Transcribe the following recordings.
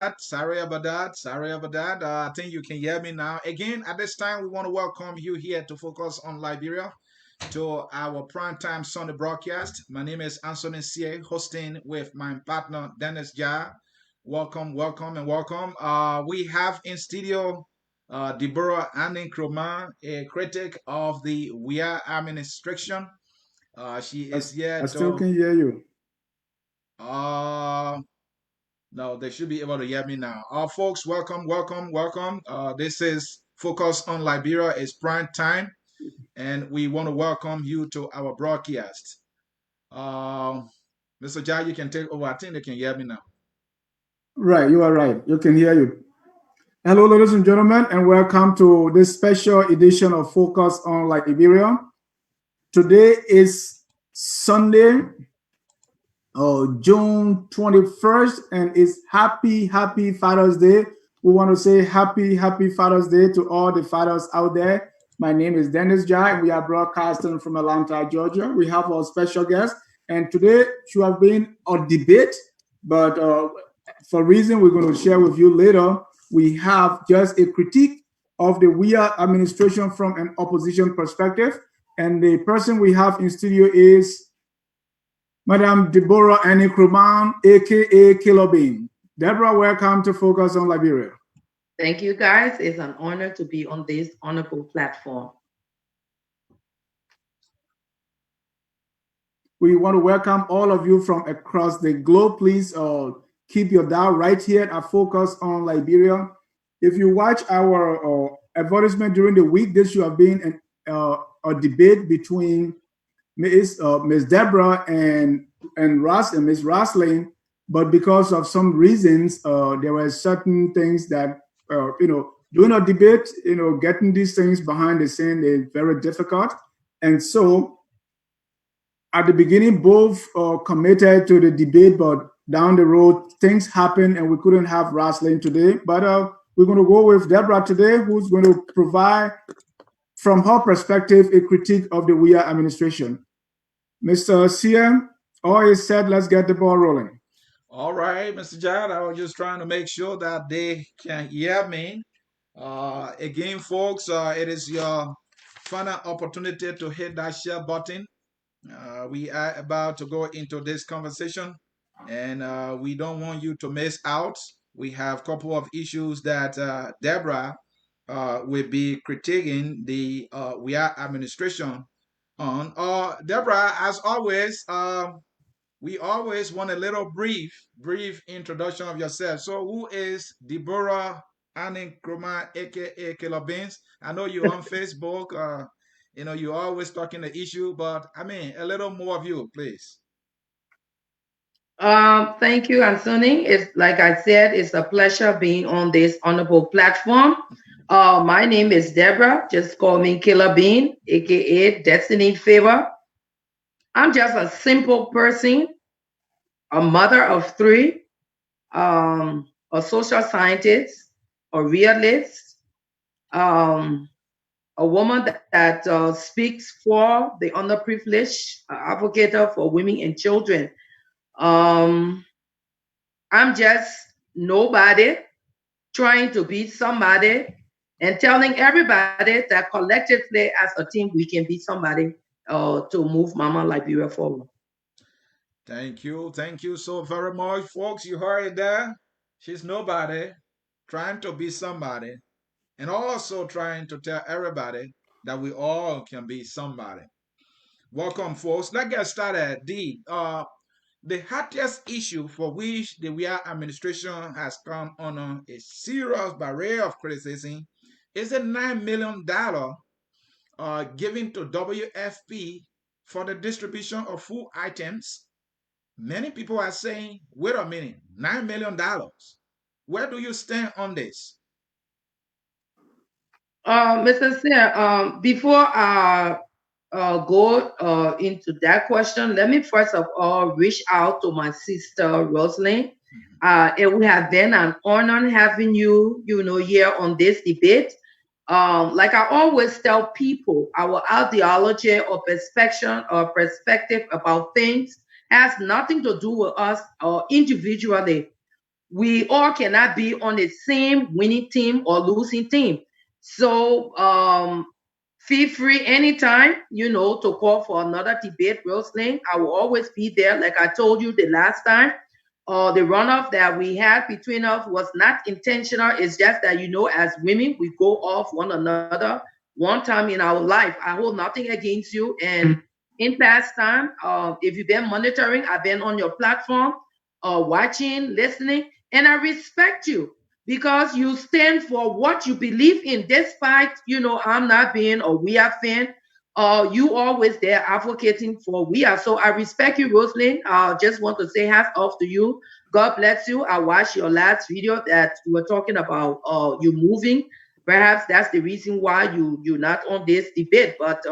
Sorry about that. I think you can hear me now. Again, at this time, we want to welcome you here to Focus on Liberia to our primetime Sunday broadcast. My name is Anthony C. hosting with my partner Dennis Ja. Welcome, welcome, and welcome. We have in studio Deborah Anning Kroma, a critic of the Weah administration. She I, is here I still to can hear you. uh, No, they should be able to hear me now. Folks, welcome, welcome, welcome. This is Focus on Liberia. It's prime time, and we want to welcome you to our broadcast. Mr. Jai, you can take over. I think they can hear me now. Right, you are right. You can hear you. Hello, ladies and gentlemen, and welcome to this special edition of Focus on Liberia. Today is Sunday, June 21st, and it's happy Father's Day. We want to say happy Father's Day to all the fathers out there. My name is Dennis Jai, and we are broadcasting from Atlanta, Georgia. We have our special guest, and today should have been a debate, but for reason we're going to share with you later, we have just a critique of the Weah administration from an opposition perspective. And the person we have in studio is Madam Deborah Annie Kruman, aka Killer Bean. Deborah, welcome to Focus on Liberia. Thank you, guys. It's an honor to be on this honorable platform. We want to welcome all of you from across the globe. Please keep your dial right here at Focus on Liberia. If you watch our advertisement during the week, this should have been a debate between Miss Deborah and Miss Roslyn, but because of some reasons, there were certain things that doing a debate, getting these things behind the scene is very difficult, and so at the beginning, both committed to the debate, but down the road, things happened and we couldn't have Roslyn today. But we're going to go with Deborah today, who's going to provide, from her perspective, a critique of the Weah administration. Mr. CM, all is said, let's get the ball rolling. All right, Mr. Jai, I was just trying to make sure that they can hear me. Again, folks, it is your final opportunity to hit that share button. We are about to go into this conversation, and we don't want you to miss out. We have a couple of issues that Deborah will be critiquing the Weah administration on. Deborah, as always, we always want a little brief introduction of yourself. So, who is Deborah Anning Kroma, aka Killer Beans? I know you're on Facebook. You're always talking the issue, but I mean, a little more of you, please. Thank you, Anthony. It's like I said, it's a pleasure being on this honorable platform. My name is Deborah. Just call me Killer Bean, aka Destiny Favor. I'm just a simple person, a mother of three, a social scientist, a realist, um, a woman that speaks for the underprivileged, advocate for women and children. Um, I'm just nobody trying to be somebody and telling everybody that collectively as a team we can be somebody to move Mama Liberia forward. Thank you so very much, folks. You heard it there. She's nobody trying to be somebody, and also trying to tell everybody that we all can be somebody. Welcome, folks. Let's get started. The hottest issue for which the Weah administration has come under a serious barrage of criticism is the $9 million given to WFP for the distribution of food items. Many people are saying, wait a minute, $9 million. Where do you stand on this? Mr. Sear, before I go into that question, let me first of all reach out to my sister Rosalind. It would have been an honor having you, here on this debate. Like I always tell people, our ideology or perspective about things has nothing to do with us individually. we all cannot be on the same winning team or losing team. So feel free anytime, to call for another debate, Rosalind. I will always be there. Like I told you the last time, the runoff that we had between us was not intentional. It's just that, as women, we go off one another one time in our life. I hold nothing against you. And in past time, if you've been monitoring, I've been on your platform, watching, listening, and I respect you because you stand for what you believe in, despite, I'm not being a Weah fan. You always there advocating for Weah. So I respect you, Rosalind. I just want to say hats off to you. God bless you. I watched your last video that you were talking about you moving. Perhaps that's the reason why you're not on this debate. But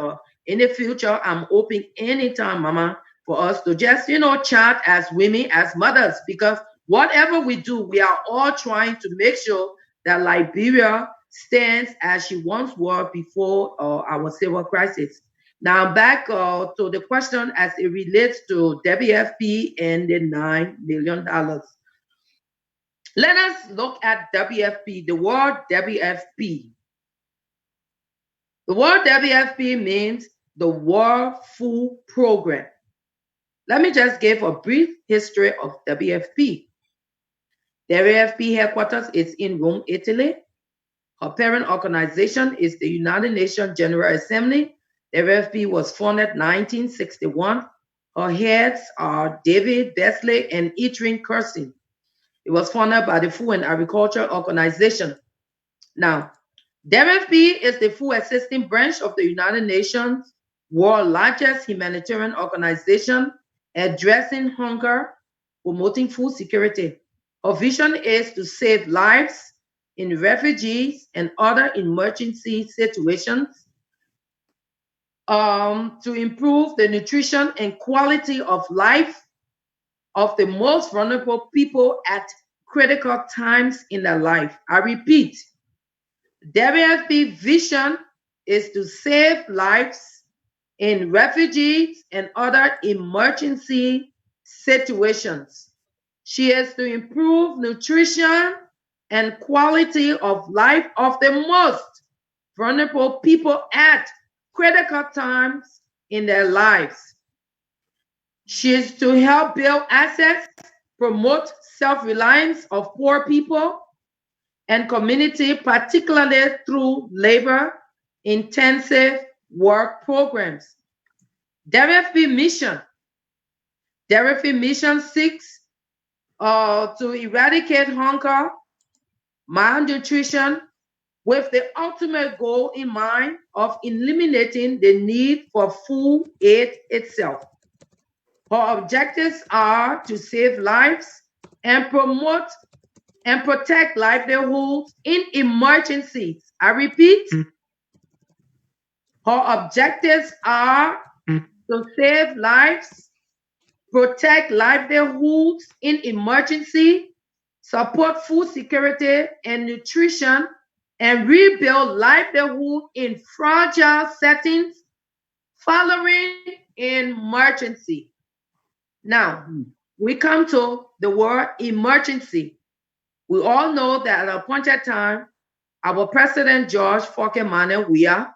in the future, I'm open anytime, Mama, for us to just, chat as women, as mothers, because whatever we do, we are all trying to make sure that Liberia stands as she once was before our civil crisis. Now back to the question as it relates to WFP and the $9 million. Let us look at WFP, the word WFP. The word WFP means the World Food Program. Let me just give a brief history of WFP. WFP headquarters is in Rome, Italy. Her parent organization is the United Nations General Assembly. WFP was founded in 1961. Her heads are David Besley and Erin Cursin. It was founded by the Food and Agriculture Organization. Now, WFP is the food assisting branch of the United Nations, world's largest humanitarian organization, addressing hunger, promoting food security. Her vision is to save lives in refugees and other emergency situations, to improve the nutrition and quality of life of the most vulnerable people at critical times in their life. I repeat, WFP vision is to save lives in refugees and other emergency situations. She is to improve nutrition and quality of life of the most vulnerable people at critical times in their lives. She is to help build assets, promote self-reliance of poor people and community, particularly through labor-intensive work programs. WFP mission seeks to eradicate hunger, malnutrition, with the ultimate goal in mind of eliminating the need for food aid itself. Her objectives are to save lives and promote and protect livelihoods in emergencies. I repeat, her objectives are to save lives, protect livelihoods in emergency, support food security and nutrition, and rebuild livelihood in fragile settings following emergency. Now, we come to the word emergency. We all know that at a point in time, our President George Foke Weah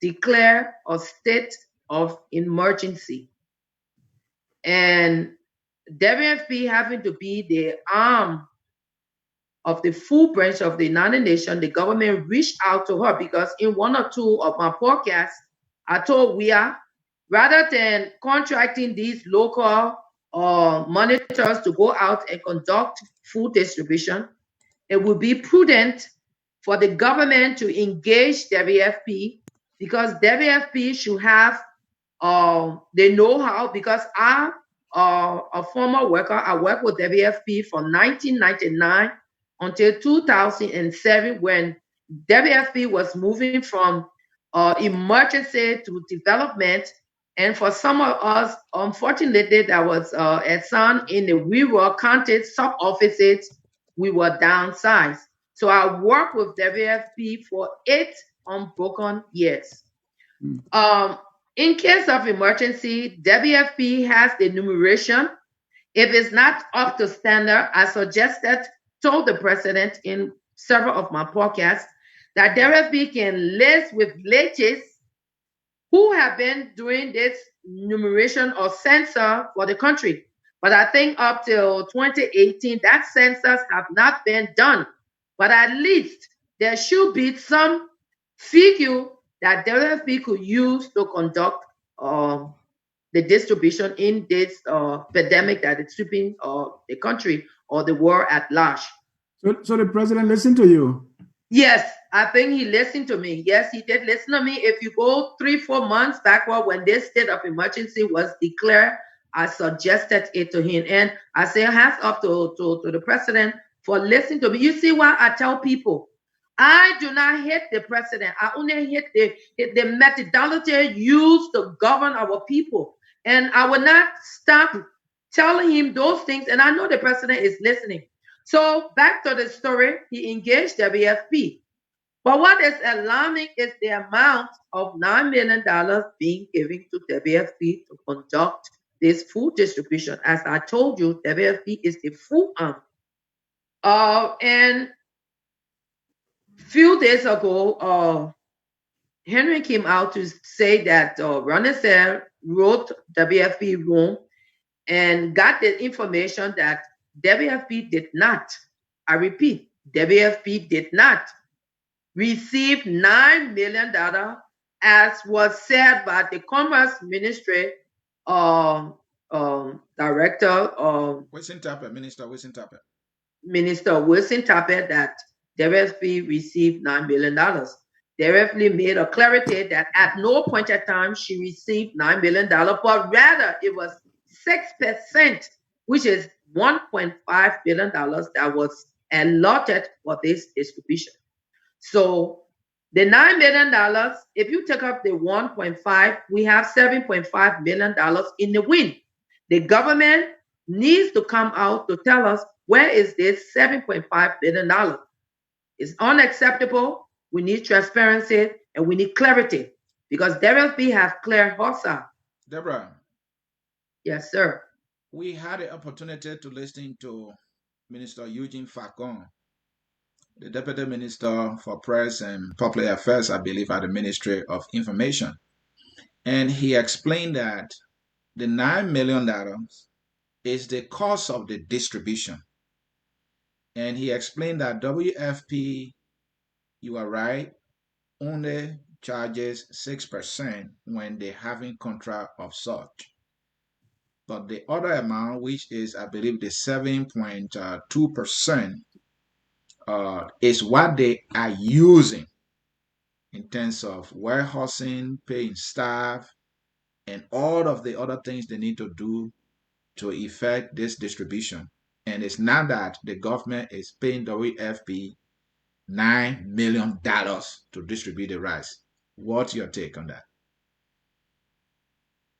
declared a state of emergency. And WFP having to be the arm of the full branch of the United Nations, the government reached out to her because in one or two of my podcasts, I told Weah, rather than contracting these local monitors to go out and conduct food distribution, it would be prudent for the government to engage WFP because WFP should have the know-how, because I'm a former worker. I worked with WFP from 1999 until 2007 when WFP was moving from emergency to development. And for some of us, unfortunately, that was assigned in the rural county sub-offices, we were downsized. So I worked with WFP for 8 unbroken years. In case of emergency, WFP has the numeration. If it's not up to standard, I suggested told the president in several of my podcasts that WFP can list with villages who have been doing this numeration or census for the country. But I think up till 2018, that census have not been done. But at least there should be some figure that WFP could use to conduct the distribution in this pandemic that is sweeping the country or the world at large. So the president listened to you? Yes, I think he listened to me. Yes, he did listen to me. If you go 3-4 months backward when this state of emergency was declared, I suggested it to him. And I say hands up to the president for listening to me. You see why I tell people, I do not hate the president. I only hate the methodology used to govern our people. And I will not stop telling him those things. And I know the president is listening. So back to the story, he engaged WFP. But what is alarming is the amount of $9 million being given to WFP to conduct this food distribution. As I told you, WFP is the food arm. And few days ago, Henry came out to say that Ronnie wrote WFP room and got the information that WFP did not, I repeat, WFP did not receive $9 million as was said by the Commerce Ministry Director. Minister Wilson Tappet. Minister Wilson Tappet that WFP received $9 million. WFP made a clarity that at no point in time she received $9 million, but rather it was 6%, which is $1.5 billion that was allotted for this distribution. So the $9 million, if you take up the 1.5, we have $7.5 million in the wind. The government needs to come out to tell us where is this $7.5 billion. It's unacceptable. We need transparency and we need clarity because WFP have clear HOSA. Deborah. Yes, sir. We had the opportunity to listen to Minister Eugene Facon, the Deputy Minister for Press and Public Affairs, I believe, at the Ministry of Information. And he explained that the $9 million is the cost of the distribution. And he explained that WFP, you are right, only charges 6% when they having contract of such. But the other amount, which is, I believe, the 7.2%, is what they are using in terms of warehousing, paying staff, and all of the other things they need to do to effect this distribution. And it's not that the government is paying WFP $9 million to distribute the rice. What's your take on that?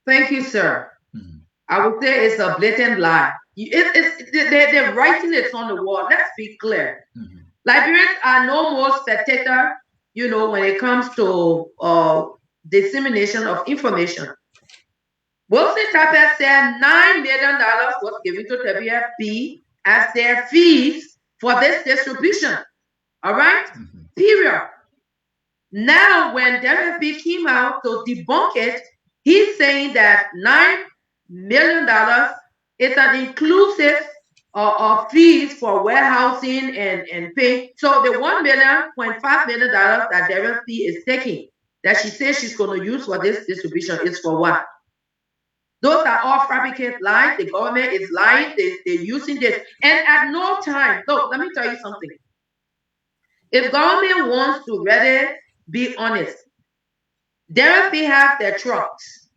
Thank you, sir. Mm-hmm. I would say it's a blatant lie. They're writing it on the wall. Let's be clear. Mm-hmm. Liberians are no more spectator, when it comes to dissemination of information. Wilson Tappet said $9 million was given to WFP as their fees for this distribution. All right? Mm-hmm. Period. Now, when WFP came out to debunk it, he's saying that $9 million is an inclusive of fees for warehousing and pay. So the $1.5 million that WFP is taking, that she says she's going to use for this distribution is for what? Those are all fabricated lies. The government is lying. They're using this. And at no time, look, let me tell you something. If government wants to really be honest, WFP have their trucks.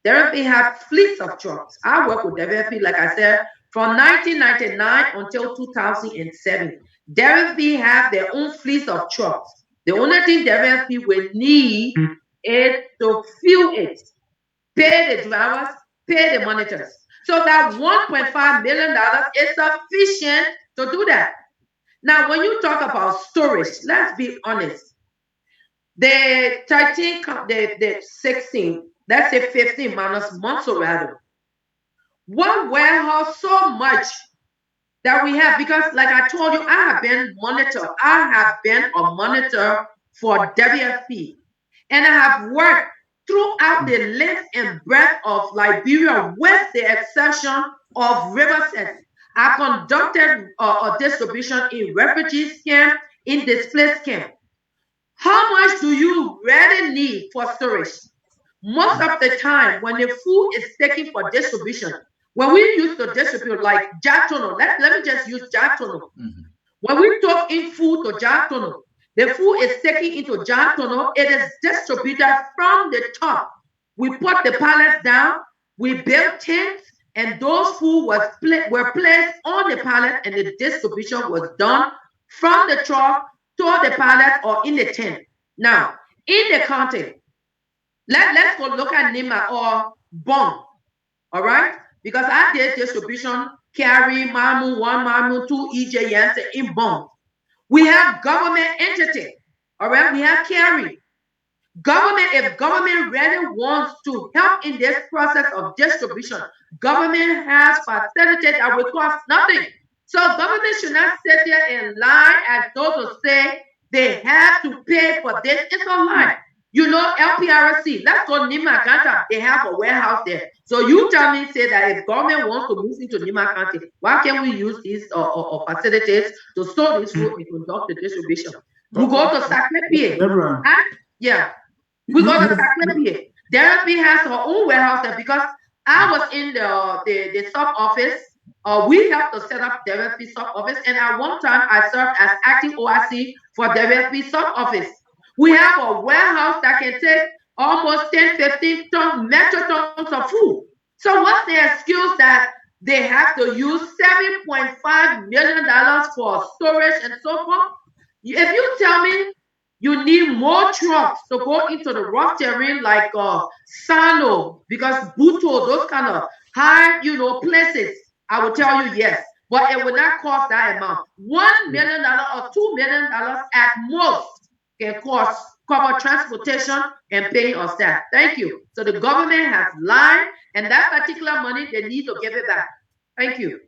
WFP have fleets of trucks. I work with WFP, like I said, from 1999 until 2007. WFP have their own fleets of trucks. The only thing WFP will need is to fuel it, pay the drivers, pay the monitors. So that $1.5 million is sufficient to do that. Now, when you talk about storage, let's be honest. The 13, the 16, let's say 15 minus Monserrato. One warehouse so much that we have, because like I told you, I have been a monitor for WFP, and I have worked throughout the length and breadth of Liberia, with the exception of Riverside. I conducted a distribution in refugee camp, in displaced camp. How much do you really need for storage? Most of the time, when the food is taken for distribution, when we used to distribute like Jack Tunnel, let me just use Jack Tunnel. When we took in food to Jack Tunnel, the food is taken into Jack Tunnel, it is distributed from the top. We put the pallets down, we built tents, and those food were placed on the pallet, and the distribution was done from the truck to the pallet or in the tent. Now, in the county, let's go look at Nima or Bong, all right? Because I did distribution, carry, Mamu 1, Mamu 2, EJ Yancy in Bong. We have government entity, all right? We have carry. Government, if government really wants to help in this process of distribution, government has facilitated that will cost nothing. So government should not sit there and lie and those who say they have to pay for this. It's a lie. You know, LPRC, let's go Nima County, they have a warehouse there. So you tell me, say that if government wants to move into Nima County, why can't we use these facilities to store this food and conduct the distribution? We go to Sacré-Pied. Yeah. We go to Sacré-Pied. Therapy has her own warehouse there, because I was in the sub office. We helped to set up WFP sub office, and at one time I served as acting OIC for WFP sub office. We have a warehouse that can take almost 10, 15 metric tons of food. So what's the excuse that they have to use $7.5 million for storage and so forth? If you tell me you need more trucks to go into the rough terrain like Sano, because Buto, those kind of high, places, I will tell you yes. But it will not cost that amount. $1 million or $2 million at most can cover transportation and paying of staff. Thank you. So the government has lied, and that particular money, they need to give it back. Thank you.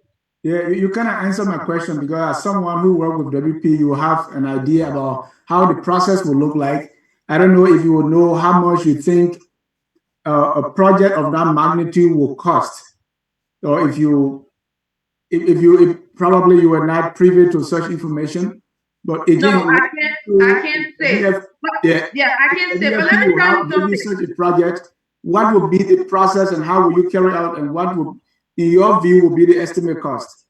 Yeah, you kind of answered my question, because as someone who worked with WP, you have an idea about how the process will look like. I don't know if you will know how much you think a project of that magnitude will cost, or if probably you were not privy to such information. But again, no, I can't say. I can't say. But let me tell you something. Such a project, what will be the process, and how will you carry out, and what will, in your view, will be the estimate cost?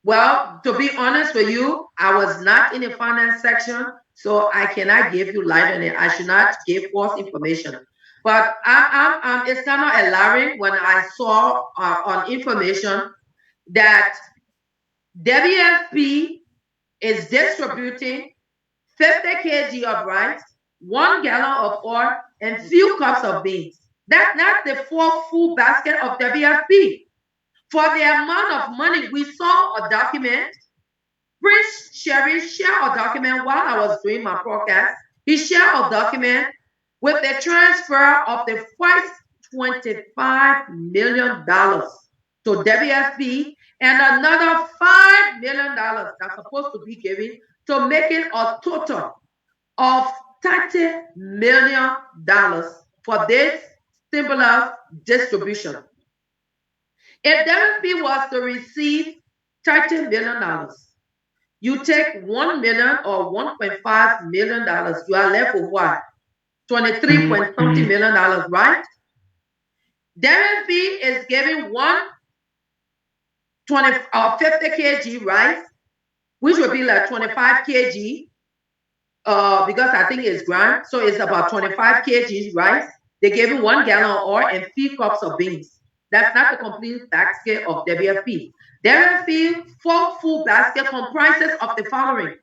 Well, to be honest with you, I was not in the finance section, so I cannot give you light on it. I should not give false information. But it's kind of alarming when I saw on information that WFP is distributing 50 kg of rice, 1 gallon of oil, and few cups of beans. That's not the full food basket of WFP. For the amount of money, we saw a document. Prince Sherry shared a document while I was doing my podcast. He shared a document with the transfer of the first $25 million to WFP, and another $5 million that's supposed to be given, to make it a total of $30 million for this similar distribution. If WFP was to receive $30 million, you take $1 million or $1.5 million, you are left with what? $23.something million, right? WFP is giving 50 kg rice, which would be like 25 kg, because I think it's ground, so it's about 25 kg rice. They gave him 1 gallon of oil and 3 cups of beans. That's not the complete basket of WFP. WFP full food basket comprises of the following: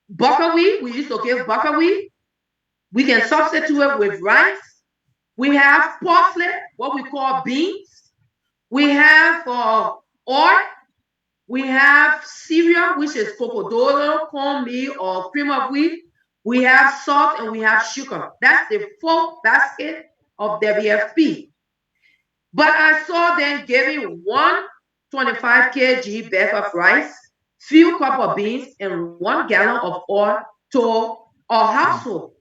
buckwheat. We used to give buckwheat. We can substitute it with rice. We have parsley, what we call beans. We have oil. We have cereal, which is cocodolo, cornmeal, or cream of wheat. We have salt, and we have sugar. That's the full basket of WFP. But I saw them giving 125 kg bag of rice, few cup of beans, and 1 gallon of oil to a household.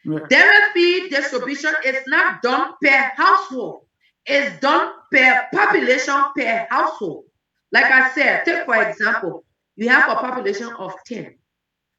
WFP distribution is not done per household. It's done per population per household. Like I said, take for example, you have a population of 10.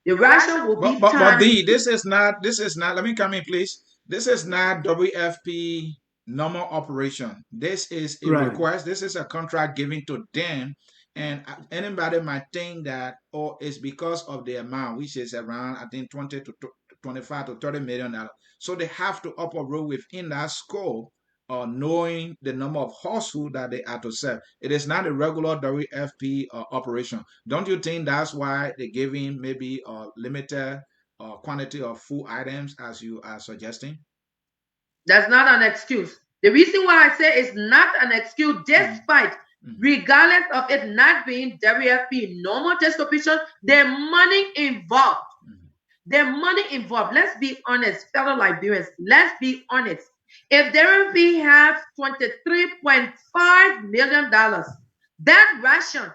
The ration will be But times. this is not, let me come in, please. This is not WFP normal operation. This is a request. This is a contract given to them. And anybody might think that, oh, it's because of the amount, which is around, I think, 20 to 25 to $30 million. So they have to operate within that scope, knowing the number of households that they are to serve. It is not a regular WFP operation. Don't you think that's why they're giving maybe a limited quantity of food items as you are suggesting? That's not an excuse. The reason why I say it's not an excuse, despite, regardless of it not being WFP normal distribution, the money involved. The money involved. Let's be honest, fellow Liberians. Let's be honest. If WFP has $23.5 million, that ration,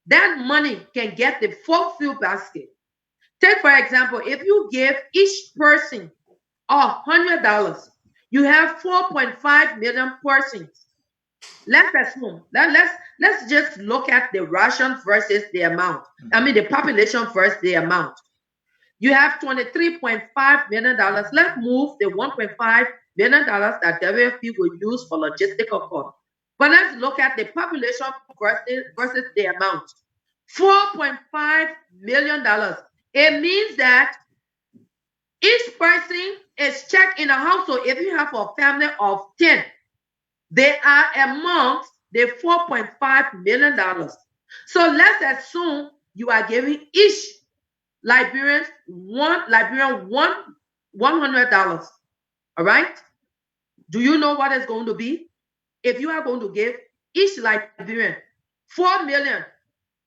that money can get the full food basket. Take, for example, if you give each person $100, you have 4.5 million persons. Let's assume let's just look at the ration versus the amount. I mean the population versus the amount. You have $23.5 million. Let's move the $1.5 million that WFP will use for logistical cost. But let's look at the population versus the amount. $4.5 million. It means that each person is checked in a household. If you have a family of 10, they are amongst the $4.5 million. So let's assume you are giving each Liberian $100. All right? Do you know what it's going to be? If you are going to give each Liberian 4 million,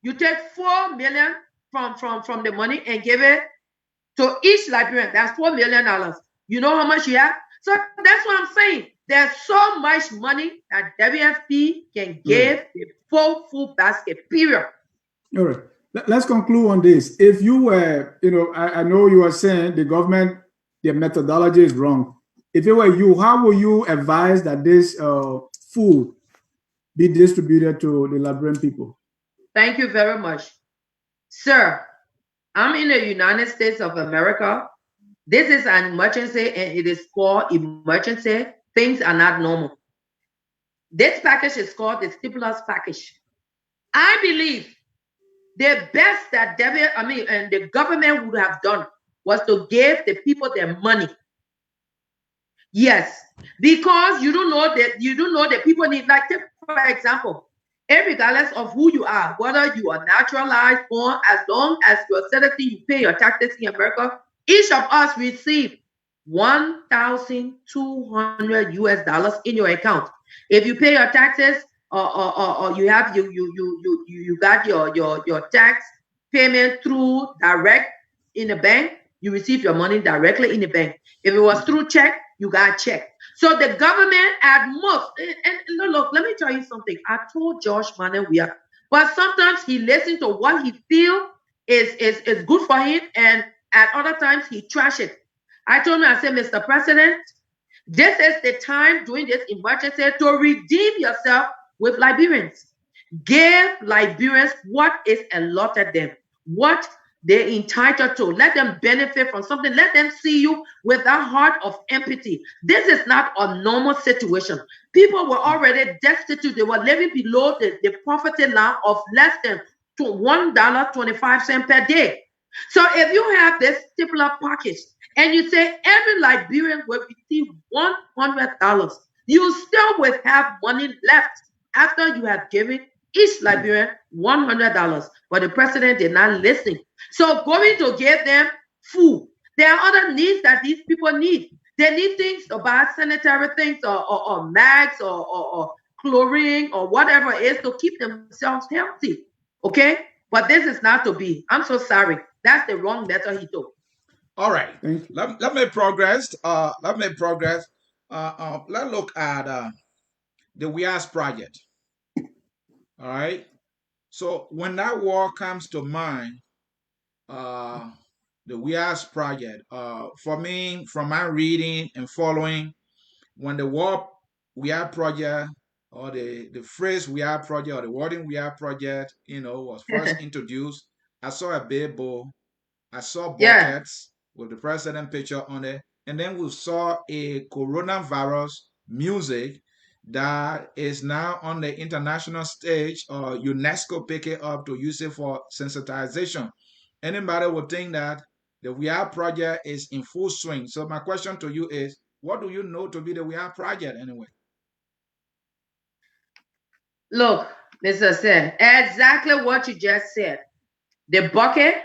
you take 4 million from the money and give it to each Liberian. That's $4 million. You know how much you have? So that's what I'm saying. There's so much money that WFP can give the full food basket, period. All right. Let's conclude on this. If you were, I know you are saying the government, their methodology is wrong. If it were you, how will you advise that this food be distributed to the Liberian people? Thank you very much. Sir, I'm in the United States of America. This is an emergency and it is called emergency. Things are not normal. This package is called the stimulus package. I believe the best that and the government would have done was to give the people their money. Yes, because you don't know that people need, like, for example, regardless of who you are, whether you are naturalized or as long as you're a citizen, you pay your taxes in America, each of us receive $1,200 in your account. If you pay your taxes, or you have you got your tax payment through direct in the bank, you receive your money directly in the bank. If it was through check, you got check. So the government at most, and look, let me tell you something. I told Josh Weah, but sometimes he listens to what he feel is good for him, and at other times he trash it. I told him, I said, Mr. President, this is the time during this emergency to redeem yourself with Liberians. Give Liberians what is allotted them, what they're entitled to. Let them benefit from something. Let them see you with that heart of empathy. This is not a normal situation. People were already destitute. They were living below the poverty line of less than $1.25 per day. So if you have this particular package and you say every Liberian will receive $100, you still will have money left after you have given each Liberian $100. But the president did not listen. So going to give them food. There are other needs that these people need. They need things about sanitary things or mags or chlorine or whatever it is to keep themselves healthy. Okay? But this is not to be. I'm so sorry. That's the wrong method he took. All right. Let me progress. Let's look at the Weah project. All right. So when that word comes to mind, uh, the Weah project, for me, from my reading and following, when the word Weah project or the phrase Weah project or the wording Weah project, was first introduced, I saw a billboard, I saw Yeah. buckets with the president picture on it, and then we saw a coronavirus music that is now on the international stage, or UNESCO pick it up to use it for sensitization. Anybody would think that the Weah project is in full swing. So my question to you is, what do you know to be the Weah project anyway? Look, Mr. Said, exactly what you just said. The bucket,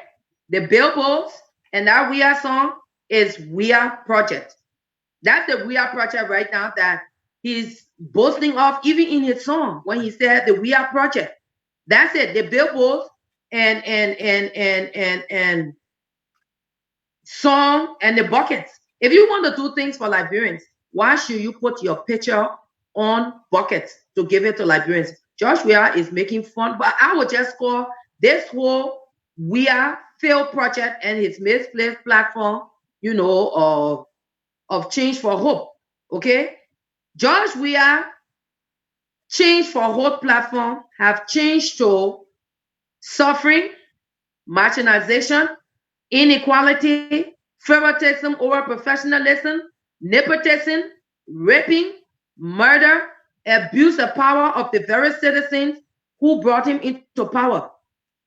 the billboards, and that Weah song is Weah project. That's the Weah project right now that he's boasting of, even in his song when he said the Weah project. That's it. The billboards and song and the buckets. If you want to do things for Liberians, why should you put your picture on buckets to give it to Liberians? Josh Weah is making fun, but I would just call this whole Weah failed project and his misplaced platform, of Change for Hope. Okay? Josh Weah Change for Hope platform have changed to suffering, marginalization, inequality, favoritism over professionalism, nepotism, raping, murder, abuse of power of the very citizens who brought him into power.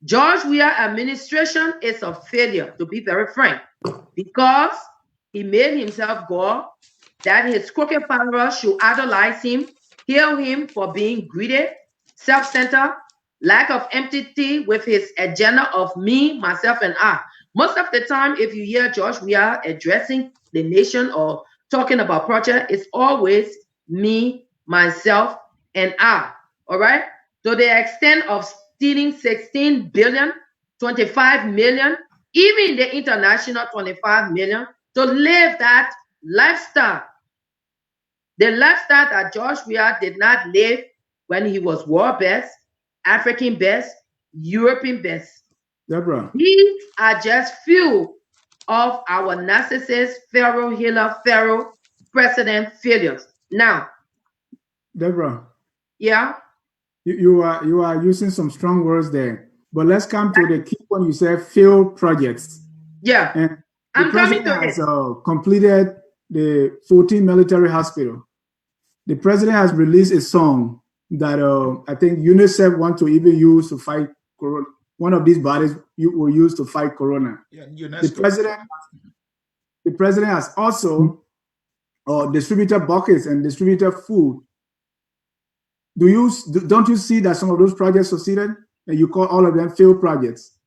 George Weah administration is a failure, to be very frank, because he made himself God, that his crooked followers should idolize him, hail him for being greedy, self-centered, lack of empathy with his agenda of me, myself, and I. Most of the time, if you hear George Weah addressing the nation or talking about project, it's always me, myself, and I. All right? To the extent of stealing 16 billion, 25 million, even the international 25 million, to live that lifestyle. The lifestyle that George Weah did not live when he was world best, African best, European best. Deborah. These are just few of our narcissist, Pharaoh, healer, Pharaoh, president failures. Now, Deborah. yeah. You are using some strong words there. But let's come to the key one. You said failed projects. Yeah. And I'm coming to has it. completed the 14 military hospital. The president has released a song that I think UNICEF want to even use to fight corona. One of these bodies will use to fight corona. Yeah, UNESCO. The president has also distributed buckets and distributed food. Don't you see that some of those projects succeeded and you call all of them failed projects?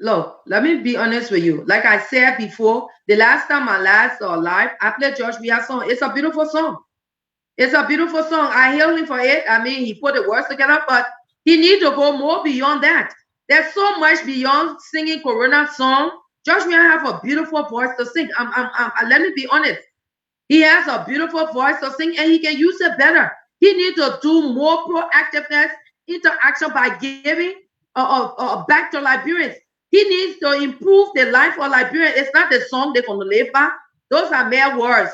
Look, let me be honest with you. Like I said before, the last time I live, I played George Weah song. It's a beautiful song. It's a beautiful song. I hail him for it. I mean, he put the words together, but he needs to go more beyond that. There's so much beyond singing Corona song. George Weah have a beautiful voice to sing. Let me be honest. He has a beautiful voice to sing, and he can use it better. He needs to do more proactiveness, interaction by giving back to Liberians. He needs to improve the life of Liberians. It's not the song they're going to live by. Those are mere words.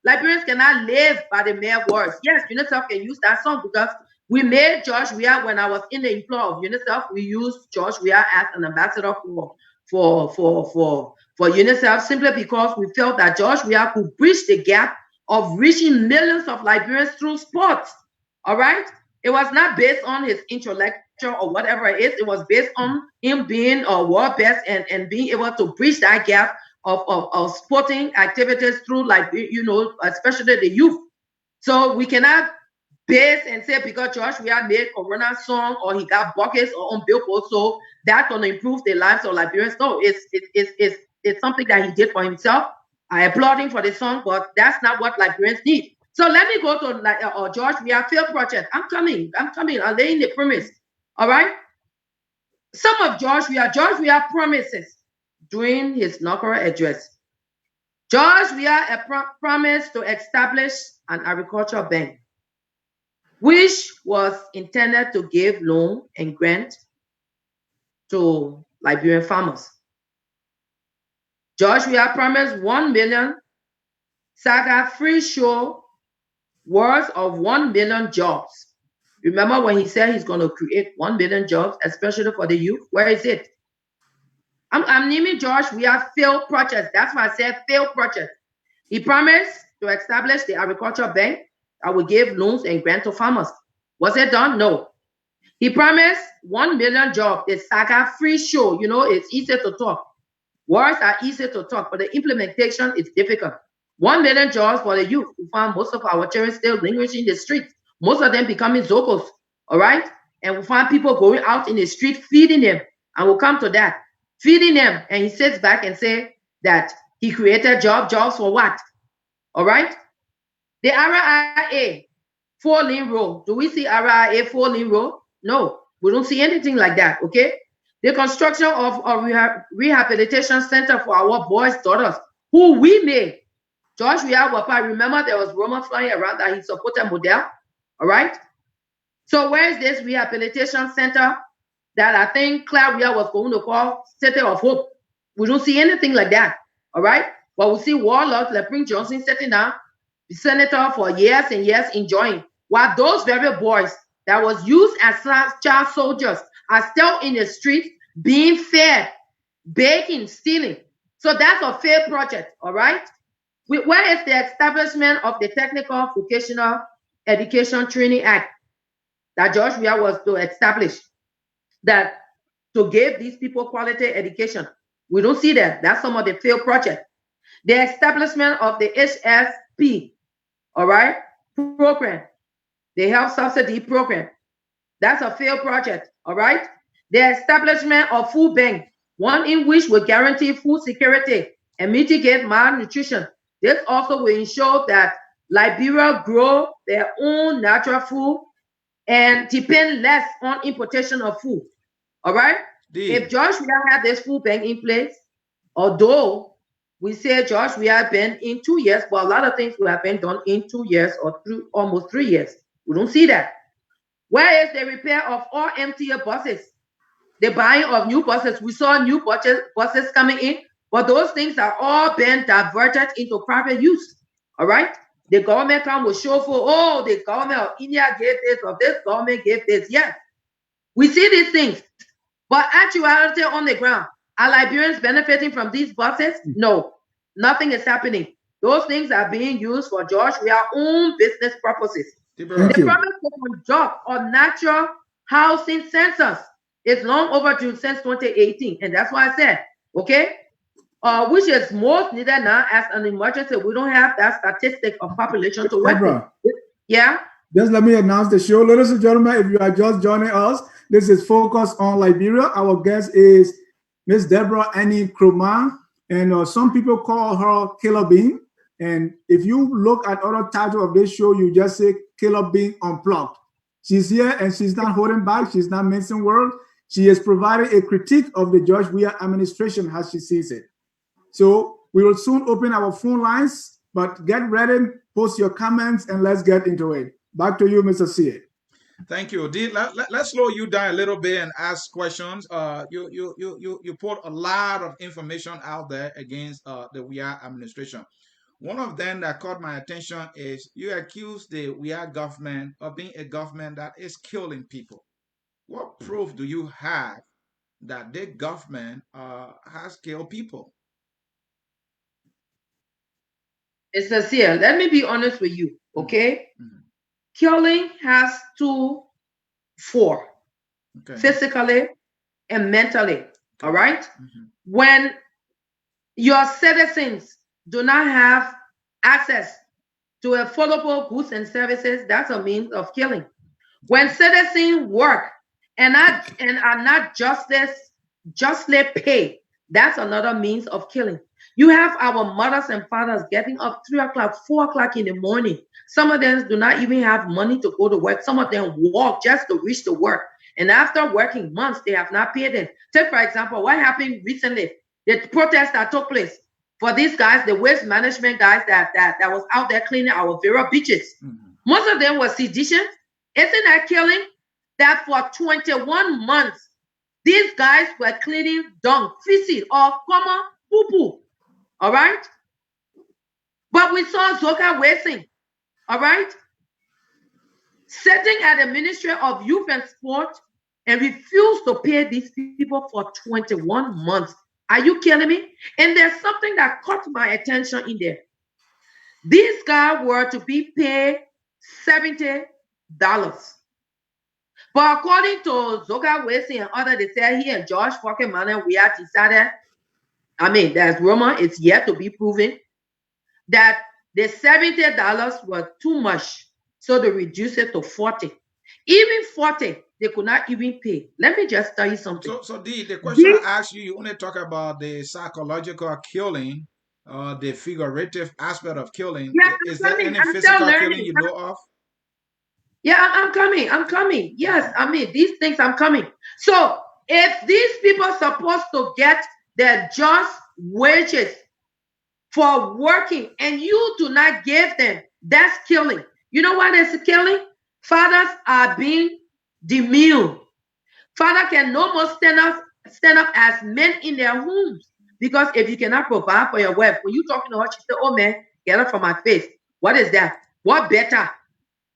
Liberians cannot live by the mere words. Yes, UNICEF can use that song because we made George Weah, when I was in the employ of UNICEF, we used George Weah as an ambassador for UNICEF, simply because we felt that George Weah could bridge the gap of reaching millions of Liberians through sports. All right? It was not based on his intellectual or whatever it is. It was based on him being a world best and being able to bridge that gap of sporting activities through, especially the youth. So we cannot base and say because George Weah made Corona song or he got buckets or on billboards, so that's going to improve the lives of Liberians. No, it's something that he did for himself. I applaud him for the song, but that's not what Liberians need. So let me go to George Weah field project. I'm coming. I'm laying the premise. All right. Some of George Weah promises during his inaugural address. George Weah promised to establish an agricultural bank. which was intended to give loan and grant to Liberian farmers. George Weah promised 1 million Saga free show worth of 1 million jobs. Remember when he said he's going to create 1 million jobs, especially for the youth? Where is it? I'm naming George Weah failed projects. That's why I said failed projects. He promised to establish the agricultural bank that would give loans and grant to farmers. Was it done? No. He promised 1 million jobs. The Saga free show. You know, it's easy to talk. Words are easy to talk, but the implementation is difficult. 1 million jobs for the youth. We find most of our children still languishing in the streets. Most of them becoming Zokos. All right? And we find people going out in the street feeding them. And we'll come to that. Feeding them. And he sits back and say that he created jobs for what? All right? The RIA 4-lane road. Do we see RIA 4-lane road? No. We don't see anything like that. Okay? The construction of a rehabilitation center for our boys' daughters, who we made. George Weah Wapa, remember there was rumors flying around that he supported Model. All right? So where is this rehabilitation center that I think Claire Weah was going to call City of Hope? We don't see anything like that. All right? But we see warlords like Prince Johnson sitting down, the senator for years and years enjoying. While those very boys that was used as child soldiers are still in the streets being fed, baking, stealing. So that's a failed project, all right? Where is the establishment of the Technical Vocational Education Training Act that George Weah was to establish, that to give these people quality education? We don't see that. That's some of the failed projects. The establishment of the HSP, all right, program, the health subsidy program. That's a failed project, all right? The establishment of food bank, one in which will guarantee food security and mitigate malnutrition. This also will ensure that Liberia grow their own natural food and depend less on importation of food. All right? If George Weah had this food bank in place, although we say George Weah been in 2 years, but a lot of things will have been done in 2 years or almost 3 years. We don't see that. Where is the repair of all MTA buses? The buying of new buses. We saw new buses coming in, but those things are all being diverted into private use. All right? The government come with show for, oh, the government of India gave this, or this government gave this. Yes. We see these things. But actuality on the ground, are Liberians benefiting from these buses? No. Nothing is happening. Those things are being used for George Weah's own business purposes. The promise of job or natural housing census is long overdue since 2018. And that's why I said, okay, which is most needed now as an emergency. We don't have that statistic of population to work with. Yeah? Just let me announce the show. Ladies and gentlemen, if you are just joining us, this is Focus on Liberia. Our guest is Miss Deborah Annie Kroma, and some people call her Killer Bean. And if you look at other title of this show, you just say Killer Bean Unplugged. She's here and she's not holding back. She's not mincing words. She has provided a critique of the George Weah administration as she sees it. So we will soon open our phone lines, but get ready, post your comments, and let's get into it. Back to you, Mr. C. Thank you. Let's slow you down a little bit and ask questions. You put a lot of information out there against the Weah administration. One of them that caught my attention is you accuse the Weah government of being a government that is killing people. What proof do you have that the government has killed people? Mr. Sear, let me be honest with you, okay? Mm-hmm. Killing has 4, okay. Physically and mentally, okay. All right? Mm-hmm. When your citizens do not have access to affordable goods and services, that's a means of killing. When citizens work and are not justly paid, that's another means of killing. You have our mothers and fathers getting up 3 o'clock, 4 o'clock in the morning. Some of them do not even have money to go to work. Some of them walk just to reach the work. And after working months, they have not paid them. Take, for example, what happened recently, the protest that took place for these guys, the waste management guys that was out there cleaning our Vera beaches. Mm-hmm. Most of them were seditious. Isn't that killing? That for 21 months, these guys were cleaning dung, feces, or common poo-poo. All right? But we saw Zoka Weah, all right, sitting at the Ministry of Youth and Sport and refused to pay these people for 21 months. Are you kidding me? And there's something that caught my attention in there. These guys were to be paid $70. But according to Zoka Weah and others, they said he and Josh fucking Manuel Weah decided, there's rumor, it's yet to be proven, that the $70 was too much. So they reduced it to 40. Even 40, they could not even pay. Let me just tell you something. So the question I asked you, you only talk about the psychological killing, the figurative aspect of killing. Yeah, Is there any physical killing you know of? Yeah, I'm coming. Yes, these things I'm coming. So if these people are supposed to get their just wages for working and you do not give them, that's killing. You know what is killing? Fathers are being demeaned. Father can no more stand up as men in their homes. Because if you cannot provide for your wife, when you talking to her, she say, oh man, get up from my face. What is that? What better?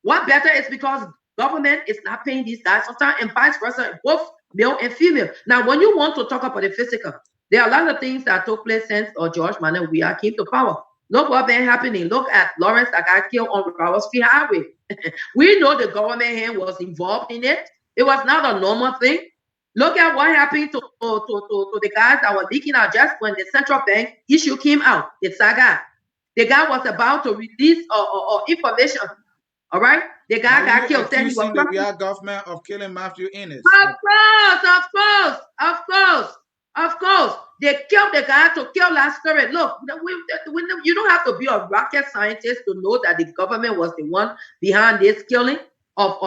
What better is because government is not paying these guys sometimes, and vice versa, both male and female. Now, when you want to talk about the physical, there are a lot of things that took place since George Manuel Weah came to power. Look what been happening. Look at Lawrence that got killed on Roberts Field Highway. We know the government hand was involved in it. It was not a normal thing. Look at what happened to the guys that were leaking out just when the central bank issue came out. The saga. The guy was about to release information. All right, the guy got killed. Accusing the Weah government of killing Matthew Innes. Of course. They killed the guy to kill last spirit. Look, you don't have to be a rocket scientist to know that the government was the one behind this killing of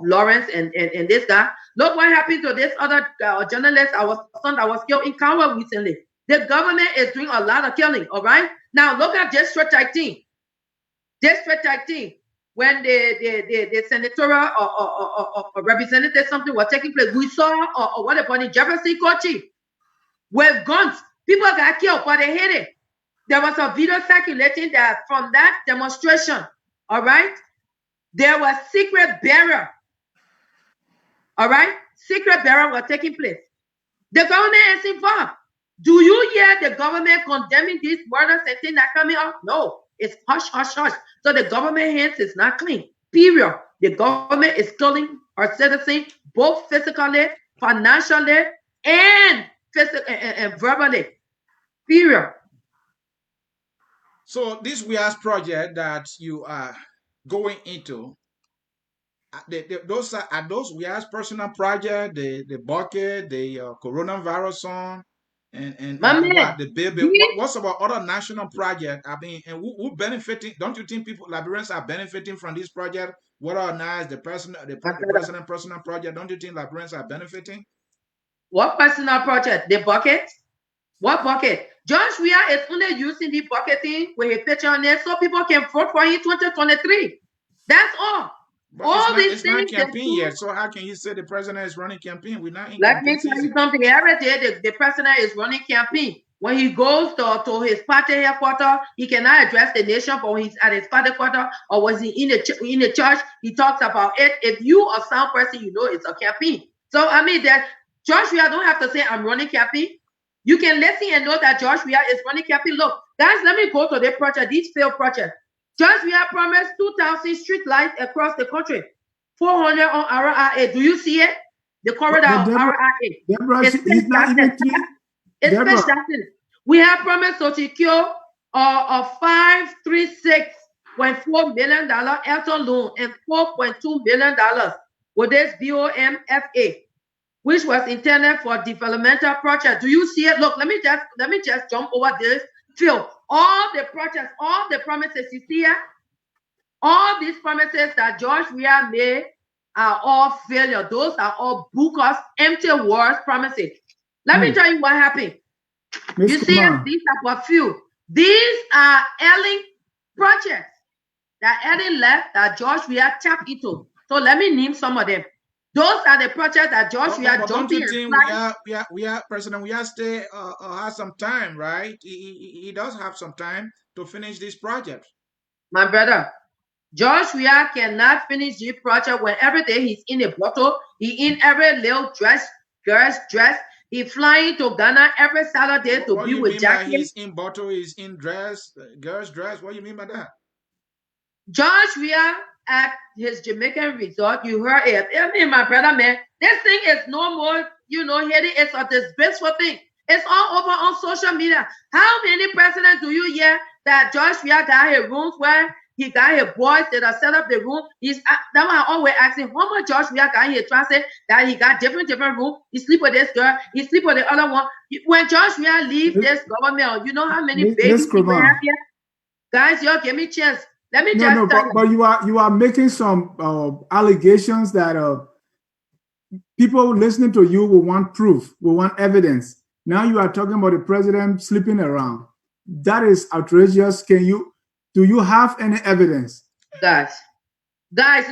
Lawrence and this guy. Look what happened to this other journalist, our son that was killed in Kawa recently. The government is doing a lot of killing. All right. Now look at District 13. District 13. When the senatorial or representative something was taking place, we saw what happened Jefferson Kochi with guns. People got killed, but they hit it. There was a video circulating that from that demonstration, all right, there was secret burial. All right, secret burial was taking place. The government is involved. Do you hear the government condemning these murders and things that coming up? No. It's hush, hush, hush. So the government hands is not clean. Period. The government is killing our citizens both physically, financially, and verbally. Period. So this Weah's project that you are going into, those Weah's personal project, the bucket, the coronavirus song, and what the baby. What's about other national project? And who benefiting? Don't you think Liberians are benefiting from this project? What are nice the president personal project? Don't you think Liberians are benefiting? What personal project? The bucket? What bucket? Josh Weah is only using the bucketing with a picture on there so people can vote for him 2023. That's all. But all these things. It's not campaign yet, so how can you say the president is running campaign? We're not in Let me tell you something. Every day the president is running campaign. When he goes to his party headquarters, he cannot address the nation, but when he's at his party headquarters or was he in the church, he talks about it. If you are some person, you know it's a campaign. So that Josh Weah don't have to say I'm running campaign. You can listen and know that Josh Weah is running campaign. Look, guys, let me go to the project, this failed project. Josh Weah promised 2,000 street lights across the country, 400 on RIA. Do you see it? The corridor of RIA. It's we have promised to secure a $536.4 million Elton loan and $4.2 million with this BOMFA, which was intended for developmental projects. Do you see it? Look, let me just jump over this field. All the projects, all the promises you see here, all these promises that George Weah made are all failure. Those are all bogus, empty words promises. Let me tell you what happened. You see, these are a few. These are Ellen projects that Ellen left that George Weah tapped into. So let me name some of them. Those are the projects that George Weah don't you jumping and think flying. President Weah stay has some time, right? He does have some time to finish this project. My brother, George Weah cannot finish this project when every day he's in a bottle. He in every little dress, girl's dress. He flying to Ghana every Saturday to What be you with mean by Jackie. he's in bottle, he's in dress, girl's dress? What do you mean by that? George Weah at his Jamaican resort, you heard it. I mean, my brother, man, this thing is no more, hearing it's a disgraceful thing. It's all over on social media. How many presidents do you hear that George Weah got his rooms where he got his boys that are set up the room? That one I always asking, how much George Weah got here transit that he got different rooms. He sleep with this girl, he sleep with the other one. When George Weah leave this government, you know how many babies he will have here? Guys, y'all give me a chance. Let me just tell you. But you are making some allegations that people listening to you will want proof, will want evidence. Now you are talking about the president sleeping around. That is outrageous. Do you have any evidence? Guys,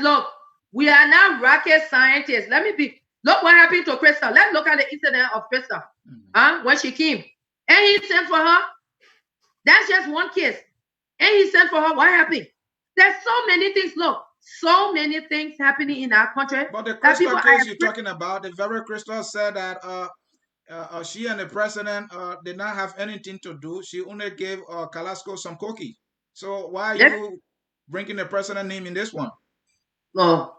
look, we are not rocket scientists. Look what happened to Crystal. Let's look at the incident of Crystal. When she came. And he sent for her. That's just one case. And he sent for her. What happened? There's so many things. Look, so many things happening in our country. But the Crystal case you're talking about, the very Crystal said that she and the president did not have anything to do. She only gave Kalasco some cookies. So why are you bringing the president name in this one? No.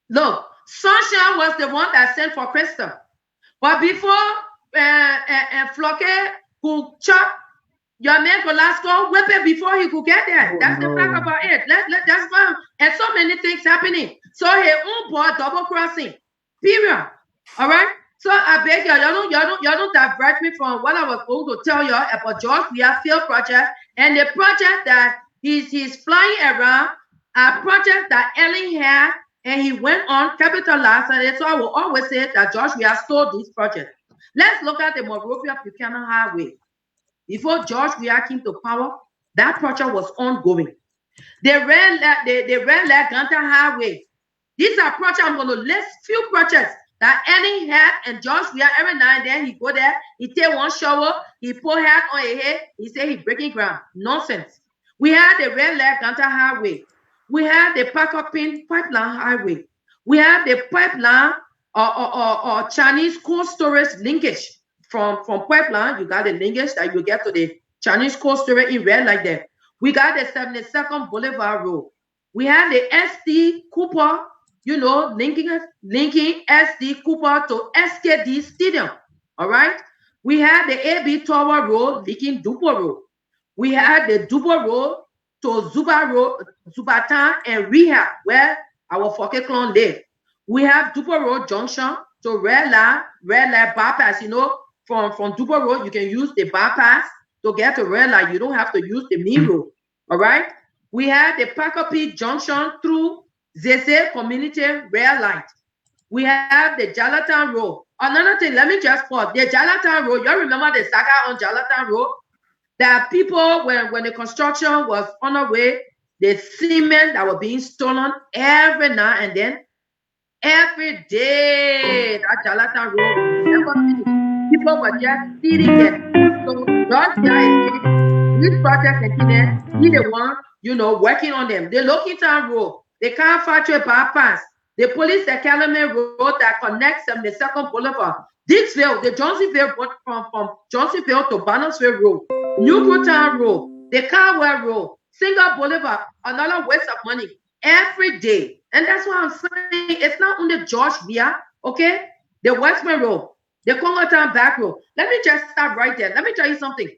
Look, Sunshine was the one that sent for Crystal. But before Floke could chop your man Velasco whip it before he could get there. That's the fact about it. That's fine. And so many things happening. So his own boy double crossing. Period. All right. So I beg y'all don't divert me from what I was going to tell y'all about George Weah field project and the project that he's flying around. A project that Ellen had and he went on capitalized on it. So I will always say that George Weah stole this project. Let's look at the Monrovia Buchanan Highway. Before George Weah came to power, that project was ongoing. The Red Ganta Highway. These are projects. I'm going to list few projects that Ellen had and George Weah every now and then he go there, he take one shower, he pour hat on his head, he say he breaking ground. Nonsense. We had the Red Ganta Highway. We have the Pakopin Pipeline Highway. We have the pipeline or Chinese cold storage linkage. From pipeline, you got the linkage that you get to the Chinese cold storage in red like that. We got the 72nd Boulevard Road. We have the SD Cooper, linking SD Cooper to SKD Stadium. All right. We have the AB Tower Road linking Dupo Road. We have the Dupo Road to Zubatan and Rehab, where our Fokke clone live. We have Dupo Road Junction to Red Light bypass. From Dupo Road, you can use the bypass to get to Red Light. You don't have to use the main road. All right. We have the Pakopin Junction through Zese Community Red Light. We have the Jalatan Road. Another thing, let me just pause. The Jalatan Road, you remember the saga on Jalatan Road? That people, when the construction was on the way, the cement that were being stolen every now and then, every day, that Jalatan Road never finished. People were just sitting there. So those guys, this project engineer, he the one, working on them. The Lokitan Road, the Car Factory bypass, the Police Academy Road that connects them, the Second Boulevard, Dixville, the Johnsonville Road from Johnsonville to Bannersville Road, Newtown Road, the Carwell Road, Singer Boulevard, another waste of money every day. And that's what I'm saying. It's not only George Weah, okay? The Westman Road, the Congotown Back Road. Let me just stop right there. Let me tell you something.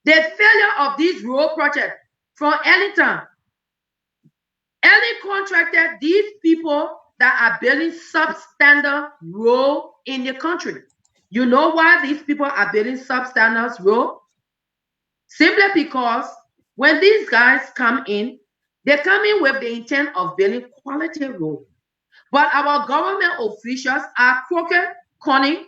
The failure of these road projects from Ellington, Ellen contracted these people that are building substandard road in the country. You know why these people are building substandard road? Simply because when these guys come in, they come in with the intent of building quality road. But our government officials are crooked, cunning.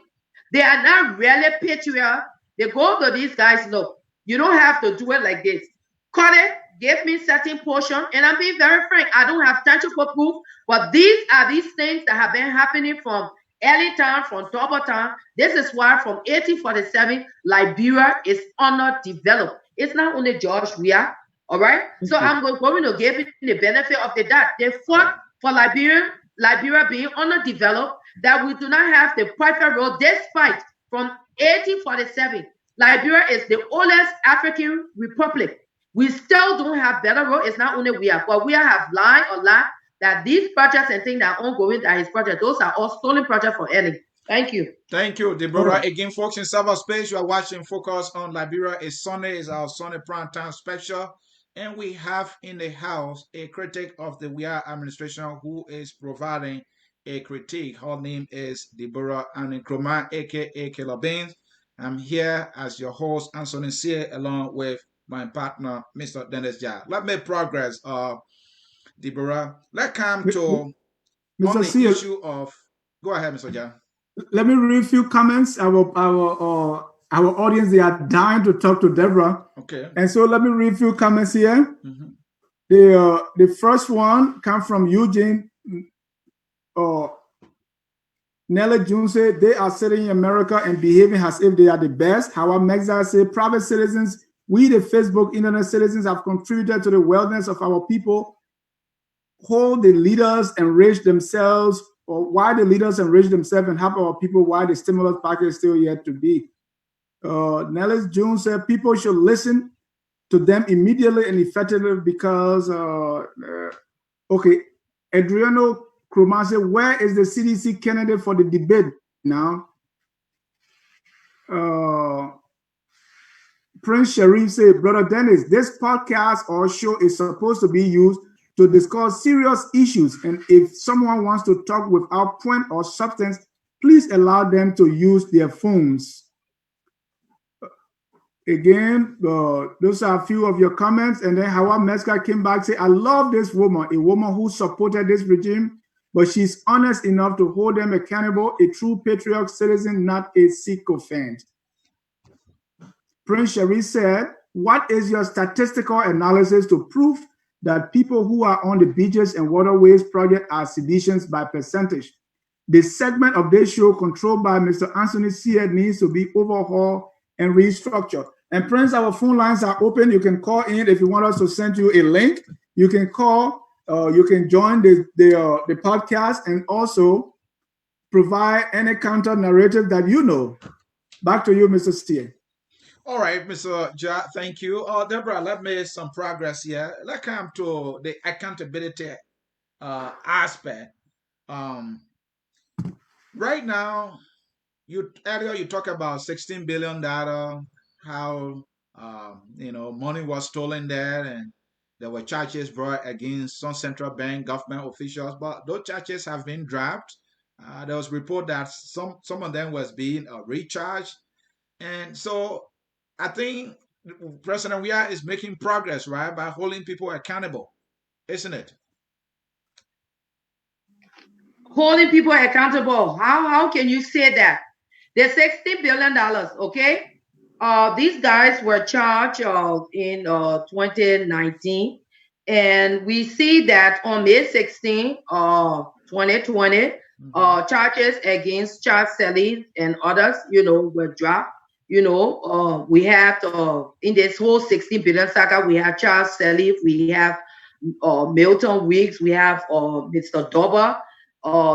They are not really patriotic. They go to these guys, look, you don't have to do it like this. Cut it, gave me certain portion, and I'm being very frank. I don't have tangible proof, but these are these things that have been happening from early time, from double time. This is why from 1847, Liberia is underdeveloped. It's not only George Weah, all right? So I'm going to give it the benefit of the doubt. They fought for Liberia being underdeveloped, that we do not have the private road, despite from 1847. Liberia is the oldest African republic. We still don't have better road. It's not only Weah, but we have lied a lot that these projects and things that are ongoing, that his project, those are all stolen projects for Ellen. Thank you. Thank you, Deborah. Again, folks, in cyberspace, you are watching Focus on Liberia. It's Sunday, is our Sunday prime time special. And we have in the house a critic of the Weah administration who is providing a critique. Her name is Deborah Nkrumah, aka Killer Beans. I'm here as your host, Anthony Sear, along with my partner, Mr. Dennis Jai. Let's make progress, Deborah. Let's come to Mr. the Sear, issue of. Go ahead, Mr. Jai. Let me read a few comments. Our audience, they are dying to talk to Deborah. Okay. And so let me read a few comments here. Mm-hmm. The first one comes from Eugene. Nelly June said, they are sitting in America and behaving as if they are the best. Howard Mexar said, private citizens, we the Facebook internet citizens have contributed to the wellness of our people. Hold the leaders enrich themselves, or why the leaders enrich themselves and help our people while the stimulus package is still yet to be. Nellis June said people should listen to them immediately and effectively because, okay, Adriano Krumah said, where is the CDC candidate for the debate now? Prince Sharif said, Brother Dennis, this podcast or show is supposed to be used to discuss serious issues. And if someone wants to talk without point or substance, please allow them to use their phones. Again, those are a few of your comments. And then Howard Meska came back and said, I love this woman, a woman who supported this regime, but she's honest enough to hold them accountable, a true patriot citizen, not a sycophant. Prince Sharif said, what is your statistical analysis to prove that people who are on the beaches and waterways project are seditions by percentage? The segment of this show controlled by Mr. Anthony Sear needs to be overhauled and restructured. And Prince, our phone lines are open. You can call in if you want us to send you a link. You can call, you can join the podcast and also provide any counter narrative that you know. Back to you, Mr. Sear. All right, Mr. Ja, thank you. Deborah, let's make some progress here. Let's come to the accountability aspect. Right now, earlier you talked about $16 billion, how money was stolen there, and there were charges brought against some central bank government officials, but those charges have been dropped. There was report that some of them was being recharged, and so I think President Weah is making progress, right, by holding people accountable, isn't it? Holding people accountable. How can you say that? The $60 billion, okay? These guys were charged in 2019, and we see that on May 16, 2020, charges against Charles Selly and others, were dropped. We have in this whole 16 billion saga, we have Charles Selly, we have Milton Weeks, we have Mr. Dober.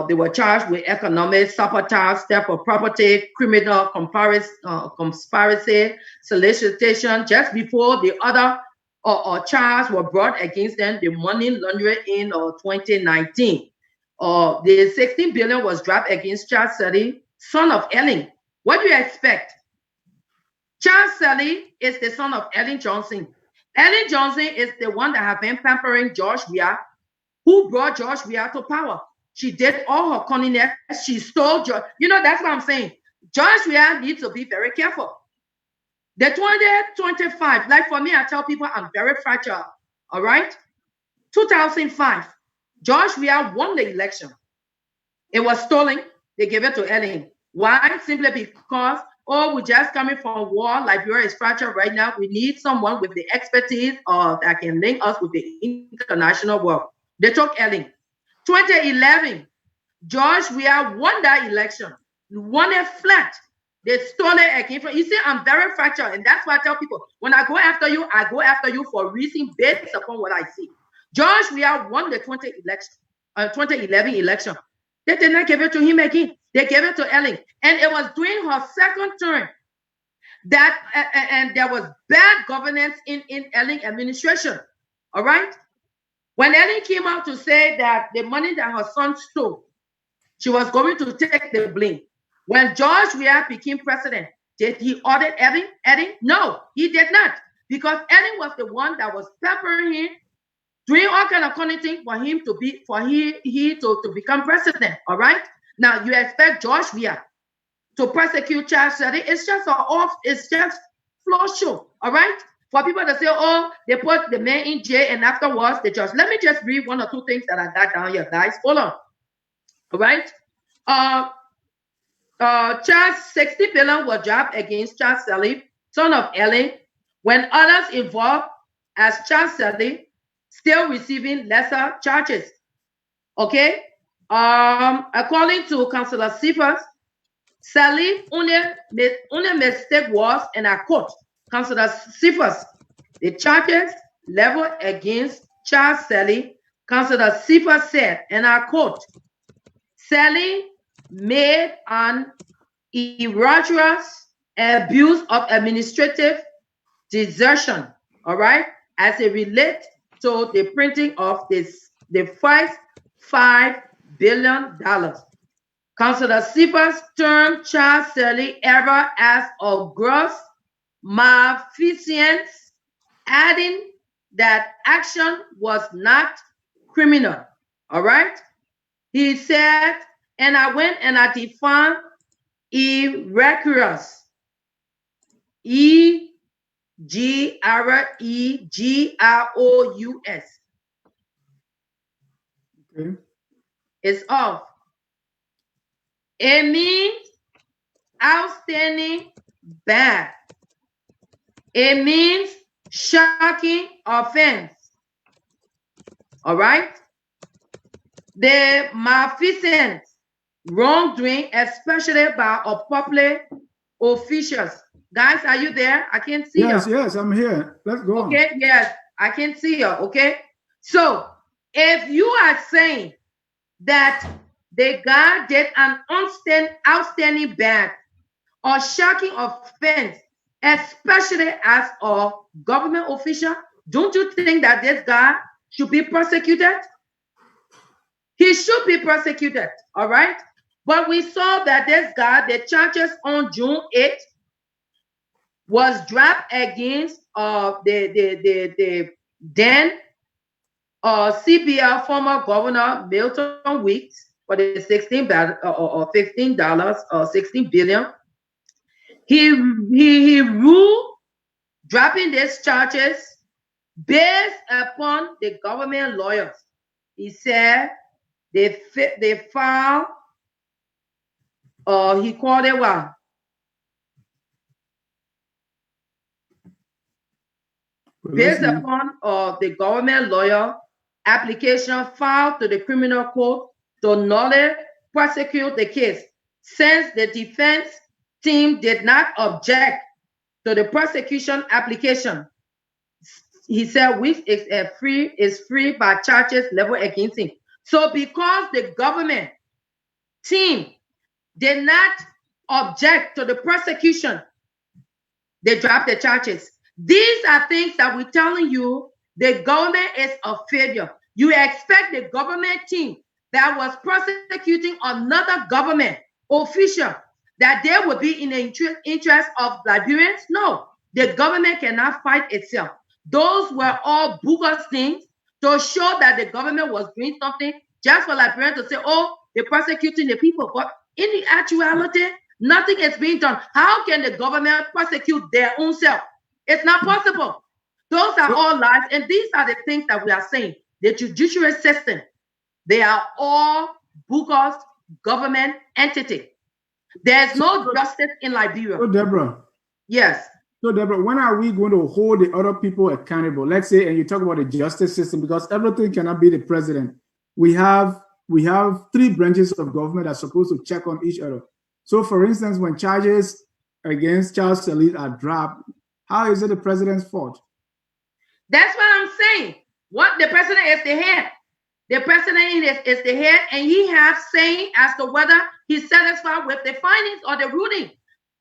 They were charged with economic sabotage, theft of property, criminal conspiracy, solicitation. Just before the other charges were brought against them, the money laundering in 2019. The 16 billion was dropped against Charles Selly, son of Ellen. What do you expect? Charles Selly is the son of Ellen Johnson. Ellen Johnson is the one that has been pampering George Weah, who brought George Weah to power. She did all her cunningness. She stole George. That's what I'm saying. George Weah needs to be very careful. The 2025, like for me, I tell people I'm very fragile. All right? 2005, George Weah won the election. It was stolen. They gave it to Ellen. Why? Simply because oh, we're just coming from war. Liberia is fractured right now. We need someone with the expertise that can link us with the international world. They took Ellen. 2011, George Weah won that election. He won it flat. They stole it again. You see, I'm very fractured, and that's why I tell people, when I go after you for reason based upon what I see. George Weah won the 2011 election. They did not give it to him again. They gave it to Ellen. And it was during her second term that, and there was bad governance in Ellen's administration. All right? When Ellen came out to say that the money that her son stole, she was going to take the blame. When George Weah became president, did he audit Ellen? No, he did not. Because Ellen was the one that was peppering him, doing all kind of funny things for him to be, to become president. All right. Now you expect George Weah to prosecute Charles Shelly. It's just it's just floor show. All right. For people to say, oh, they put the man in jail and afterwards they just, let me just read one or two things that I got down here, guys. Hold on. All right. Charge 60 billion was dropped against Charles Shelly, son of Ellen, when others involved as Charles Shelly still receiving lesser charges. Okay. According to Councillor Cephas, Shelly only mistake was, and I quote, Councillor Cephas, the charges leveled against Charles Shelly, Councillor Cephas said, and I quote, Shelly made an egregious abuse of administrative desertion, all right, as it relates to the printing of the first $5 billion. Councillor Cephas termed Charles Shelly ever as a gross malfeasance, adding that action was not criminal, all right? He said, and I went and I defined egregious, E-G-R-E-G-R-O-U-S. Okay. It's off. It means outstanding bad. It means shocking offense. All right? The malfeasance, wrongdoing, especially by a public officials. Guys, are you there? I can see you. Yes, I'm here. Let's go on. Okay, yes, I can see you. Okay. So if you are saying that the guy did an outstanding bad or shocking offense, especially as a government official, don't you think that this guy should be prosecuted? He should be prosecuted, all right? But we saw that this guy, the charges on June 8th was dropped against the then CBL former governor Milton Weeks for the $16 billion. He ruled dropping these charges based upon the government lawyers. He said they filed, he called it what? Based upon the government lawyer application filed to the criminal court to not prosecute the case, since the defense team did not object to the prosecution application. He said which is free by charges leveled against him. So because the government team did not object to the prosecution, they dropped the charges. These are things that we're telling you the government is a failure. You expect the government team that was prosecuting another government official that they would be in the interest of Liberians? No, the government cannot fight itself. Those were all bogus things to show that the government was doing something just for Liberians to say, oh, they're prosecuting the people. But in the actuality, nothing is being done. How can the government prosecute their own self? It's not possible. Those are all lies. And these are the things that we are saying. The judiciary system, they are all bogus government entity. There's no justice in Liberia. So, Deborah. Yes. So, Deborah, when are we going to hold the other people accountable? Let's say, and you talk about the justice system, because everything cannot be the president. We have 3 branches of government that are supposed to check on each other. So, for instance, when charges against Charles Sirleaf are dropped, how is it the president's fault? That's what I'm saying. What the president is the head. The president is the head, and he has saying as to whether he's satisfied with the findings or the ruling.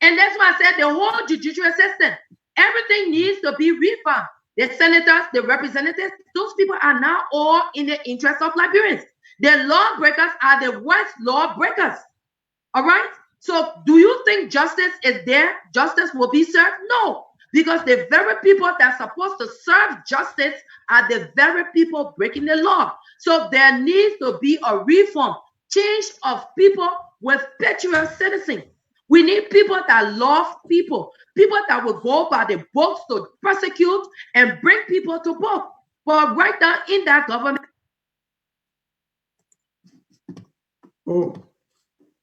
And that's why I said the whole judicial system, everything needs to be reformed. The senators, the representatives, those people are now all in the interest of Liberians. The lawbreakers are the worst lawbreakers. All right? So do you think justice is there? Justice will be served? No. Because the very people that are supposed to serve justice are the very people breaking the law. So there needs to be a reform, change of people with patriot citizens. We need people that love people that will go by the books to prosecute and bring people to book. But right now in that government. Oh,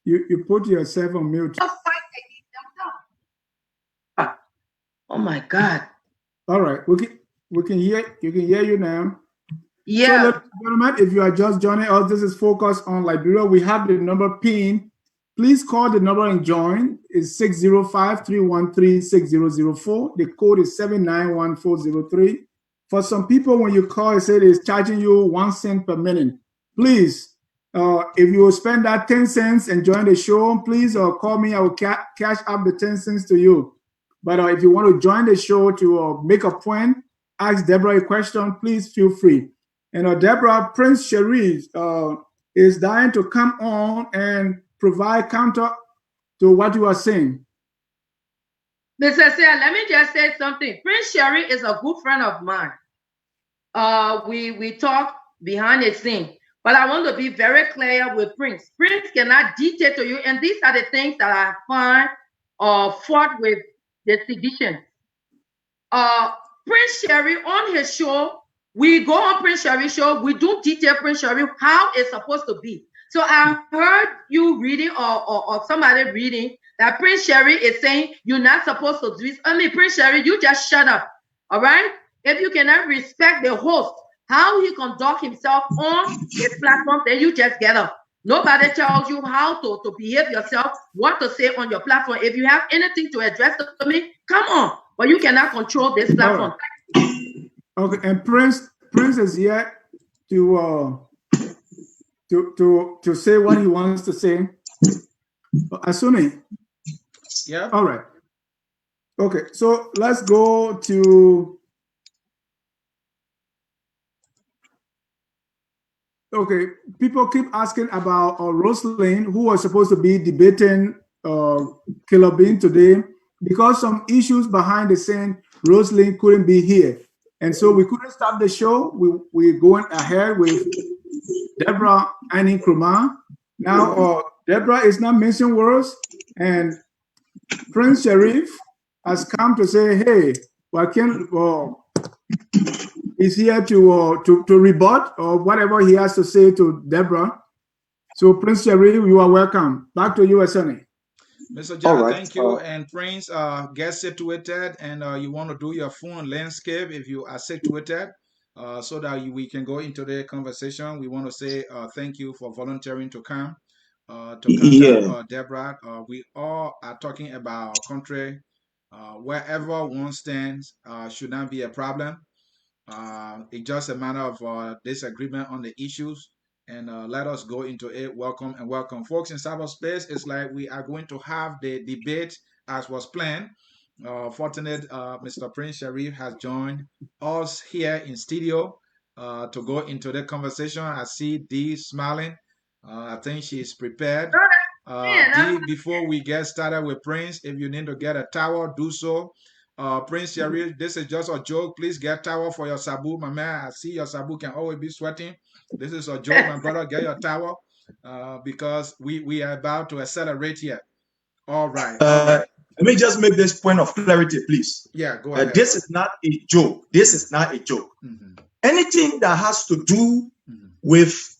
you put yourself on mute. Oh my God. All right. We can hear you now. Yeah. So, gentlemen, if you are just joining us, this is Focus on Liberia. We have the number pinned. Please call the number and join. It's 605-313-6004. The code is 791403. For some people, when you call, it said it's charging you 1 cent per minute. Please, if you will spend that 10 cents and join the show, please call me. I will cash up the 10 cents to you. But if you want to join the show to make a point, ask Deborah a question, please feel free. And Deborah, Prince Sharif is dying to come on and provide counter to what you are saying. Mr. Sia, let me just say something. Prince Sharif is a good friend of mine. We talk behind the scene. But I want to be very clear with Prince. Prince cannot dictate to you, and these are the things that I find fought with the sedition. Prince Sharif on his show, we go on Prince Sharif's show, we do detail Prince Sharif how it's supposed to be. So I heard you reading or somebody reading that Prince Sharif is saying you're not supposed to do this. I mean, Prince Sharif, you just shut up. All right? If you cannot respect the host, how he conduct himself on his platform, then you just get up. Nobody tells you how to behave yourself, what to say on your platform. If you have anything to address to me, come on. But you cannot control this platform. Okay, and Prince is here to say what he wants to say. Asuni. Yeah. All right. Okay, so let's go to. Okay, people keep asking about Rosalind, who was supposed to be debating Killer Bean today. Because some issues behind the scene, Rosalind couldn't be here. And so we couldn't stop the show. We're going ahead with Deborah Annie Nkrumah. Now, Deborah is not missing words, and Prince Sharif has come to say, hey, is here to rebut or whatever he has to say to Deborah. So, Prince Sharif, you are welcome. Back to you, Asani. Mr. John, right. Thank you. And Prince, get situated, and you want to do your phone landscape if you are situated, so that we can go into the conversation. We want to say thank you for volunteering to come to contact Deborah. We all are talking about our country. Wherever one stands should not be a problem. It's just a matter of disagreement on the issues, and let us go into it. Welcome and welcome, folks. In cyberspace, it's like we are going to have the debate as was planned. Fortunate, Mr. Prince Sharif has joined us here in studio to go into the conversation. I see Dee smiling. I think she's prepared. Dee, before we get started with Prince, if you need to get a towel, do so. Prince Sharif, this is just a joke. Please get towel for your sabu. My man, I see your sabu can always be sweating. This is a joke, my brother. Get your towel because we are about to accelerate here. All right. Let me just make this point of clarity, please. Yeah, go ahead. This is not a joke. This is not a joke. Anything that has to do with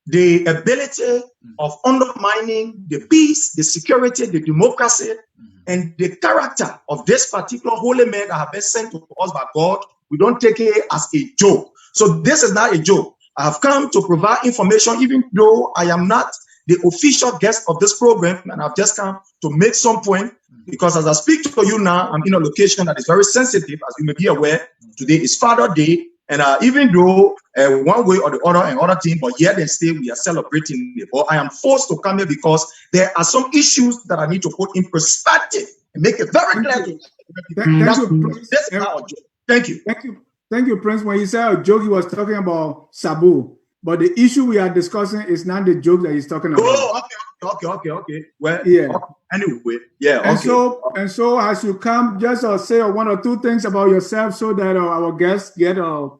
the ability of undermining the peace, the security, the democracy, and the character of this particular holy man that have been sent to us by God. We don't take it as a joke. So this is not a joke. I have come to provide information, even though I am not the official guest of this program, and I've just come to make some point, because as I speak to you now, I'm in a location that is very sensitive, as you may be aware. Today is Father Day, and even though one way or the other and other thing, but yet and still we are celebrating it. But I am forced to come here because there are some issues that I need to put in perspective and make it very clear to this is not a joke. Thank you. Thank you, Prince. When he said a joke, he was talking about Sabu. But the issue we are discussing is not the joke that he's talking about. Oh, okay. Well, yeah. Okay. Anyway, yeah. And okay. So as you come, just say one or two things about yourself so that our guests get our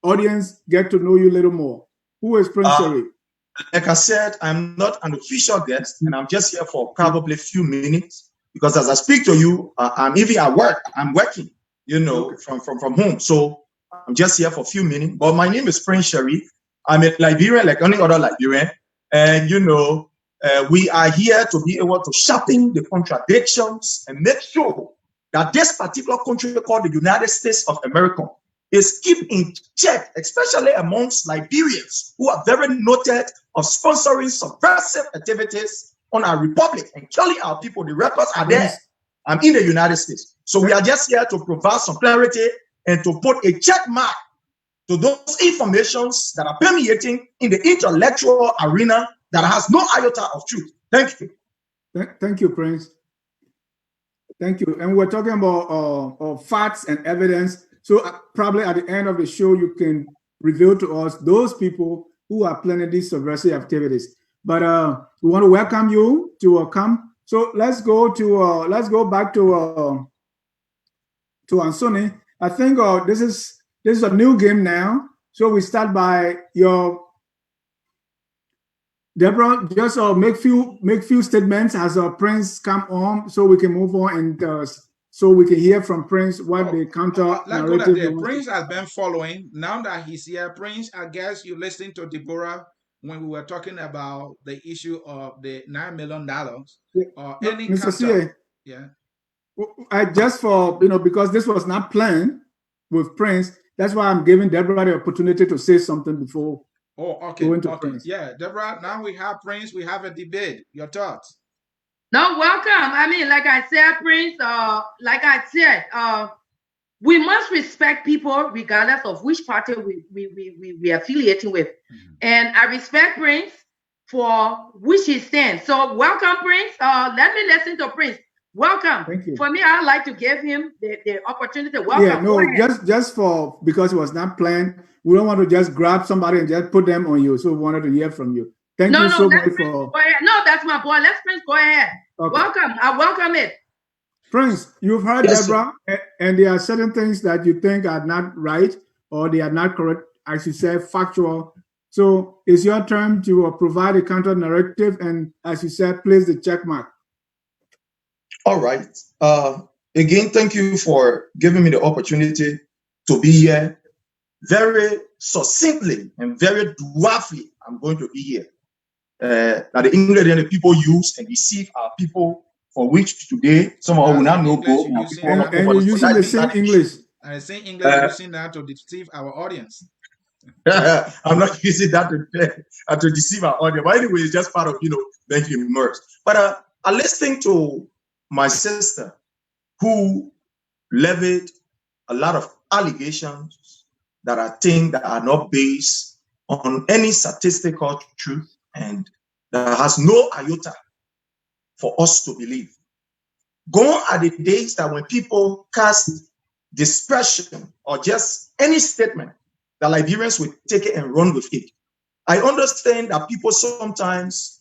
audience get to know you a little more. Who is Prince Sharif? Like I said, I'm not an official guest, and I'm just here for probably a few minutes, because as I speak to you, I'm even at work. I'm working, from home. So I'm just here for a few minutes. But my name is Prince Sharif. I'm a Liberian, like any other Liberian. And, we are here to be able to sharpen the contradictions and make sure that this particular country called the United States of America is kept in check, especially amongst Liberians who are very noted of sponsoring subversive activities on our republic and killing our people. The records are there. I'm in the United States. So we are just here to provide some clarity and to put a check mark to those informations that are permeating in the intellectual arena that has no iota of truth. Thank you. Thank you, Prince. Thank you. And we're talking about facts and evidence. So probably at the end of the show, you can reveal to us those people who are planning these subversive activities. But we want to welcome you to come. So let's go back to Ansoni. I think this is a new game now. So we start by your Deborah. Just make few statements as Prince come on, so we can move on and so we can hear from Prince what the counter narrative. Prince has been following. Now that he's here, Prince, I guess you listened to Deborah when we were talking about the issue of the $9 million. Any Mr. counter, yeah. I just for because this was not planned with Prince. That's why I'm giving Deborah the opportunity to say something before. Oh, okay. Going to Prince. Yeah, Deborah. Now we have Prince. We have a debate. Your thoughts? No, welcome. I mean, like I said, Prince. We must respect people regardless of which party we are affiliating with, and I respect Prince for which he stands. So, welcome, Prince. Let me listen to Prince. Welcome. Thank you. For me, I'd like to give him the opportunity. Welcome. Yeah, no, just for because it was not planned. We don't want to just grab somebody and just put them on you. So we wanted to hear from you. Thank you so much for. No, that's my boy. Let's Prince go ahead. Okay. Welcome. I welcome it. Prince, you've heard Deborah, and there are certain things that you think are not right or they are not correct, as you said, factual. So it's your turn to provide a counter narrative, and as you said, place the check mark. All right. Again, thank you for giving me the opportunity to be here. Very succinctly and very dwarfly, I'm going to be here. Now, the ingredient that people use and deceive our people, for which today some of will not know. And you're using the same English. And the same English using that to deceive our audience. I'm not using that to deceive our audience. But anyway, it's just part of making immersed. But I listened to my sister, who levied a lot of allegations that I think that are not based on any statistical truth and that has no iota for us to believe. Gone are the days that when people cast dispersion or just any statement, that Liberians will take it and run with it. I understand that people sometimes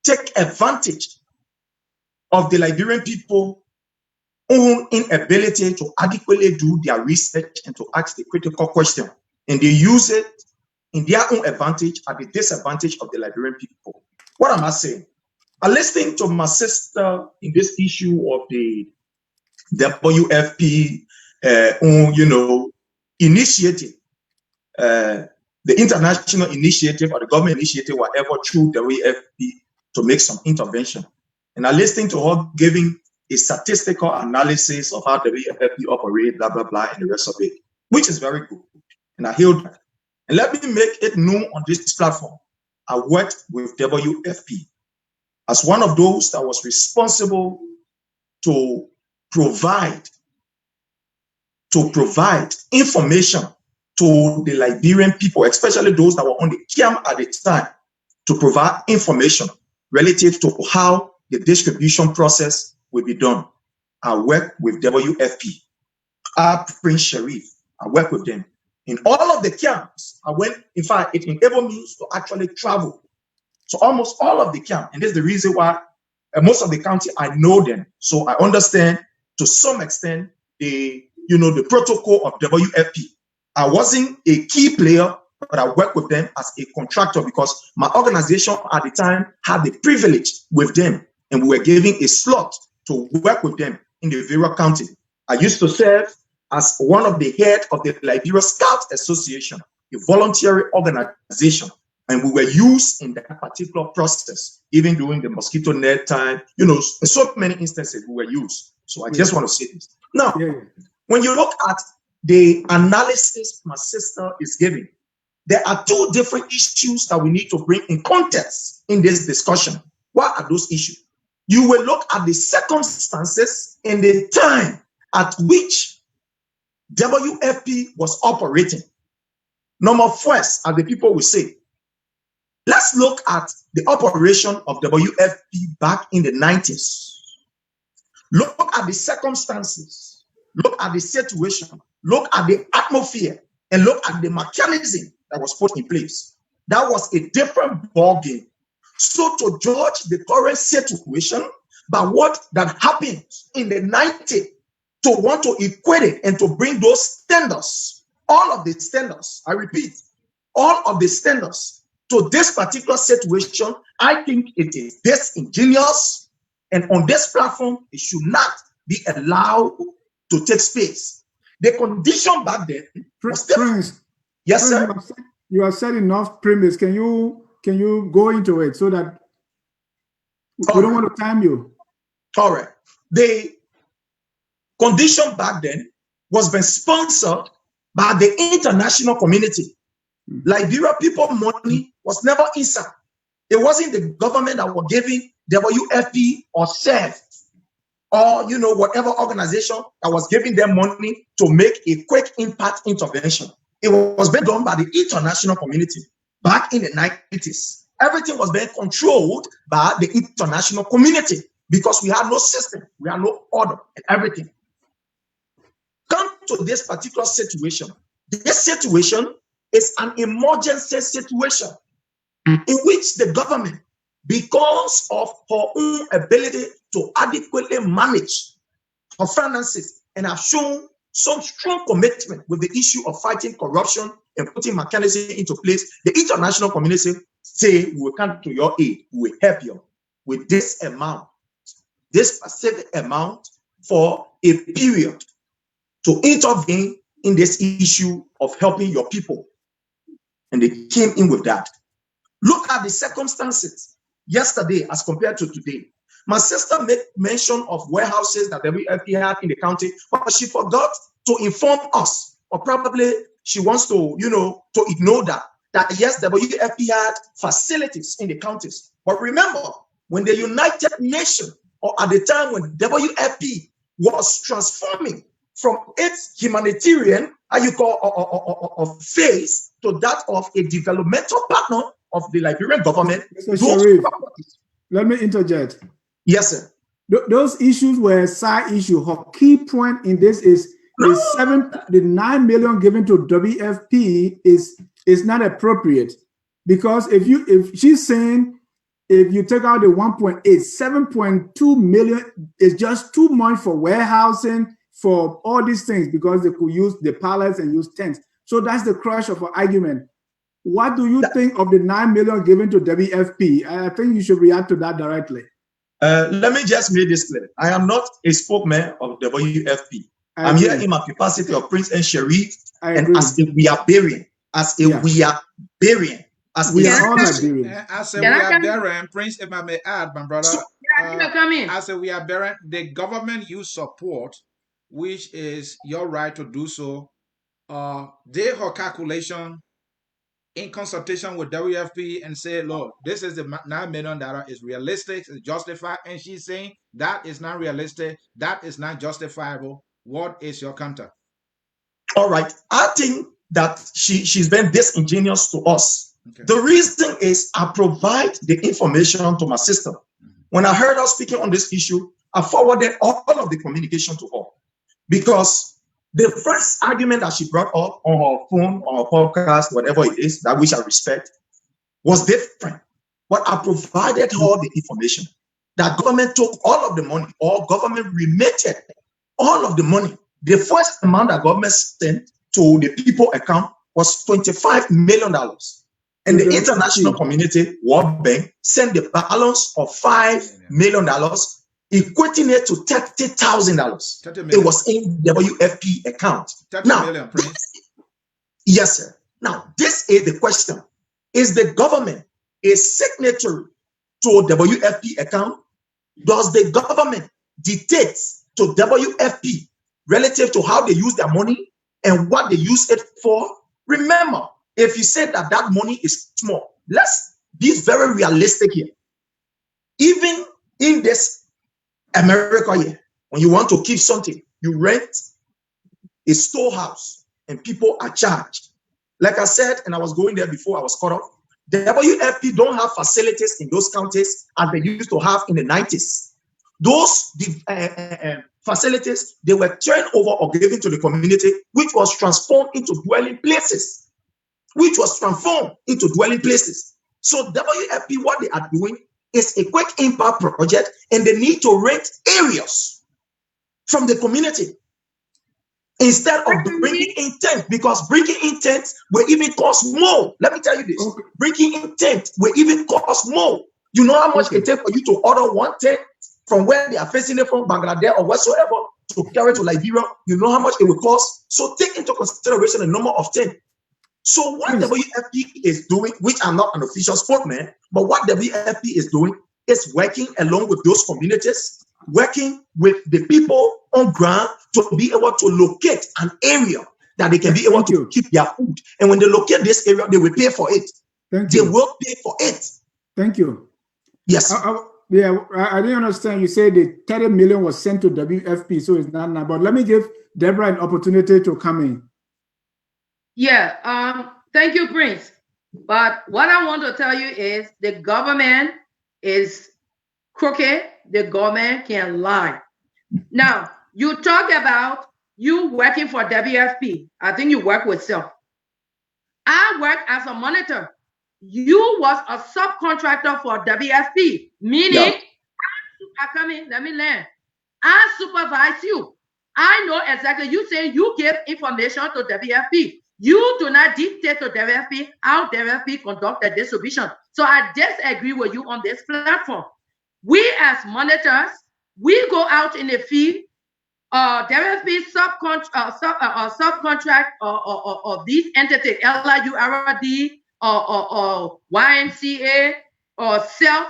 take advantage of the Liberian people own inability to adequately do their research and to ask the critical question. And they use it in their own advantage at the disadvantage of the Liberian people. What am I saying? I listened to my sister in this issue of the WFP initiative the international initiative or the government initiative, whatever, through the WFP to make some intervention. And I listened to her giving a statistical analysis of how the WFP operate, blah, blah, blah, and the rest of it, which is very good. And I hailed that. And let me make it known on this platform. I worked with WFP as one of those that was responsible to provide information to the Liberian people, especially those that were on the camp at the time, to provide information relative to how the distribution process will be done. I work with WFP. Prince Sharif, I work with them. In all of the camps, I went, in fact, it enabled me to actually travel. So almost all of the camp, and this is the reason why most of the county, I know them. So I understand to some extent the protocol of WFP. I wasn't a key player, but I worked with them as a contractor because my organization at the time had the privilege with them, and we were given a slot to work with them in the Weah County. I used to serve as one of the head of the Liberia Scout Association, a voluntary organization, and we were used in that particular process, even during the mosquito net time. In so many instances we were used. So I just want to say this. Now, when you look at the analysis my sister is giving, there are two different issues that we need to bring in context in this discussion. What are those issues? You will look at the circumstances and the time at which WFP was operating. Number first, as the people will say, let's look at the operation of WFP back in the 90s. Look at the circumstances, look at the situation, look at the atmosphere, and look at the mechanism that was put in place. That was a different ballgame. So to judge the current situation by what that happened in the 90s, to want to equate it and to bring those standards, all of the standards, I repeat, all of the standards to this particular situation, I think it is disingenuous, and on this platform, it should not be allowed to take space. The condition back then was Prince, yes, sir. You have said enough premise. Can you go into it so that we don't want to time you? All right. The condition back then was being sponsored by the international community. Liberia people money was never inside. It wasn't the government that was giving WFP or SEF or whatever organization that was giving them money to make a quick impact intervention. It was being done by the international community back in the 90s. Everything was being controlled by the international community because we had no system, we had no order and everything. Come to this particular situation. This situation is an emergency situation in which the government, because of her own ability to adequately manage her finances and have shown some strong commitment with the issue of fighting corruption and putting mechanisms into place, the international community say, we will come to your aid, we will help you with this amount, this specific amount for a period to intervene in this issue of helping your people. And they came in with that. Look at the circumstances yesterday as compared to today. My sister made mention of warehouses that WFP had in the county, but she forgot to inform us, or probably she wants to, to ignore that yes, WFP had facilities in the counties. But remember, when the United Nations, or at the time when WFP was transforming from its humanitarian, phase to that of a developmental partner of the Liberian government. Sharif, let me interject. Yes, sir. Those issues were a side issue. Her key point in this is the 9 million given to WFP is not appropriate, because if she's saying if you take out the 1.8, 7.2 million is just too much for warehousing, for all these things, because they could use the pallets and use tents. So that's the crush of our argument. What do you think of the 9 million given to WFP? I think you should react to that directly. Let me just make this clear. I am not a spokesman of WFP. I'm here in my capacity of Prince and Sharif and as a Weah Barian. as a Weah-barian. We are all Liberians. I said Weah-barian, Prince, if I may add, my brother. So, I said Weah-barian, the government you support, which is your right to do so, did her calculation in consultation with WFP and say, look, this is the $9 million is realistic, it's justified. And she's saying that is not realistic, that is not justifiable. What is your counter? All right. I think that she's been disingenuous to us. Okay. The reason is I provide the information to my sister. When I heard her speaking on this issue, I forwarded all of the communication to her. Because the first argument that she brought up on her phone, on her podcast, whatever it is, that which I respect, was different. But I provided her the information that government took all of the money, or government remitted all of the money. The first amount that government sent to the people account was $25 million. And the international community, World Bank, sent the balance of $5 million, equating it to $30,000. It was in WFP account. 30 million, Prince. Yes, sir. Now, this is the question. Is the government a signatory to WFP account? Does the government dictate to WFP relative to how they use their money and what they use it for? Remember, if you said that that money is small, let's be very realistic here. Even in this America here, when you want to keep something, you rent a storehouse and people are charged. Like I said, and I was going there before I was cut off, the WFP don't have facilities in those counties as they used to have in the 90s. Those facilities, they were turned over or given to the community, which was transformed into dwelling places. So WFP, what they are doing is a quick impact project, and they need to rent areas from the community instead of bringing in tents, because bringing in tents will even cost more. Let me tell you this. Okay. Bringing in tents will even cost more. You know how much it takes for you to order one tent from where they are facing it from, Bangladesh or whatsoever, to carry to Liberia? You know how much it will cost? So take into consideration the number of tents. So what WFP is doing, which I'm not an official spokesman, but what WFP is doing is working along with those communities, working with the people on ground to be able to locate an area that they can be able to keep their food. And when they locate this area, they will pay for it. They will pay for it. Thank you. Yes. I didn't understand. You said the 30 million was sent to WFP, so it's not now. But let me give Deborah an opportunity to come in. Yeah, thank you, Prince. But what I want to tell you is the government is crooked. The government can lie. Now, you talk about you working for WFP. I think you work with self. I work as a monitor. You was a subcontractor for WFP, meaning I come in, let me learn. I supervise you. I know exactly. You say you give information to WFP. You do not dictate to WFP how WFP conduct the distribution. So I disagree with you on this platform. We as monitors, we go out in the field. WFP subcontract of these entities, LIURD or YMCA or self,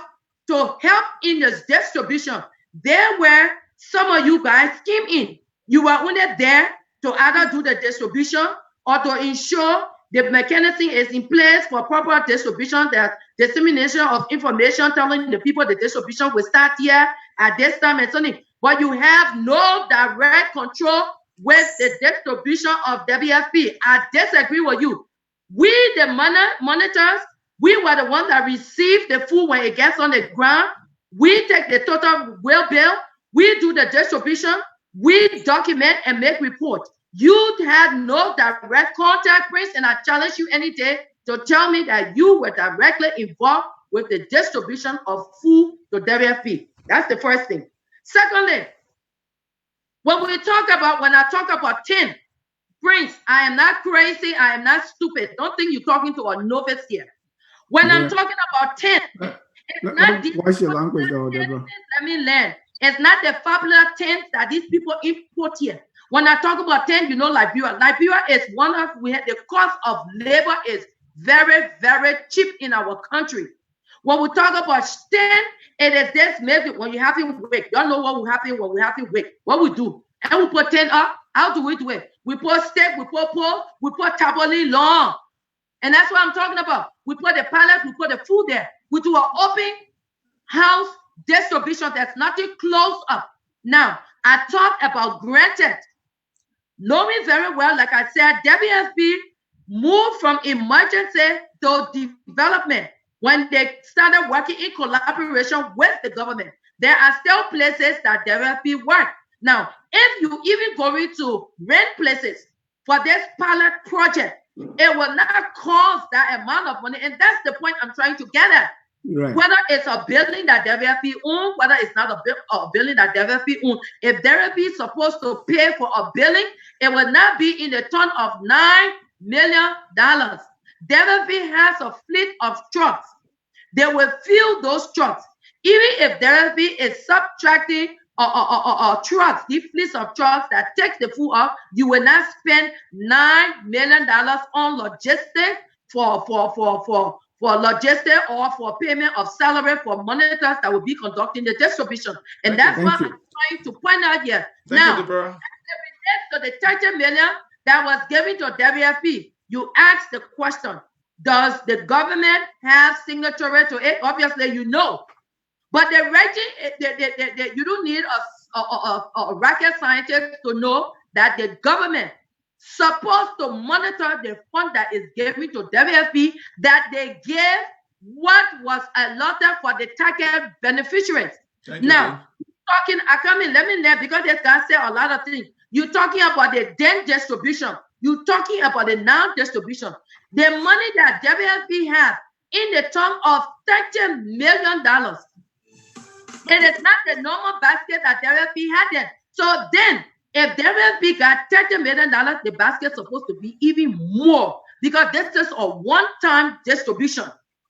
to help in the distribution. There where some of you guys came in. You were only there to either do the distribution or to ensure the mechanism is in place for proper distribution, that dissemination of information telling the people the distribution will start here at this time and something. But you have no direct control with the distribution of WFP. I disagree with you. We, the monitors, we were the ones that received the food when it gets on the ground. We take the total well bill. We do the distribution. We document and make reports. You had no direct contact, Prince, and I challenge you any day to tell me that you were directly involved with the distribution of food to WFP. That's the first thing. Secondly, when I talk about 10, Prince, I am not crazy. I am not stupid. Don't think you're talking to a novice here. When I'm talking about 10, what's your language, though, Deborah? Let me learn. It's not the popular tent that these people import here. When I talk about 10, you know, Liberia is the cost of labor is very, very cheap in our country. When we talk about 10, it is this maybe when you have to wait. Y'all know what will happen when we have to wait. What we do? And we put 10 up. How do we do it? We put steak, we put pork, we put taboli long. And that's what I'm talking about. We put the pallets, we put the food there. We do an open house distribution. That's nothing close up. Now, I talked about granted. Knowing very well, like I said, WFP moved from emergency to development when they started working in collaboration with the government. There are still places that WFP work. Now, if you even going to rent places for this pilot project, it will not cost that amount of money. And that's the point I'm trying to get at. Right. Whether it's a building that WFP owns, whether it's not a building that WFP owns, if WFP is supposed to pay for a building, it will not be in the ton of $9 million. WFP has a fleet of trucks. They will fill those trucks. Even if WFP is subtracting trucks, the fleets of trucks that takes the food off, you will not spend $9 million on logistics for logistics or for payment of salary for monitors that will be conducting the distribution. And that's what I'm trying to point out here. Now, as it relates to the 30 million that was given to WFP, you ask the question, does the government have signatory to it? Obviously, you know. But the region, you don't need a rocket scientist to know that the government supposed to monitor the fund that is given to WFP, that they give what was allotted for the target beneficiaries. Now, because this guy said a lot of things. You're talking about the then distribution. You're talking about the now distribution. The money that WFP has in the term of $30 million. It is not the normal basket that WFP had then. So then, if WFP got $30 million, the basket is supposed to be even more, because this is a one-time distribution,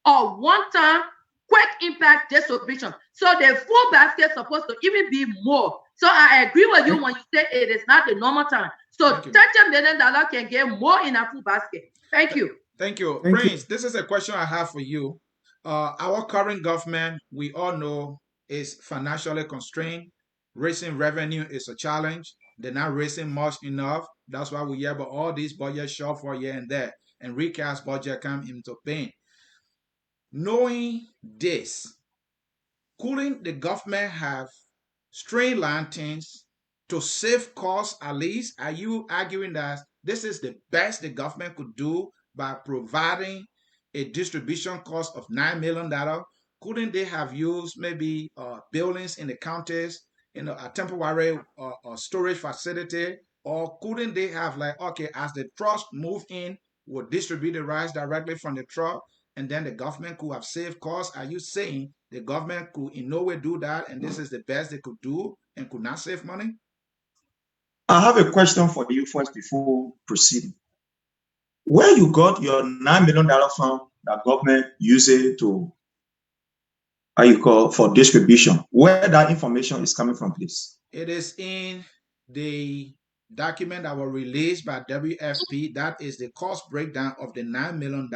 a one-time quick impact distribution. So the full basket is supposed to even be more. So I agree with you when you say it is not the normal time. So $30 million can get more in a full basket. Thank you. Thank you. Prince, this is a question I have for you. Our current government, we all know, is financially constrained. Raising revenue is a challenge. They're not raising much enough. That's why we hear about all these budget shortfall here and there, and recast budget come into being. Knowing this, couldn't the government have streamlined things to save costs at least? Are you arguing that this is the best the government could do by providing a distribution cost of $9 million? Couldn't they have used maybe buildings in the counties, a temporary storage facility? Or couldn't they have as the trucks move in, we'll distribute the rice directly from the truck, and then the government could have saved costs? Are you saying the government could in no way do that, and this is the best they could do and could not save money? I have a question for you first before proceeding. Where you got your $9 million fund that government uses to for distribution, where that information is coming from, please? It is in the document that was released by WFP. That is the cost breakdown of the $9 million.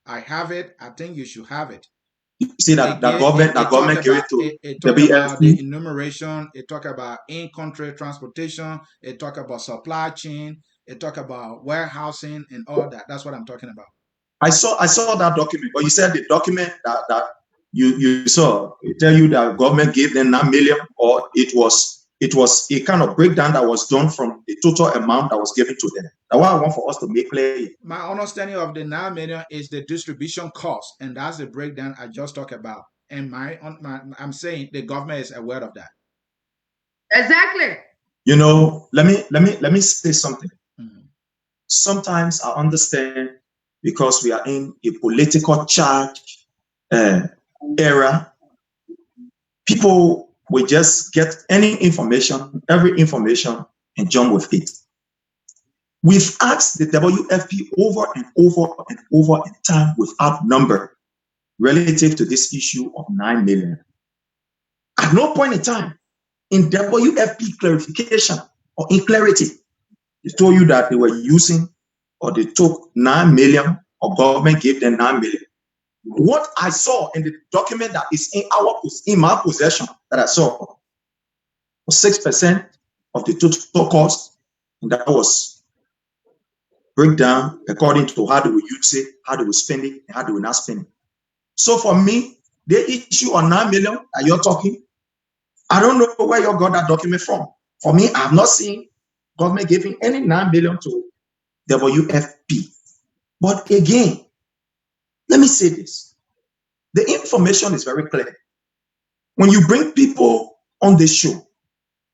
I have it. I think you should have it. You see that government gave it to it talk about the enumeration. It talk about in-country transportation. It talk about supply chain. It talk about warehousing and all that. That's what I'm talking about. I saw that document, but you said the document that you saw, it tell you that government gave them $9 million, or it was a kind of breakdown that was done from the total amount that was given to them. That's what I want for us to make clear. My understanding of the $9 million is the distribution cost, and that's the breakdown I just talked about. And I'm saying the government is aware of that. Exactly. Let me say something. Sometimes I understand, because we are in a political charge era, people will just get every information, and jump with it. We've asked the WFP over and over and over in time without number relative to this issue of $9 million. At no point in time in WFP clarification or in clarity. They told you that they were using, or they took 9 million, or government gave them 9 million. What I saw in the document that is in my possession that I saw was 6% of the total cost, and that was breakdown according to how they will use it, how they will spend it, and how they will not spend it. So for me, the issue on 9 million that you're talking, I don't know where you got that document from. For me, I have not seen government giving any 9 million to WFP. But again, let me say this. The information is very clear. When you bring people on the show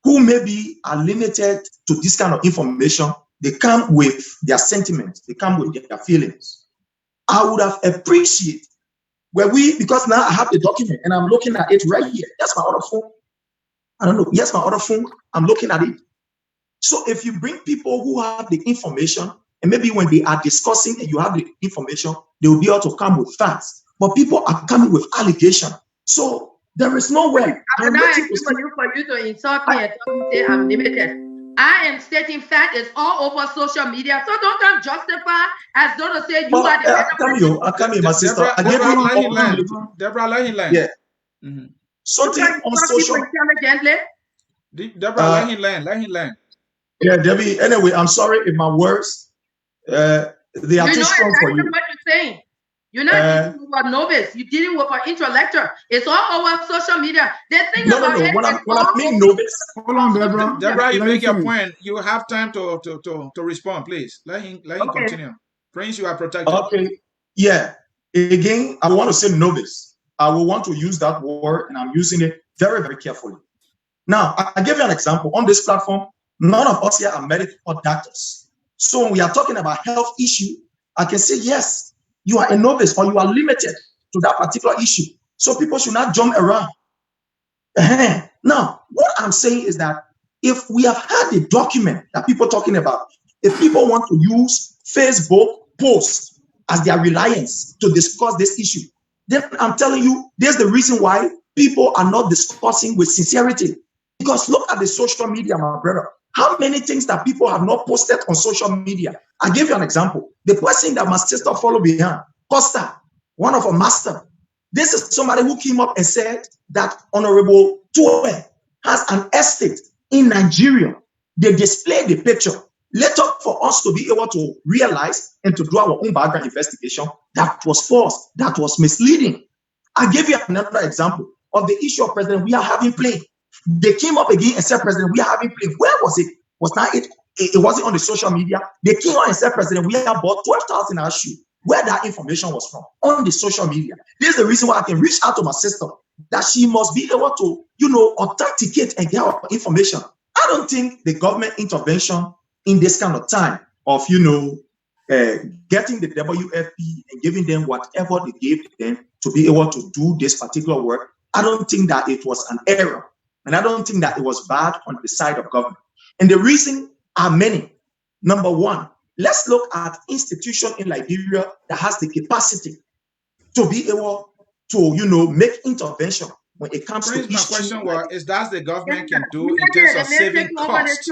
who maybe are limited to this kind of information, they come with their sentiments, they come with their feelings. I would have appreciated because now I have the document and I'm looking at it right here. That's my other phone. I don't know. Yes, my other phone. I'm looking at it. So if you bring people who have the information, and maybe when they are discussing and you have the information, they will be able to come with facts. But people are coming with allegations. So there is no way. I'm not asking for you to insult me and say I'm limited. I am stating fact. It's all over social media. So don't come justify as though to say you are the I come here, my sister. Deborah, let him land. Yeah. Mm-hmm. Something on social. Deborah, let him land. Yeah, Debbie. Anyway, I'm sorry if my words they are too strong for you. What you're saying. You're not dealing with a novice. You're dealing with an intellectual. It's all over social media. The thing about it. When I mean novice, hold on, Deborah. Deborah, you make your point. You have time to respond, please. Let him continue. Prince, you are protected. Okay. Yeah. Again, I want to say novice. I will want to use that word, and I'm using it very, very carefully. Now, I give you an example. On this platform, none of us here are medical doctors. So when we are talking about health issue, I can say, yes, you are a novice or you are limited to that particular issue. So people should not jump around. Now, what I'm saying is that if we have had a document that people are talking about, if people want to use Facebook posts as their reliance to discuss this issue, then I'm telling you, there's the reason why people are not discussing with sincerity. Because look at the social media, my brother. How many things that people have not posted on social media? I'll give you an example. The person that my sister followed behind, Costa, one of our master. This is somebody who came up and said that Honorable Weah has an estate in Nigeria. They displayed the picture. Later, for us to be able to realize and to do our own background investigation, that was false, that was misleading. I'll give you another example of the issue of President Weah having plane. They came up again and said, President Weah having plane. Where was it? Was not it? It wasn't on the social media. They came out and said, President Weah bought 12,000 our shoe. Where that information was from? On the social media. This is the reason why I can reach out to my sister, that she must be able to, authenticate and get our information. I don't think the government intervention in this kind of time of, getting the WFP and giving them whatever they gave them to be able to do this particular work, I don't think that it was an error. And I don't think that it was bad on the side of government. And the reason are many. Number one, let's look at institution in Liberia that has the capacity to be able to, make intervention when it comes to issues. My question was, is that the government can do in terms of saving costs?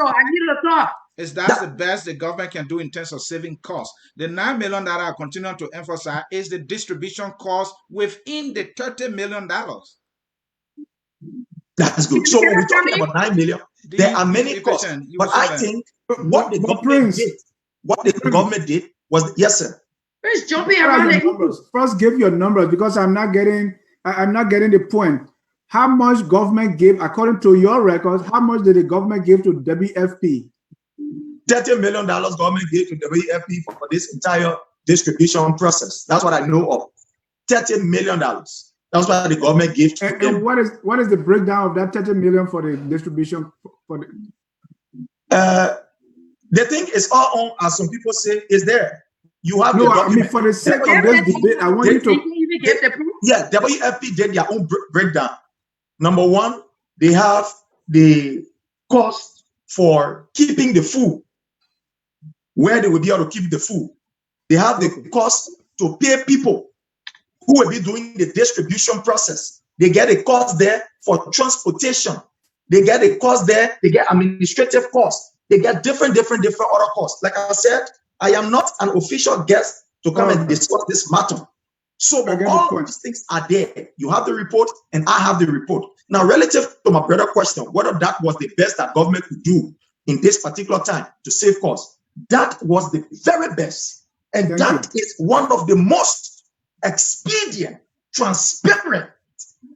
Is that the best the government can do in terms of saving costs? The 9 million that I continue to emphasize is the distribution cost within the $30 million. That's good. So when we're talking about 9 million, there are many costs. But I think what the government did was, yes, sir. First, jumping around the numbers. First, give your numbers, because I'm not getting the point. How much government gave, according to your records, how much did the government give to WFP? $30 million government gave to WFP for this entire distribution process. That's what I know of. $30 million. That's what the government gave to them. And what is the breakdown of that 30 million for the distribution? The thing is all on, as some people say, is there. You have the document. I mean, for the sake of this debate, I want you to. Yeah, WFP did their own breakdown. Number one, they have the cost for keeping the food, where they will be able to keep the food. They have the cost to pay people who will be doing the distribution process. They get a cost there for transportation. They get a cost there. They get administrative costs. They get different other costs. Like I said, I am not an official guest to come and discuss this matter. So, but all of these things are there. You have the report, and I have the report. Now, relative to my brother question, whether that was the best that government could do in this particular time to save costs, that was the very best. And that is one of the most expedient, transparent,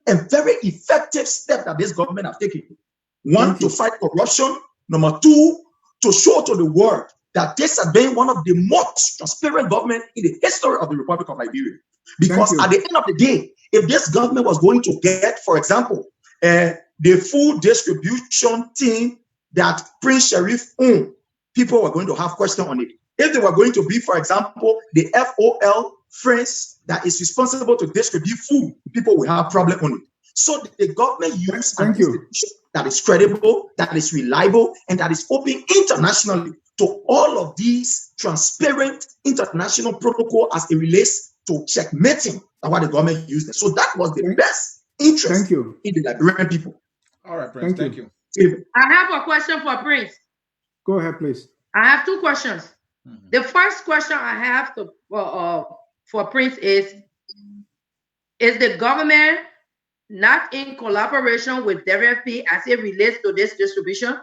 and very effective steps that this government have taken. One, to fight corruption. Number two, to show to the world that this has been one of the most transparent government in the history of the Republic of Liberia. Because at the end of the day, if this government was going to get, for example, the food distribution team that Prince Sheriff owned, people were going to have questions on it. If they were going to be, for example, the FOL friends that is responsible to distribute food, people will have problem on it. So the government used an institution that is credible, that is reliable, and that is open internationally to all of these transparent international protocol as it relates to checkmating and what the government used. So that was the best interest in the Liberian people. All right, Prince. Thank you. I have a question for Prince. Go ahead, please. I have two questions. The first question I have to, for Prince is the government not in collaboration with WFP as it relates to this distribution?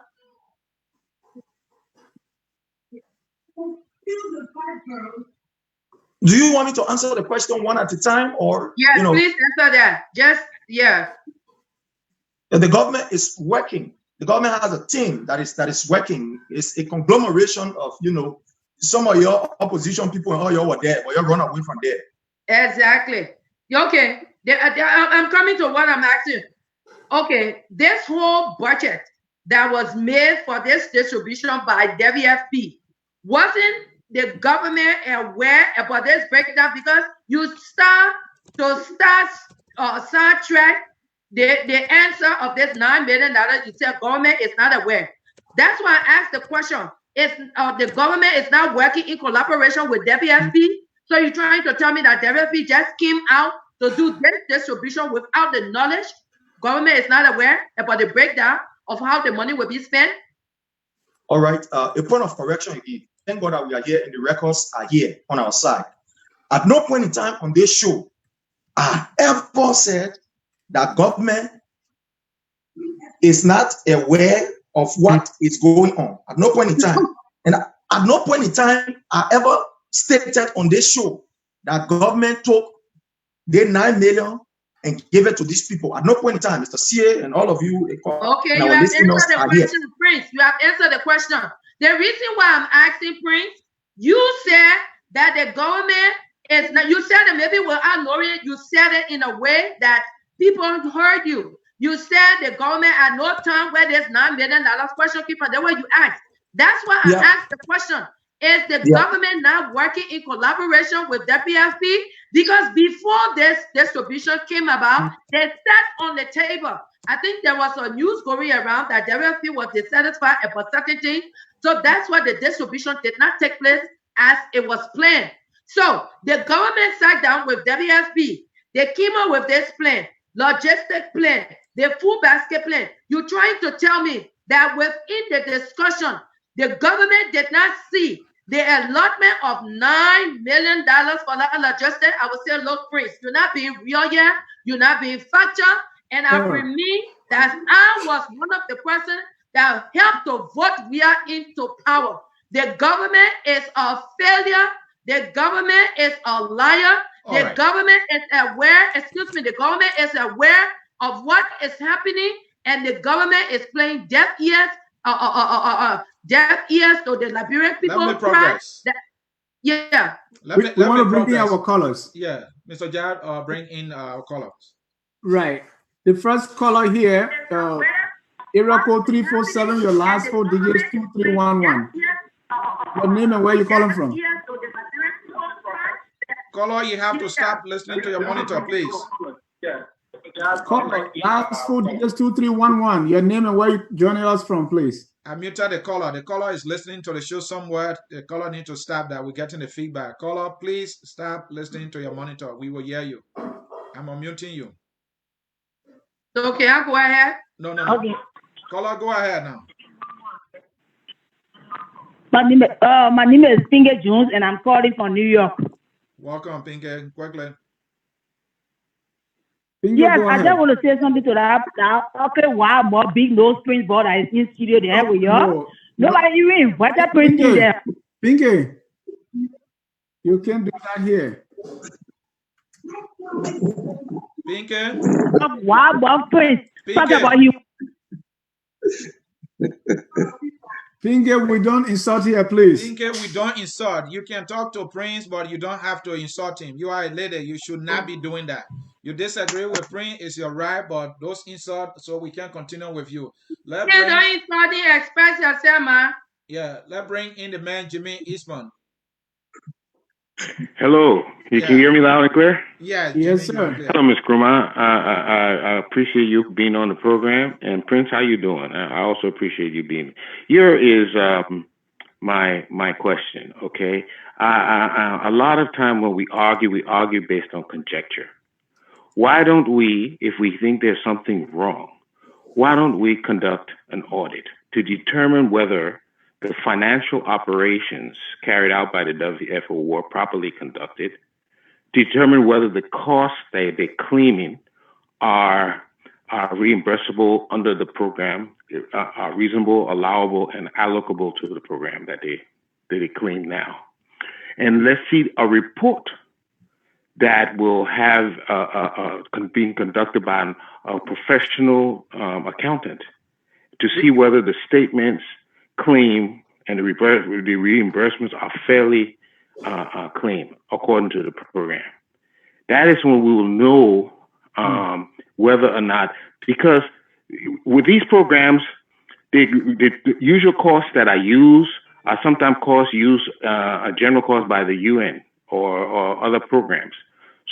Do you want me to answer the question one at a time, or yes, please answer that. The government is working. The government has a team that is working. It's a conglomeration of some of your opposition people and all you were there, but you run away from there. Exactly. Okay. I'm coming to what I'm asking. Okay, this whole budget that was made for this distribution by WFP, wasn't the government aware about this breakdown? Because you start sidetrack the answer of this $9 million. You said government is not aware. That's why I asked the question. Is the government is not working in collaboration with WFP? So you're trying to tell me that WFP just came out to do this distribution without the knowledge? Government is not aware about the breakdown of how the money will be spent? All right. A point of correction again. Thank God that we are here and the records are here on our side. At no point in time on this show, I ever said that government is not aware of what is going on. At no point in time. And at no point in time, I ever stated on this show that government took the $9 million and gave it to these people. At no point in time, Mr. CA and all of you. Okay, you have answered the question, Prince. You have answered the question. The reason why I'm asking, Prince, you said that the government is not, you said that maybe without knowing it, you said it in a way that people heard you. You said the government at no time where there's $9 million question keeper. That's what you asked. That's why I asked the question. Is the government now working in collaboration with WFP? Because before this distribution came about, they sat on the table. I think there was a news going around that WFP was dissatisfied about certain things. So that's why the distribution did not take place as it was planned. So the government sat down with WFP. They came up with this plan, logistic plan, the food basket plan. You're trying to tell me that within the discussion, the government did not see the allotment of $9 million for that logistic. I would say, look, Prince, you're not being real yet. You're not being factual. And I mean that I was one of the persons that helped to vote Weah into power. The government is a failure. The government is a liar. The government is aware, the government is aware of what is happening, and the government is playing deaf ears to the Liberian people. Let me progress. We want to bring in our callers. Yeah, Mr. Jad, bring in our callers. Right. The first caller here, area code 347, your last 4 digits 2311. Your name and where you calling from? Caller, you have to stop listening to your monitor, please. Caller, last 4 digits 2311. Your name and where you joining us from, please. I muted the caller. The caller is listening to the show somewhere. The caller needs to stop that. We're getting the feedback. Caller, please stop listening to your monitor. We will hear you. I'm unmuting you. Okay, I'll go ahead. No. Okay. Caller, go ahead now. My name is Pinky Jones, and I'm calling from New York. Welcome, Pinky. Quickly. Pinky, Yes, go I ahead. just want to say something to that. Okay, wow, more big nose Prince boy that is in studio there with y'all. Nobody even invited Prince in there. Pinky, you can't do that here. Pinky. Wow, more Prince. Talk about you. Pinky, we don't insult here, please. Pinky, we don't insult. You can talk to Prince, but you don't have to insult him. You are a lady. You should not be doing that. You disagree with Prince, it's your right, but those insults, so we can continue with you. Don't insult him, express yourself, man. Yeah, let's bring in the man, Jimmy Eastman. Hello, you can hear me loud and clear? Yeah, yes, sir. Hello, Ms. Kruma. I appreciate you being on the program. And Prince, how you doing? I also appreciate you being. Here is my question. Okay, a lot of time when we argue based on conjecture. Why don't we, if we think there's something wrong, why don't we conduct an audit to determine whether the financial operations carried out by the WFO were properly conducted, determine whether the costs they're claiming are reimbursable under the program, are reasonable, allowable, and allocable to the program that they claim now. And let's see a report that will have being conducted by a professional accountant to see whether the statements, claim, and the reimbursements are fairly claimed according to the program. That is when we will know whether or not, because with these programs, the usual costs that I use are sometimes costs used, a general cost by the UN or other programs.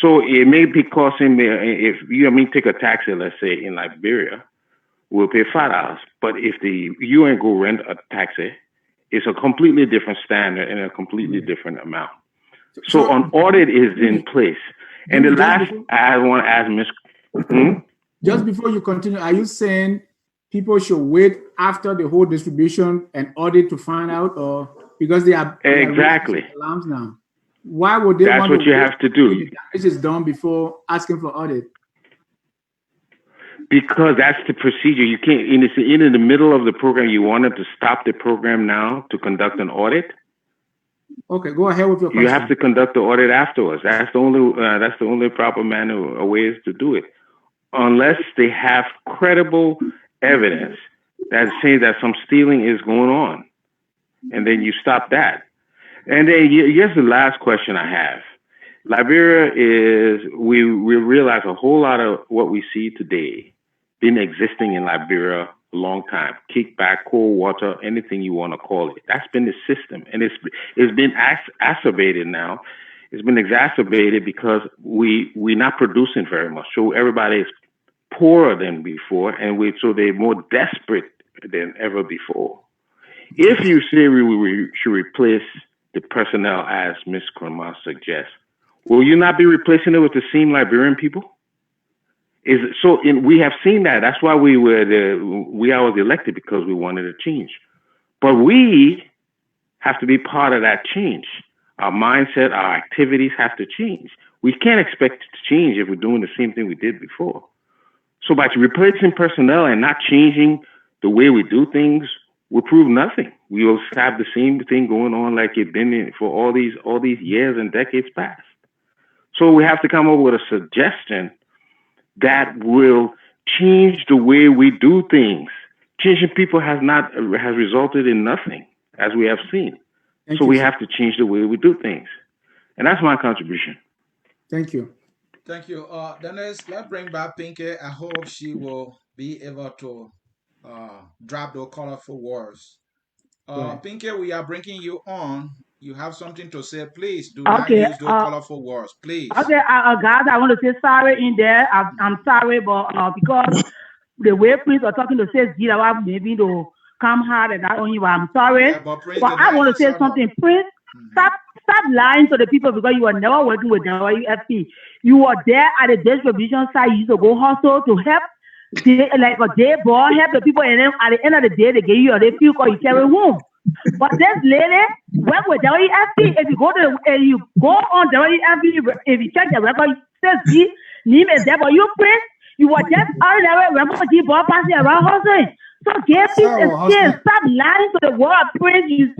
So it may be costing me, if you and me take a taxi, let's say in Liberia, we'll pay $5. But if the UN go rent a taxi, it's a completely different standard and a completely different amount. So an audit is in place. And the last, I want to ask Ms. Just before you continue, are you saying people should wait after the whole distribution and audit to find out, or because they are exactly alarms now? Why would they? That's what you have to do. This is done before asking for audit. Because that's the procedure. You can't, in the middle of the program, you wanted to stop the program now to conduct an audit. Okay, go ahead with your question. You have to conduct the audit afterwards. That's the only proper manner or ways to do it, unless they have credible evidence that says that some stealing is going on, and then you stop that. And then here's the last question I have. Liberia is, we realize a whole lot of what we see today been existing in Liberia a long time. Kickback, cold water, anything you want to call it. That's been the system. And it's been exacerbated now. It's been exacerbated because we're not producing very much. So everybody is poorer than before, and so they're more desperate than ever before. If you say we should replace the personnel as Ms. Kruma suggests, will you not be replacing it with the same Liberian people? We have seen that. That's why I was elected, because we wanted a change. But we have to be part of that change. Our mindset, our activities have to change. We can't expect it to change if we're doing the same thing we did before. So by replacing personnel and not changing the way we do things, will prove nothing. We will have the same thing going on like it's been for all these years and decades past. So we have to come up with a suggestion that will change the way we do things. Changing people has resulted in nothing, as we have seen. So we have to change the way we do things. And that's my contribution. Thank you. Thank you. Dennis, let's bring back Pinky. I hope she will be able to drop those colorful words. Pinky, we are bringing you on. You have something to say. Please do not use those colorful words, please. Okay, guys, I want to say sorry in there. I'm sorry, but because the way Prince are talking to say Zira, maybe to come hard and not only I'm sorry. Yeah, but I want to say something. Prince, stop lying to the people, because you were never working with the WFP. You were there at the distribution side. You used to go hustle to help, like a day boy, help the people, and then at the end of the day, they give you a day feel called you carry home. But this lady went with WFP. If you go on WFP, if you check the record, it says the name is there, but you print, you were just out there, remember the ball passing around hustling. So give peace and skin. Stop lying to the world, Prince. You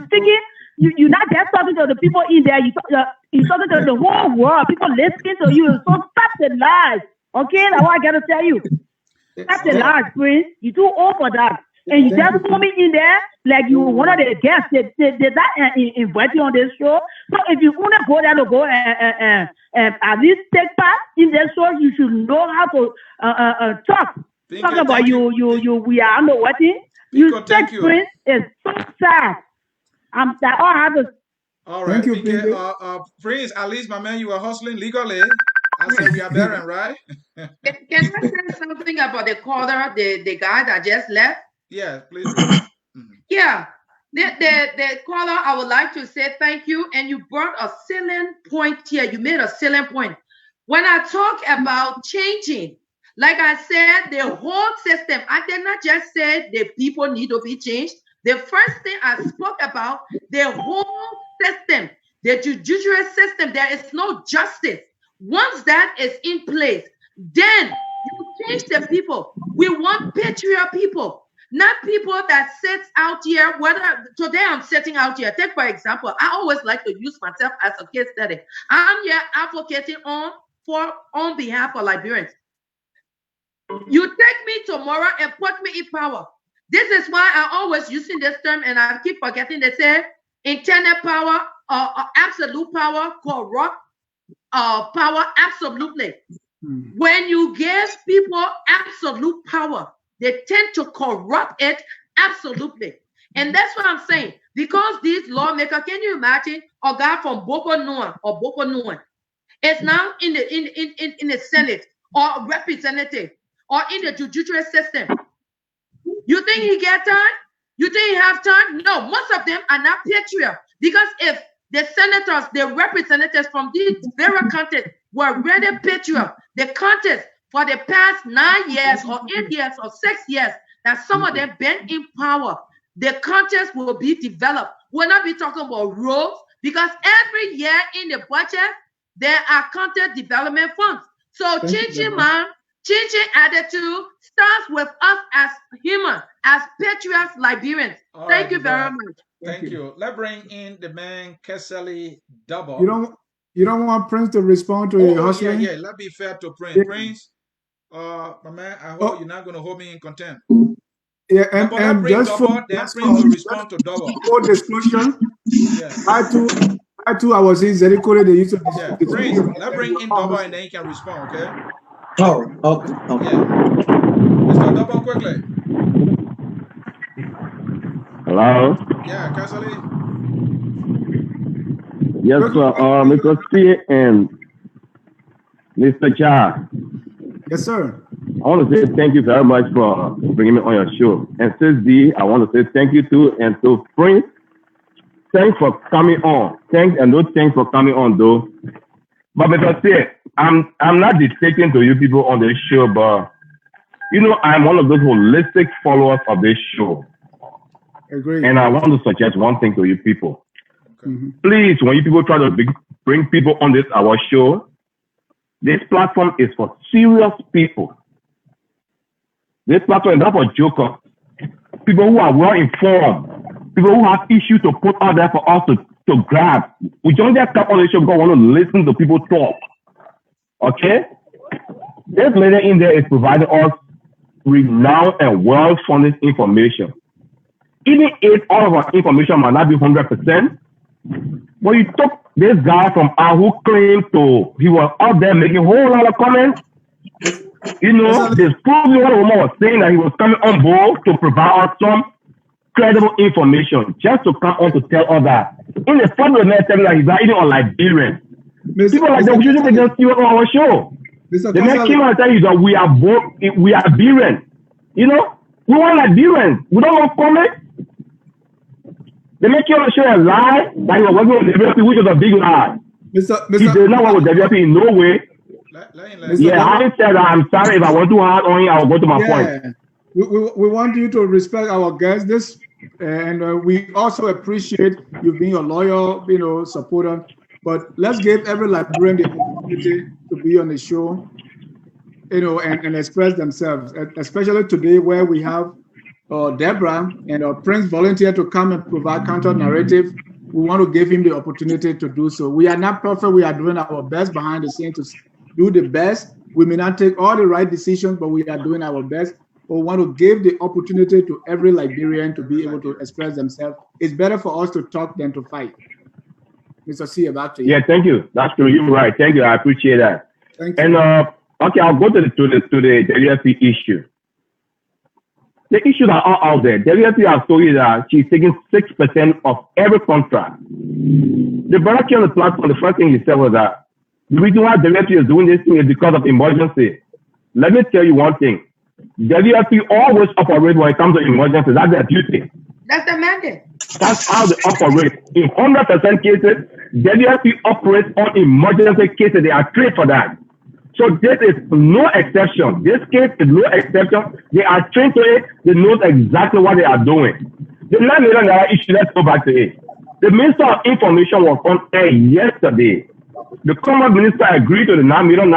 speaking. You're not just talking to the people in there. You're talking to the whole world. People listening to you. So stop the lies. Okay, that's what I gotta tell you. Stop the lies, Prince. You're too old for that. And you just put me in there like you were one of the guests. Did that invite you on this show? So if you want to go there to go and at least take part in this show, you should know how to talk. Talk about we are on the wedding. You take Prince is so sad. That all have to. All right, thank you, Prince. At least, my man, you were hustling legally. I said we are barren, right? Can I say something about the caller, the guy that just left? Yeah, please. Yeah, the caller, I would like to say thank you. And you brought a salient point here. You made a salient point. When I talk about changing, like I said, the whole system, I did not just say the people need to be changed. The first thing I spoke about, the whole system, the judicial system, there is no justice. Once that is in place, then you change the people. We want patriot people. Not people that sit out here, whether today I'm sitting out here. Take, for example, I always like to use myself as a case study. I'm here advocating on behalf of Liberians. You take me tomorrow and put me in power. This is why I always using this term, and I keep forgetting. They say internal power, absolute power, corrupt power, absolutely. When you give people absolute power, they tend to corrupt it absolutely. And that's what I'm saying. Because these lawmakers, can you imagine a guy from Boko Noah or Boko Noah is now in the Senate or representative or in the judicial system? You think he get time? You think he have time? No, most of them are not patriots. Because if the senators, the representatives from these very countries were really patriots, the countries for the past 9 years or 8 years or 6 years that some of them been in power, the countries will be developed. We'll not be talking about roads because every year in the budget, there are country development funds. So changing attitude starts with us as humans, as patriots, Liberians. Thank you very much. Thank you. Let's bring in the man, Kesali Double. You don't want Prince to respond to your husband? Yeah. Let's be fair to Prince. Prince, my man, I hope you're not going to hold me in contempt. Yeah, and just Double, then Prince will respond to Double. Full disclosure. I too, I was in Zerikole. They used to. Yeah, Prince, let's bring in Double and then he can respond. Okay. Oh, okay. Yeah. Mr. Double, quickly. Hello? Yeah, Casali. Yes, sir. Mr. C and Mr. Cha. Yes, sir. I want to say thank you very much for bringing me on your show. And Sis D, I want to say thank you too. And to Prince, thanks for coming on. Thanks for coming on, though. But Mr. C, I'm not dictating to you people on this show, but you know, I'm one of those holistic followers of this show. Agree. And I want to suggest one thing to you people. Okay. Please, when you people try to bring people on this our show, this platform is for serious people. This platform is not for jokers. People who are well informed. People who have issues to put out there for us to grab. We don't just come on the show because we want to listen to people talk. Okay? This lady in there is providing us renowned and well-funded information. Even if all of our information might not be 100%, but you took this guy from who claimed he was out there making a whole lot of comments. You know, this probably what the woman was saying that he was coming on board to provide us some credible information, just to come on to tell us that. In the front of the man telling that he's not even on Liberian. People like that, we usually just see on our show. The man came out and tell you that we are Liberian. You know, we want Liberians. We don't want comments. They make you on the show a lie that he was working with WFP, which is a big lie. He did not work with WFP in no way. Having said that, I'm sorry if I want to hard on him, I will go to my point. We want you to respect our guests. And we also appreciate you being a loyal, supporter. But let's give every Liberian the opportunity to be on the show, and express themselves, especially today where we have Deborah and Prince volunteer to come and provide counter narrative. We want to give him the opportunity to do so. We are not perfect. We are doing our best behind the scenes to do the best. We may not take all the right decisions, but we are doing our best. We want to give the opportunity to every Liberian to be able to express themselves. It's better for us to talk than to fight. Mr. C, back to you. Yeah, thank you. That's true. You're right. Thank you. I appreciate that. Thank you. And okay, I'll go to the WFP issue. The issues are all out there. WFP has told you that she's taking 6% of every contract. The brother came on the platform. The first thing he said was that the reason why WFP is doing this thing is because of emergency. Let me tell you one thing. WFP always operate when it comes to emergency. That's their duty. That's the mandate. That's how they operate. In 100% cases, WFP operates on emergency cases. They are trained for that. So this is no exception. This case is no exception. They are trained to it. They know exactly what they are doing. The $9 million issue, let's go back to it. The Minister of Information was on air yesterday. The Commerce Minister agreed to the $9 million.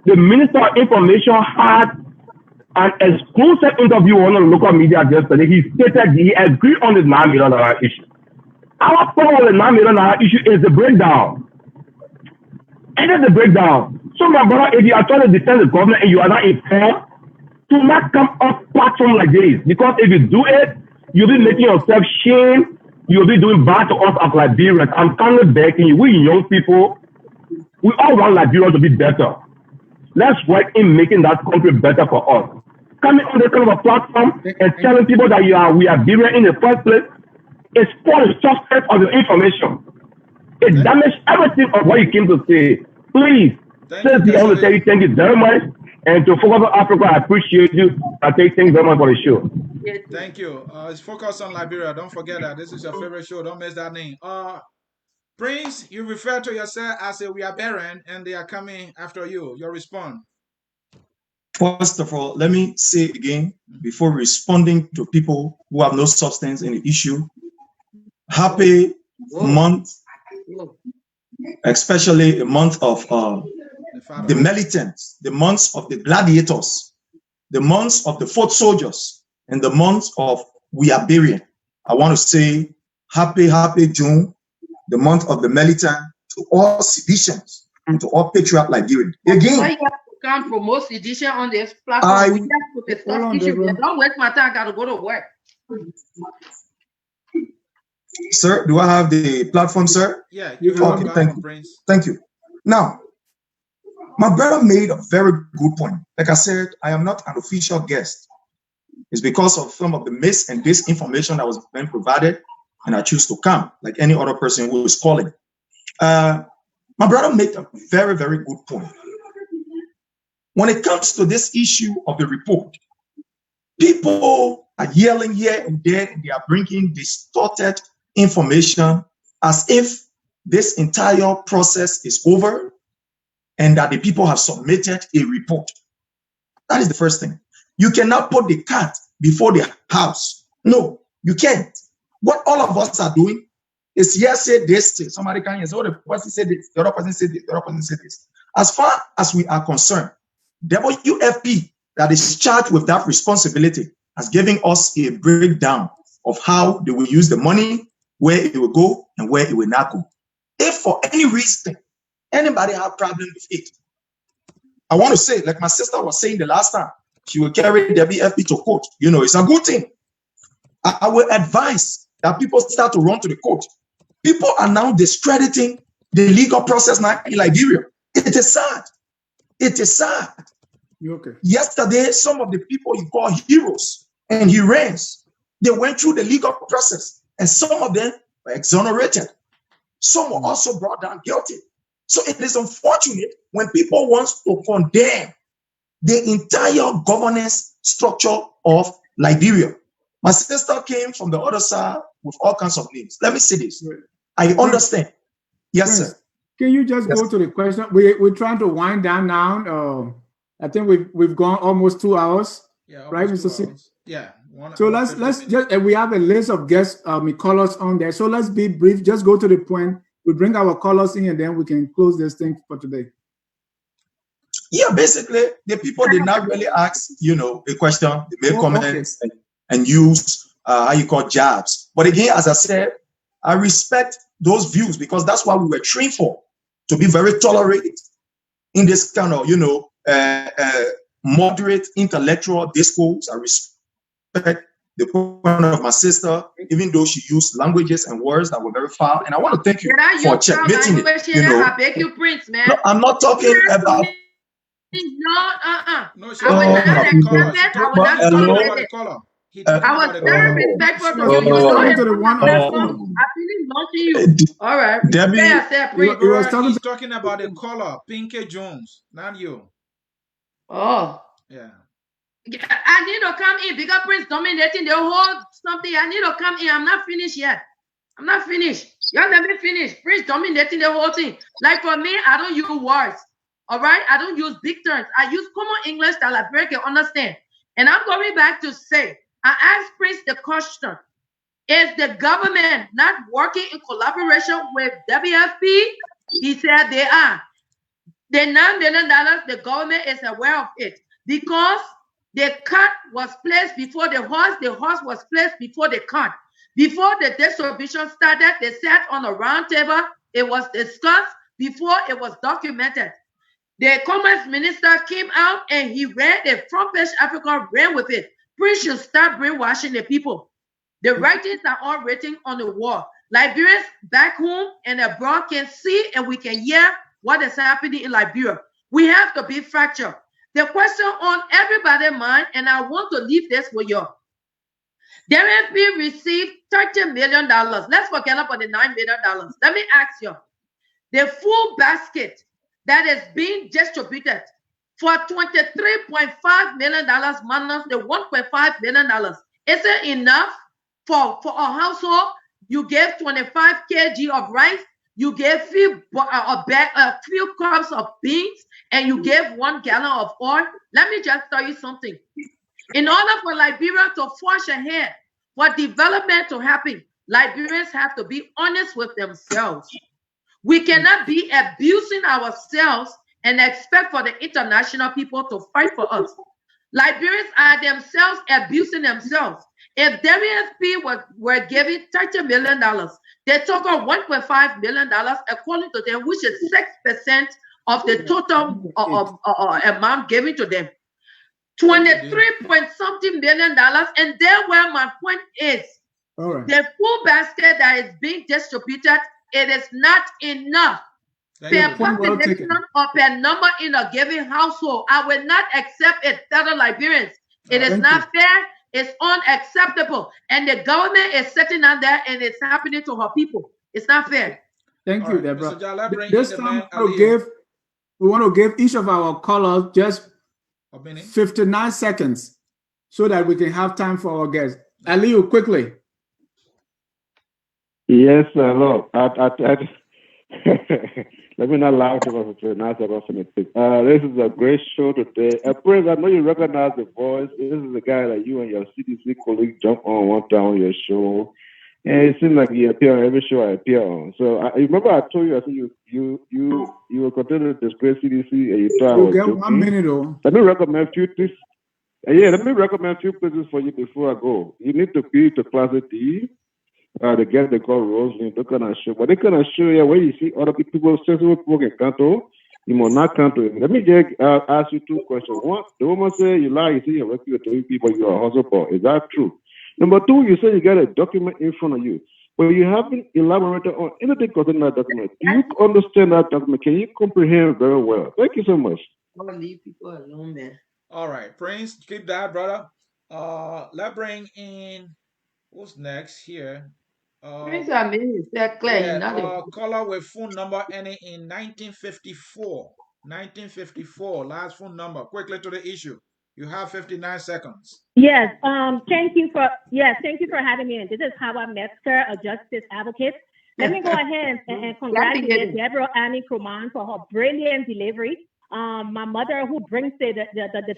The Minister of Information had an exclusive interview on the local media yesterday. He stated he agreed on the $9 million issue. Our problem with the $9 million issue is the breakdown. It is the breakdown. So, my brother, if you are trying to defend the government and you are not informed, do not come off platform like this. Because if you do it, you'll be making yourself shame. You'll be doing bad to us as Liberians. I'm kindly begging you, we young people, we all want Liberia to be better. Let's work in making that country better for us. Coming on this kind of a platform and telling people that we are Liberian in the first place, it's for the substance of the information. It damages everything of what you came to say. Please, since the only tell you thank you very much. And to Focus on Africa, I appreciate you. I thank you very much for the show. Thank you. It's Focus on Liberia. Don't forget that. This is your favorite show. Don't miss that name. Prince, you refer to yourself as a Weah barren, and they are coming after you. Your response. First of all, let me say again, before responding to people who have no substance in the issue, happy month, especially a month of the militants, the months of the gladiators, the months of the foot soldiers, and the months of Weah barren. I want to say happy June, the month of the militant, to all citizens and to all patriot Liberians. Again, I have to come promote sedition on this platform. We have to discuss issues. Don't waste my time. I got to go to work. Sir, do I have the platform, sir? Yeah, you okay, thank you. Prince. Thank you. Now, my brother made a very good point. Like I said, I am not an official guest. It's because of some of the mis and disinformation that was being provided, and I choose to come, like any other person who is calling. My brother made a very, very good point. When it comes to this issue of the report, people are yelling here and there, and they are bringing distorted information as if this entire process is over and that the people have submitted a report. That is the first thing. You cannot put the cat before the house. No, you can't. What all of us are doing is yes, say this, somebody can say, oh, the person said this, the other person said this, the other person said this. As far as we are concerned, WFP that is charged with that responsibility has given us a breakdown of how they will use the money, where it will go and where it will not go. If for any reason anybody have problem with it, I want to say, like my sister was saying the last time, she will carry WFP to court. You know, it's a good thing. I will advise that people start to run to the court. People are now discrediting the legal process now in Liberia. It is sad. It is sad. Okay. Yesterday, some of the people you call heroes and heroines, they went through the legal process, and some of them were exonerated. Some were also brought down guilty. So it is unfortunate when people want to condemn the entire governance structure of Liberia. My sister came from the other side with all kinds of names. Let me say this. I understand. Yes, sir. Can you just go to the question? We're trying to wind down now. I think we've gone almost 2 hours. Yeah, right, Mr. C? Yeah, So let's just, and we have a list of guests, callers on there. So let's be brief. Just go to the point. We bring our callers in, and then we can close this thing for today. Yeah, basically, the people did not really ask, a question. They made comments and use how you call jabs. But again, as I said, I respect those views because that's what we were trained for, to be very tolerant in this kind of, moderate intellectual discourse. I respect the point of my sister, even though she used languages and words that were very foul. And I want to thank you for checkmating it. No, I'm not talking about. No, she I was very respectful from you. I feel launching you. All right. Debbie, he's talking about the caller, Pinky Jones, not you. Oh. Yeah. I need to come in because Prince dominating the whole something. I need to come in. I'm not finished yet. I'm not finished. Y'all let me finish. Prince dominating the whole thing. Like for me, I don't use words. All right? I don't use big terms. I use common English that Liberia can understand. And I'm going back to say, I asked Prince the question, is the government not working in collaboration with WFP? He said they are. The $9 million, the government is aware of it because the cart was placed before the horse was placed before the cart. Before the distribution started, they sat on a round table. It was discussed before it was documented. The commerce minister came out and he read the front page Africa, ran with it. Prince should start brainwashing the people. The writings are all written on the wall. Liberians back home and abroad can see and we can hear what is happening in Liberia. We have to be fractured. The question on everybody's mind, and I want to leave this with you. WFP received $30 million. Let's forget about the $9 million. Let me ask you. The full basket that is being distributed for $23.5 million minus the $1.5 million. Is it enough for a household? You gave 25 kg of rice, you gave few cups of beans, and you gave 1 gallon of oil. Let me just tell you something. In order for Liberia to forge ahead, for development to happen, Liberians have to be honest with themselves. We cannot be abusing ourselves and expect for the international people to fight for us. Liberians are themselves abusing themselves. If WFP were giving $30 million, they took out $1.5 million, according to them, which is 6% of the total amount given to them. 23-point-something million dollars, and then where my point is, the full basket that is being distributed, it is not enough per population or per number in a given household. I will not accept it, fellow Liberians. It is not fair. It's unacceptable. And the government is sitting out there and it's happening to her people. It's not fair. Thank you, Deborah. This time we want to give each of our callers just 59 seconds so that we can have time for our guests. Aliu, quickly. Yes, hello. Let me not lie to us. This is a great show today. Prince, I know you recognize the voice. This is the guy that you and your CDC colleague jump on one time on your show. And it seems like you appear on every show I appear on. So I remember I told you, I said you will continue to disgrace CDC and you try. You'll get 1 minute though. Let me recommend a few things. Yeah, let me recommend a few places for you before I go. You need to be to Class D. The guy they call Rosalie, they kind of show, but they kind of show you where you see other people, sensible people can canto, you must not canto. Let me just ask you 2 questions. One, the woman say you lie, you say you're working with 3 people, you are a hustle for. Is that true? Number 2, you say you got a document in front of you, but you haven't elaborated on anything concerning that document. Do you understand that document? Can you comprehend very well? Thank you so much. I'm gonna leave people alone, man. All right, Prince, keep that, brother. Let's bring in who's next here. Caller with phone number ending in 1954. 1954, last phone number. Quickly to the issue. You have 59 seconds. Yes. Thank you for having me. This is Hawa Metzger, a justice advocate. Let me go ahead and congratulate Deborah Annie Kruman for her brilliant delivery. my mother who brings the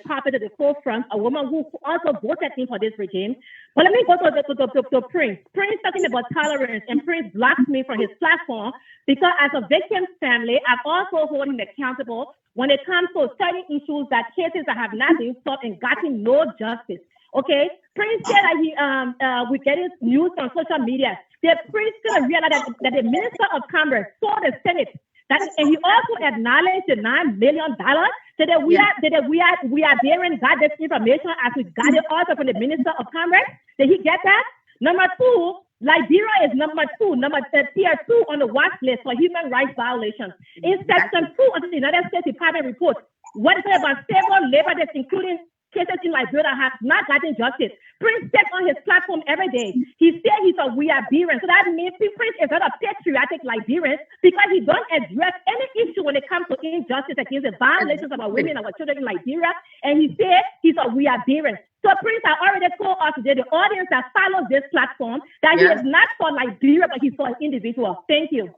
topic to the forefront, a woman who also voted in for this regime. But let me go to Prince. Prince talking about tolerance, and Prince blocked me from his platform because as a victim's family, I've also held him accountable when it comes to certain issues that cases that have not been solved and gotten no justice. Okay, Prince said that we get his news on social media. The Prince gonna realize that the Minister of Commerce told the Senate that, and he also acknowledged the $9 million that we are bearing got this information as we got it also from the Minister of Commerce. Did he get that? Number two, Liberia is tier 2 on the watch list for human rights violations. In section 2 of the United States Department report, what is it about several labor deaths, including cases in Liberia, have not gotten justice? Prince said on his platform every day, he said he's a Weah Liberian. So that means Prince is not a patriotic Liberian because he don't address any issue when it comes to injustice against the violations of our women and our children in Liberia. And he said he's a Weah Liberian. So Prince, I already told us today, the audience that follows this platform, that he is not for Liberia, but he's for an individual. Thank you.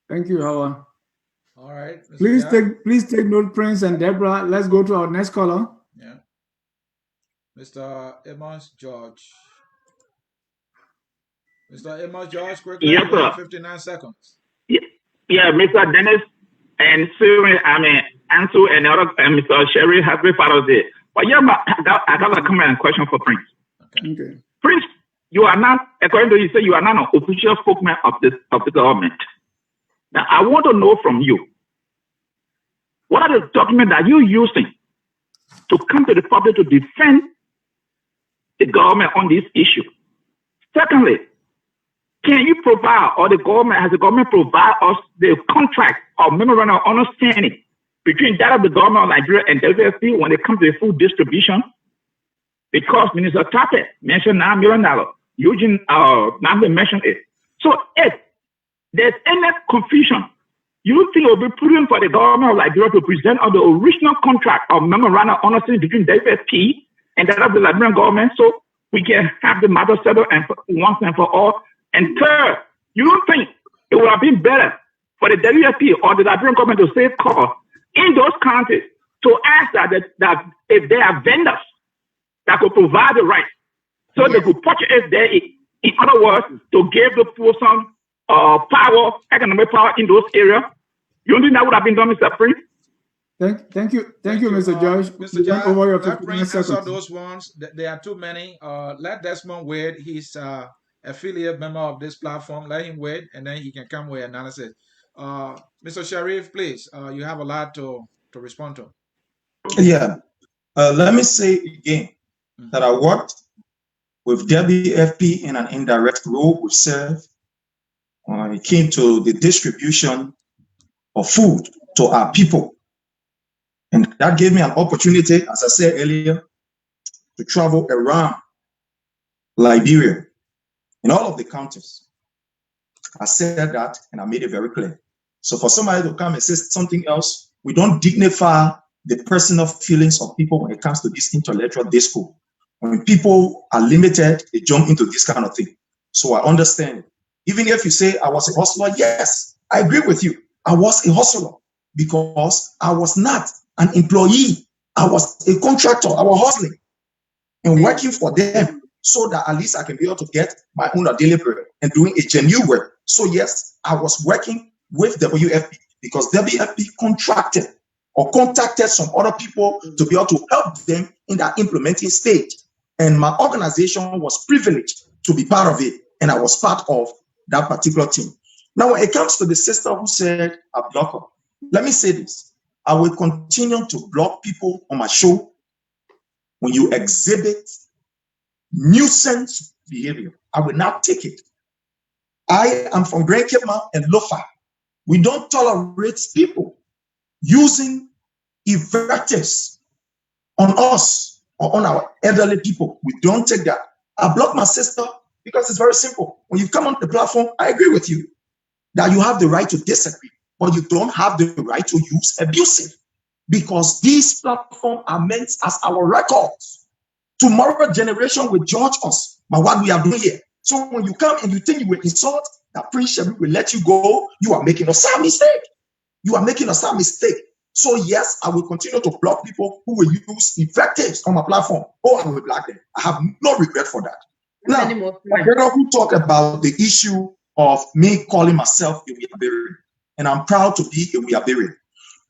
Thank you, Howard. All right. Please take note, Prince and Deborah. Let's go to our next caller. Yeah. Mr. Amos George. Mr. Amos George, quickly. Yes, sir. 59 seconds. Yeah, Mr. Dennis and Sue, Ansu and Mr. Sherry, happy Father's Day. But yeah, I got a comment and question for Prince. Okay. Prince, you are not, according to you, say you are not an official spokesman of the government. Now, I want to know from you, what are the documents that you're using to come to the public to defend the government on this issue? Secondly, can you provide, or has the government provide us the contract or memorandum of understanding between that of the government of Nigeria and WFP when it comes to the food distribution? Because Minister Tappet mentioned $9 million. Eugene Nambe mentioned it. So if there's any confusion, you don't think it will be prudent for the government of Liberia to present on the original contract or memorandum of understanding between WFP and that of the Liberian government so we can have the matter settled and once and for all? And third, you don't think it would have been better for the WFP or the Liberian government to save costs in those countries to ask that if there are vendors that could provide the right so they could purchase it there? In other words, to give the people some power, economic power in those areas. You don't think that would have been done, Mr. Prince? Thank you, Mr. George. Mr. George, over your let Prince answer those ones. There are too many. Let Desmond wait. He's affiliate member of this platform. Let him wait, and then he can come with analysis. Mr. Sharif, please, you have a lot to respond to. Yeah. Let me say again that I worked with WFP in an indirect role. We served. It came to the distribution of food to our people. And that gave me an opportunity, as I said earlier, to travel around Liberia in all of the counties. I said that and I made it very clear. So for somebody to come and say something else, we don't dignify the personal feelings of people when it comes to this intellectual discourse. When people are limited, they jump into this kind of thing. So I understand. Even if you say I was a hustler, yes, I agree with you. I was a hustler because I was not an employee. I was a contractor. I was hustling and working for them so that at least I can be able to get my own daily bread and doing a genuine work. So yes, I was working with WFP because WFP contracted or contacted some other people to be able to help them in that implementing stage. And my organization was privileged to be part of it. And I was part of that particular team. Now, when it comes to the sister who said a blocker, let me say this. I will continue to block people on my show when you exhibit nuisance behavior. I will not take it. I am from Great Kema and Lofa. We don't tolerate people using invectives on us or on our elderly people. We don't take that. I block my sister because it's very simple. When you come on the platform, I agree with you that you have the right to disagree, but you don't have the right to use abusive because these platforms are meant as our records. Tomorrow generation will judge us by what we are doing here. So when you come and you think you will insult, that Prince Sherry will let you go, you are making a sad mistake. You are making a sad mistake. So yes, I will continue to block people who will use invectives on my platform. Oh, I will block them. I have no regret for that. Now, a brother who talked about the issue of me calling myself a Weah, and I'm proud to be a Weah.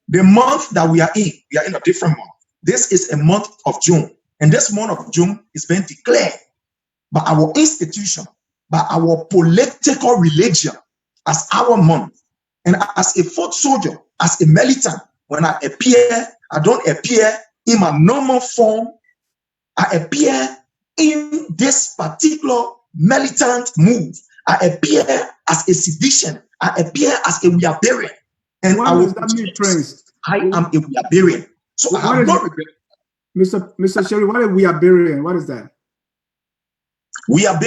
The month that we are in a different month. This is a month of June, and this month of June is being declared by our institution, by our political religion as our month. And as a foot soldier, as a militant, when I appear, I don't appear in my normal form. I appear in this particular militant move. I appear as a sedition. I appear as a Weah. And what does that mean, Prince? I am a Weah. So I have no regret. Mr. Sherry, what is Weah? What is that? Weah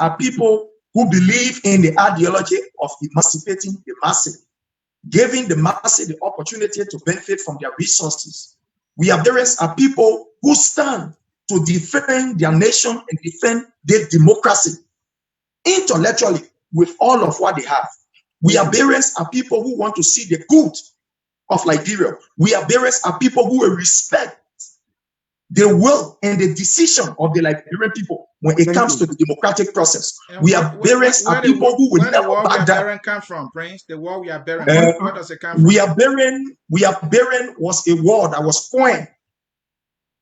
are people who believe in the ideology of emancipating the masses, giving the masses the opportunity to benefit from their resources. Weah are people who stand to defend their nation and defend their democracy intellectually with all of what they have. Weah are people who want to see the good of Liberia. Weah are people who will respect the will and the decision of the Liberian people when it comes to the democratic process. Weah are people who will never back down. Where come from, Prince? The war Weah, where does it come from? Weah was a word that was coined.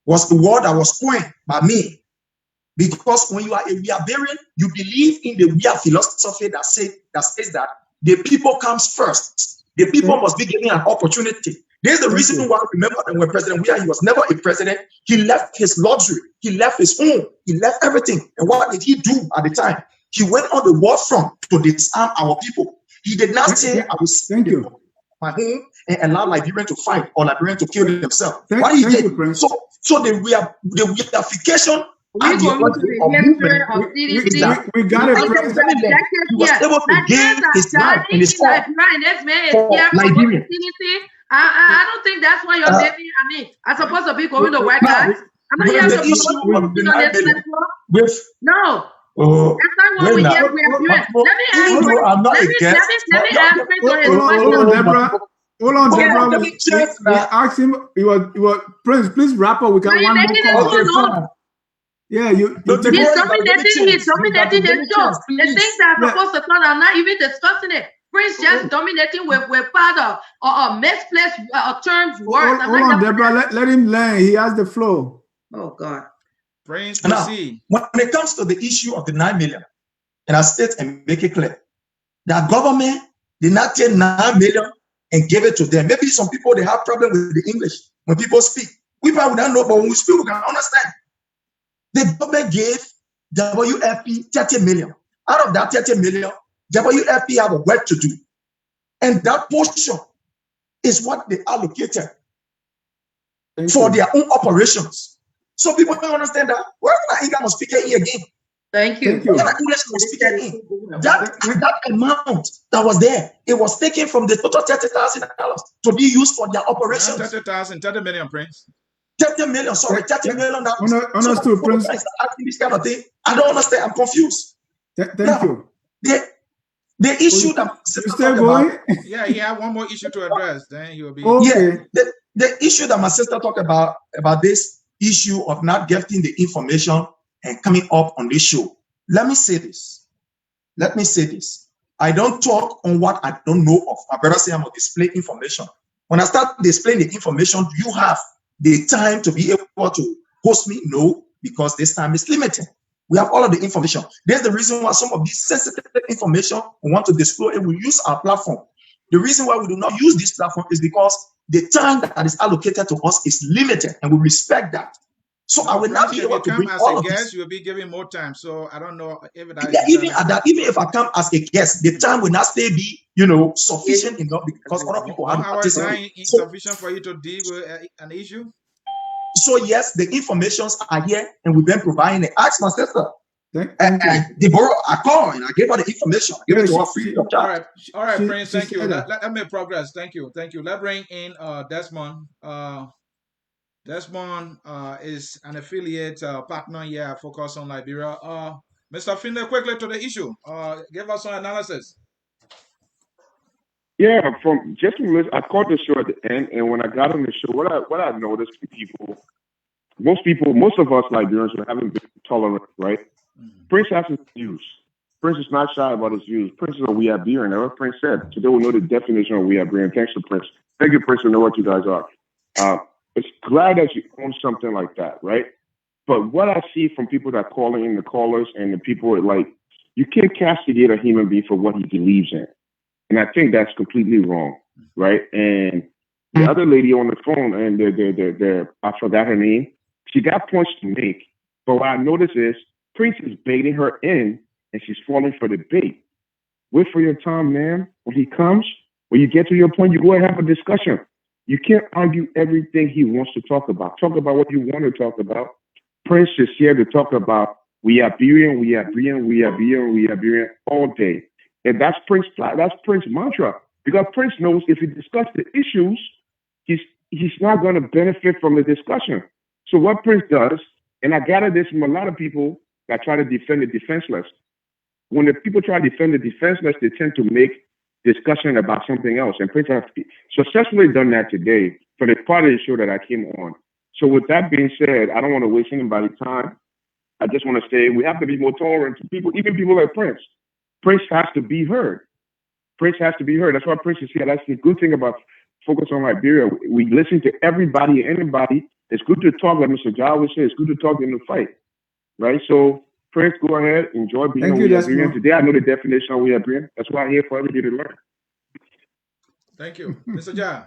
Was the word that was coined by me. Because when you are a Weah, you believe in the Weah philosophy that says that the people comes first. The people must be given an opportunity. There's the reason why I remember that when President Weah, he was never a president. He left his luxury. He left his home. He left everything. And what did he do at the time? He went on the war front to disarm our people. He did not say, I will send my home and allow Liberian to fight or Liberian to kill themselves. What he did. So the reification we got it. He was able to gain his life in his life. I don't think that's why you're living. I mean, I'm supposed to be going to work. I'm not here to No. That's not what we hear. Hold on, Deborah. We asked him. He was Prince. Please wrap up. We got one more call. Yeah, he's dominating the show. The things that are supposed to come are not even discussing it. Prince just dominating with part of misplaced terms, words. Hold on, Deborah. Let him learn. He has the flow. Oh God. Prince, now, when it comes to the issue of the 9 million, and I state and make it clear that government did not take 9 million and give it to them. Maybe some people they have problem with the English when people speak. We probably don't know, but when we speak, we can understand. The government gave WFP 30 million. Out of that 30 million, WFP have a work to do. And that portion is what they allocated for their own operations. So people don't understand that. Where can English was speaking here again? Thank you. English was speaking in. That amount that was there, it was taken from the total $30,000 to be used for their operations. 30 million, Prince. 30 million, sorry, 30 million. Understood, Prince. This kind of thing. I don't understand. I'm confused. Thank you. The issue that you still going? Yeah, he had one more issue to address. Then he will be. Okay. Yeah, the issue that my sister talked about this issue of not getting the information and coming up on this show. Let me say this. I don't talk on what I don't know of. My brother say I'm going to display information. When I start displaying the information, do you have the time to be able to host me? No, because this time is limited. We have all of the information. There's the reason why some of this sensitive information we want to disclose and we use our platform. The reason why we do not use this platform is because the time that is allocated to us is limited, and we respect that. So I will not be able to bring all of this. You will be given more time. So I don't know if that. Yeah, even if I come as a guest, the time will not still be, sufficient enough because other people have participated. Insufficient for you to deal with an issue. So yes, the informations are here, and we've been providing it. Ask my sister. Deborah, I called and I gave her the information. I gave it to her free of charge. All right, Prince. Thank you. Let me progress. Thank you. Let's bring in Desmond. Desmond is an affiliate partner here, Focus on Liberia. Mr. Finlay, quickly to the issue. Give us some analysis. Yeah, from just from listen, I caught the show at the end, and when I got on the show, what I noticed with people, most of us Liberians haven't been tolerant, right? Prince has his views. Prince is not shy about his views. Prince is a Weah and what Prince said. So they will know the definition of Weah. Thanks to Prince. Thank you, Prince, to know what you guys are. It's glad that you own something like that, right? But what I see from people that call in, the callers and the people like, you can't castigate a human being for what he believes in. And I think that's completely wrong, right? And the other lady on the phone, and I forgot her name, she got points to make. But what I noticed is Prince is baiting her in, and she's falling for the bait. Wait for your time, man. When he comes, when you get to your point, you go and have a discussion. You can't argue everything he wants to talk about. Talk about what you want to talk about. Prince is here to talk about we are Liberian all day. And that's Prince's mantra. Because Prince knows if he discusses the issues, he's not going to benefit from the discussion. So what Prince does, and I gather this from a lot of people that try to defend the defenseless. When the people try to defend the defenseless, they tend to make discussion about something else. And Prince has successfully done that today for the part of the show that I came on. So with that being said, I don't want to waste anybody's time. I just want to say we have to be more tolerant to people, even people like Prince. Prince has to be heard. Prince has to be heard. That's why Prince is here. That's the good thing about Focus on Liberia. We listen to everybody and anybody. It's good to talk, like Mr. Jai would say. It's good to talk in the fight, right? So Prince, go ahead, enjoy being on Liberian. Today I know the definition of Liberian. That's why I'm here for everybody to learn. Thank you, Mr. Jai.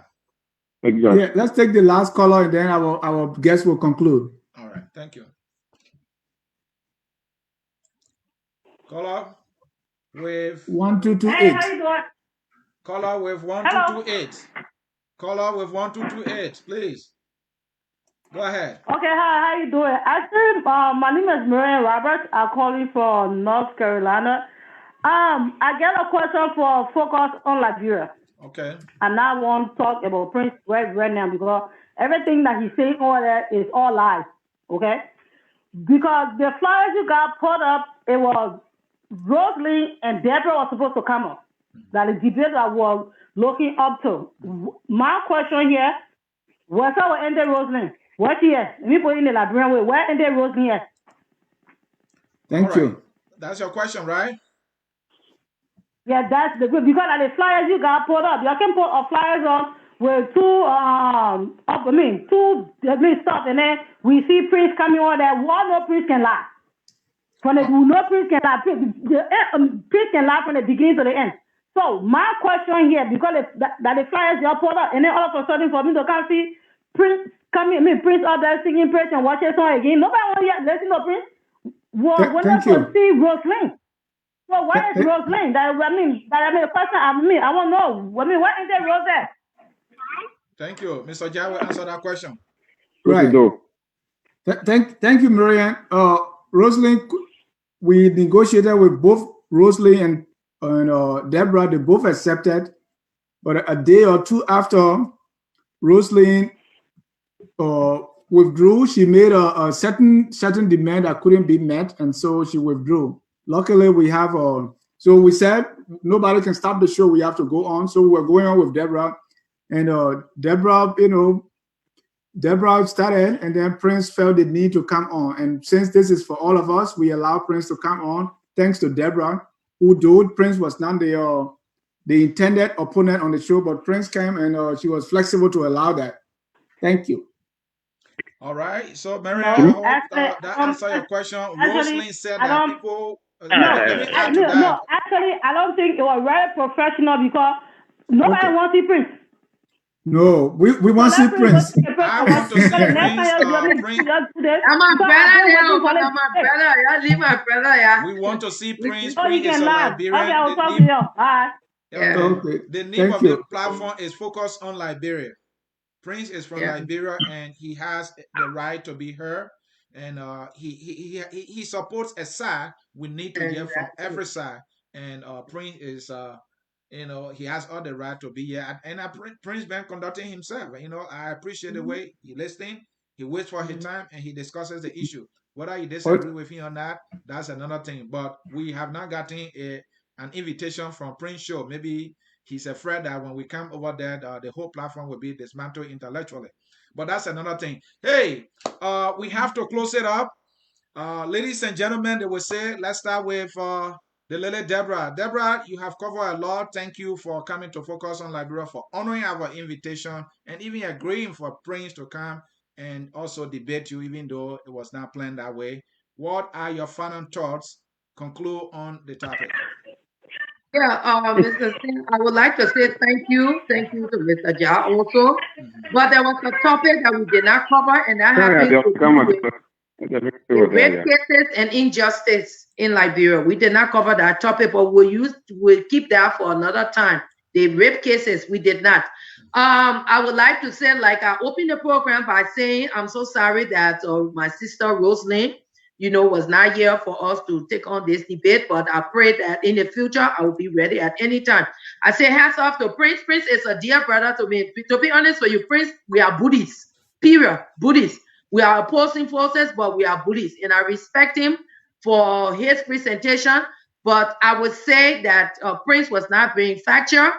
Thank you, yeah, let's take the last caller, and then our guest will conclude. All right, thank you. Caller with 1228. Hey, how you doing? Caller with 1228. Caller with 1228, please. Go ahead. Okay, hi, how you doing? Actually, my name is Marian Roberts. I'm calling from North Carolina. I get a question for Focus on Liberia. Okay. And I want to talk about Prince right now because everything that he's saying over there is all lies. Okay? Because the flyers you got put up, it was Rosalie and Deborah were supposed to come up. That is the debate I was looking up to. My question here, what's our ended Rosalie? What here? Let me put it in the Liberian way. Where ended Rosalie here? Thank you. That's your question, right? Yeah, that's the good because the flyers you got put up, you can put flyers on with two stuff, and then we see Prince coming on there. One no Prince can lie. From the no Prince can lie. Prince can lie from the beginning to the end. So my question here, because the flyers you put up, and then all of a sudden for me to come see Prince coming, Prince up there singing Prince and watching song again. Nobody want to listen to Prince. We're not going to see Rosalie. So why is Rosalie? I want to know. What is that Rose there? Thank you. Mr. Jai will answer that question. Right. Thank you, Marian. Rosalie, we negotiated with both Rosalie and Deborah. They both accepted. But a day or two after, Rosalie withdrew. She made a certain demand that couldn't be met, and so she withdrew. Luckily, we have so we said nobody can stop the show. We have to go on. So we're going on with Deborah, and Deborah, Deborah started, and then Prince felt the need to come on. And since this is for all of us, we allow Prince to come on. Thanks to Deborah, who told Prince was not the intended opponent on the show, but Prince came, and she was flexible to allow that. Thank you. All right. So, Marian, I hope that answers your question. Rosalie said that people. Actually, I don't think it was very professional because nobody wants to see Prince. No, we want to see Prince. I want to see Prince. I'm my brother. Yeah, leave my brother. Yeah. We want to see Prince. Oh, Prince is a Liberian. Okay, I will talk to you. Okay. The name of the platform is Focus on Liberia. Prince is from Liberia, and he has the right to be heard. And he supports a side. We need to hear from every side. And Prince is, he has all the right to be here. And Prince been conducting himself. I appreciate the way he listening. He waits for his time and he discusses the issue. Whether you disagree with him or not, that's another thing. But we have not gotten an invitation from Prince Show. Maybe he's afraid that when we come over there, the whole platform will be dismantled intellectually. But that's another thing. Hey, we have to close it up. Ladies and gentlemen, they will say, let's start with the lady Deborah. Deborah, you have covered a lot. Thank you for coming to Focus on Liberia, for honoring our invitation and even agreeing for Prince to come and also debate you, even though it was not planned that way. What are your final thoughts? Conclude on the topic. Yeah, Mr. Singh, I would like to say thank you to Mr. Ja also. But there was a topic that we did not cover, and that happened to do with rape cases and injustice in Liberia. We did not cover that topic, but we'll keep that for another time. The rape cases, we did not. I would like to say, like, I opened the program by saying I'm so sorry that my sister Rosalind, was not here for us to take on this debate, but I pray that in the future I will be ready at any time. I say hats off to Prince. Prince is a dear brother to me. To be honest with you, Prince, we are Buddhists, period. Buddhists. We are opposing forces, but we are Buddhists, and I respect him for his presentation. But I would say that Prince was not being factual.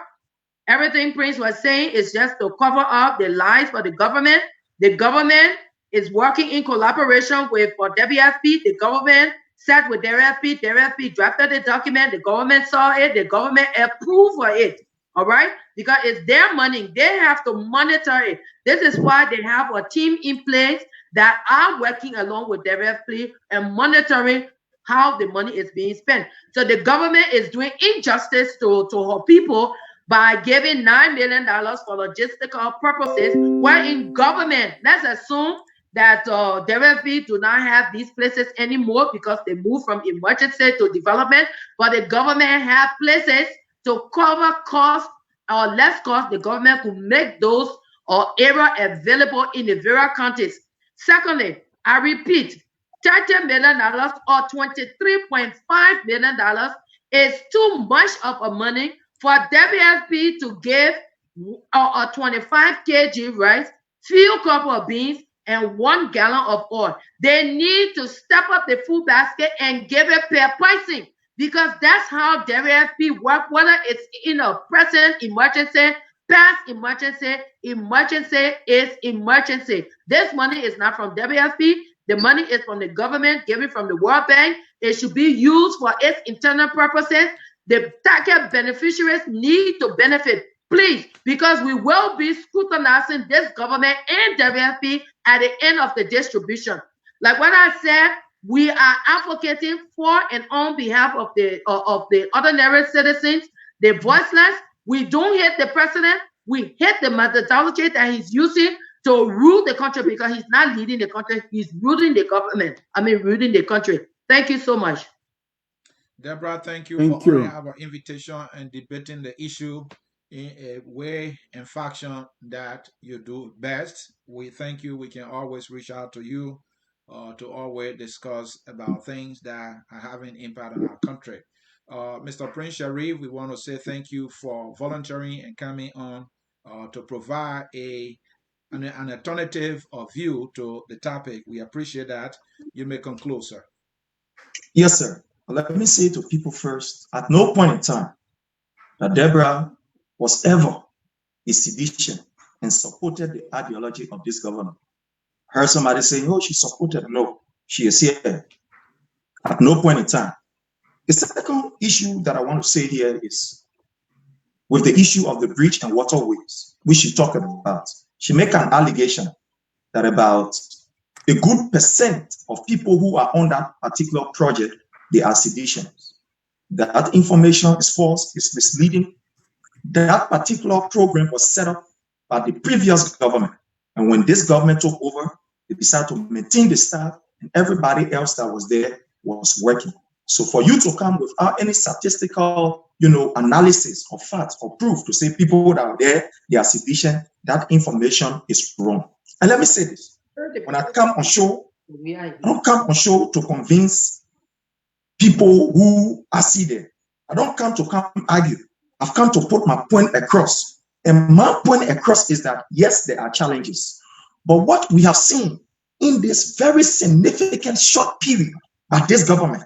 Everything Prince was saying is just to cover up the lies for the government. The government is working in collaboration with WFP. The government sat with WFP. WFP drafted the document. The government saw it. The government approved for it. All right? Because it's their money. They have to monitor it. This is why they have a team in place that are working along with WFP and monitoring how the money is being spent. So the government is doing injustice to her people by giving $9 million for logistical purposes, where in government, let's assume that WFP do not have these places anymore because they moved from emergency to development, but the government have places to cover costs or less cost. The government could make those area available in the various counties. Secondly, I repeat, $30 million or $23.5 million is too much of a money for WFP to give a 25 kg rice, few cup of beans, and 1 gallon of oil. They need to step up the food basket and give it fair pricing, because that's how WFP work, whether it's in a present emergency, past emergency. Emergency is emergency. This money is not from WFP. The money is from the government, given from the World Bank. It should be used for its internal purposes. The target beneficiaries need to benefit, please, because we will be scrutinizing this government and WFP at the end of the distribution. Like what I said, we are advocating for and on behalf of the ordinary citizens, the voiceless. We don't hate the president. We hate the methodology that he's using to rule the country, because he's not leading the country. He's ruling the government. Ruling the country. Thank you so much. Deborah, thank you for honoring our invitation and debating the issue in a way and fashion that you do best. We thank you. We can always reach out to you to always discuss about things that are having impact on our country. Mr. Prince Sharif, we want to say thank you for volunteering and coming on to provide an alternative of view to the topic. We appreciate that. You may conclude, sir. Yes, sir. Let me say to people first, at no point in time that Deborah was ever a sedition and supported the ideology of this government. Heard somebody saying, oh, she supported. No, she is here. At no point in time. The second issue that I want to say here is with the issue of the bridge and waterways, we should talk about. She make an allegation that about a good percent of people who are on that particular project, they are seditions. That information is false, is misleading. That particular program was set up by the previous government. And when this government took over, they decided to maintain the staff, and everybody else that was there was working. So for you to come without any statistical, analysis or facts or proof to say people that are there, they are sedition, that information is wrong. And let me say this. When I come on show, I don't come on show to convince people who are seated. I don't come to argue. I've come to put my point across. And my point across is that, yes, there are challenges. But what we have seen in this very significant short period by this government,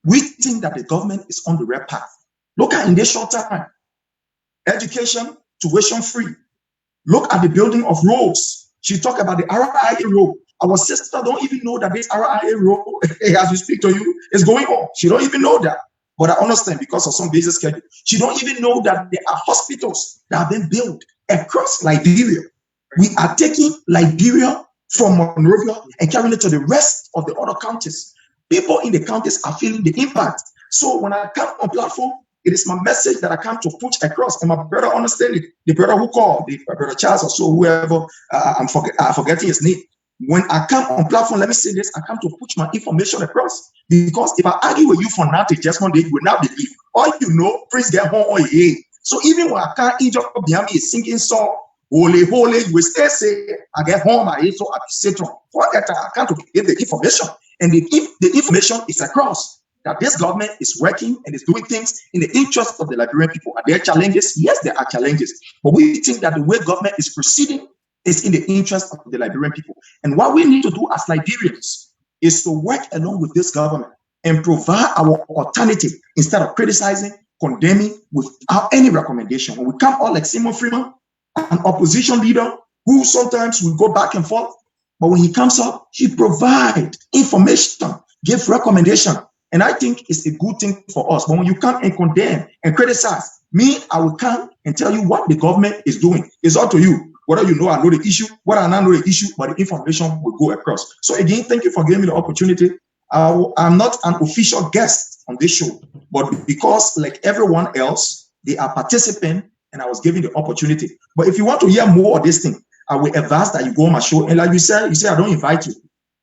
we think that the government is on the right path. Look at in this short time. education, tuition free. Look at the building of roads. She talked about the RIA road. Our sister don't even know that this RIA road, as we speak to you, is going on. She don't even know that. But I understand because of some busy schedule. She don't even know that there are hospitals that have been built across Liberia. We are taking Liberia from Monrovia and carrying it to the rest of the other counties. People in the counties are feeling the impact. So when I come on platform, it is my message that I come to push across. And my brother understand it. The brother who called, my brother Charles or so, whoever, I'm forgetting his name. When I come on platform, let me say this, I come to push my information across. Because if I argue with you for nothing, just one day, you will not believe. All you know, praise get home or yeah. So even when I can't eat up behind me a singing song, holy, holy, you will still say, I get home, I eat, so I say to for that I can't give the information. And the information is across. That this government is working and is doing things in the interest of the Liberian people. Are there challenges? Yes, there are challenges. But we think that the way government is proceeding is in the interest of the Liberian people. And what we need to do as Liberians is to work along with this government and provide our alternative instead of criticizing, condemning without any recommendation. When we come all like Simon Freeman, an opposition leader who sometimes will go back and forth, but when he comes up, he provides information, give recommendation. And I think it's a good thing for us. But when you come and condemn and criticize, me, I will come and tell you what the government is doing. It's up to you. Whether you know I know the issue, whether I not know the issue, but the information will go across. So again, thank you for giving me the opportunity. I'm not an official guest on this show, but because like everyone else, they are participant and I was given the opportunity. But if you want to hear more of this thing, I will advise that you go on my show. And like you say I don't invite you.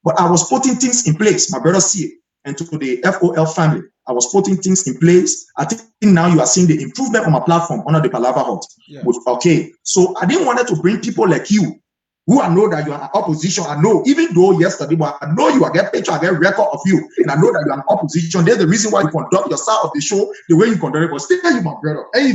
But I was putting things in place. My brother see it. And to the FOL family, I was putting things in place. I think now you are seeing the improvement on my platform under the Palava Hut. Yeah. Okay, so I didn't want to bring people like you, who I know that you are an opposition. I know, even though yesterday, but I know you are get picture, I get record of you, and I know that you are an opposition. There's the reason why you conduct your side of the show the way you conduct it. But still, you my brother, and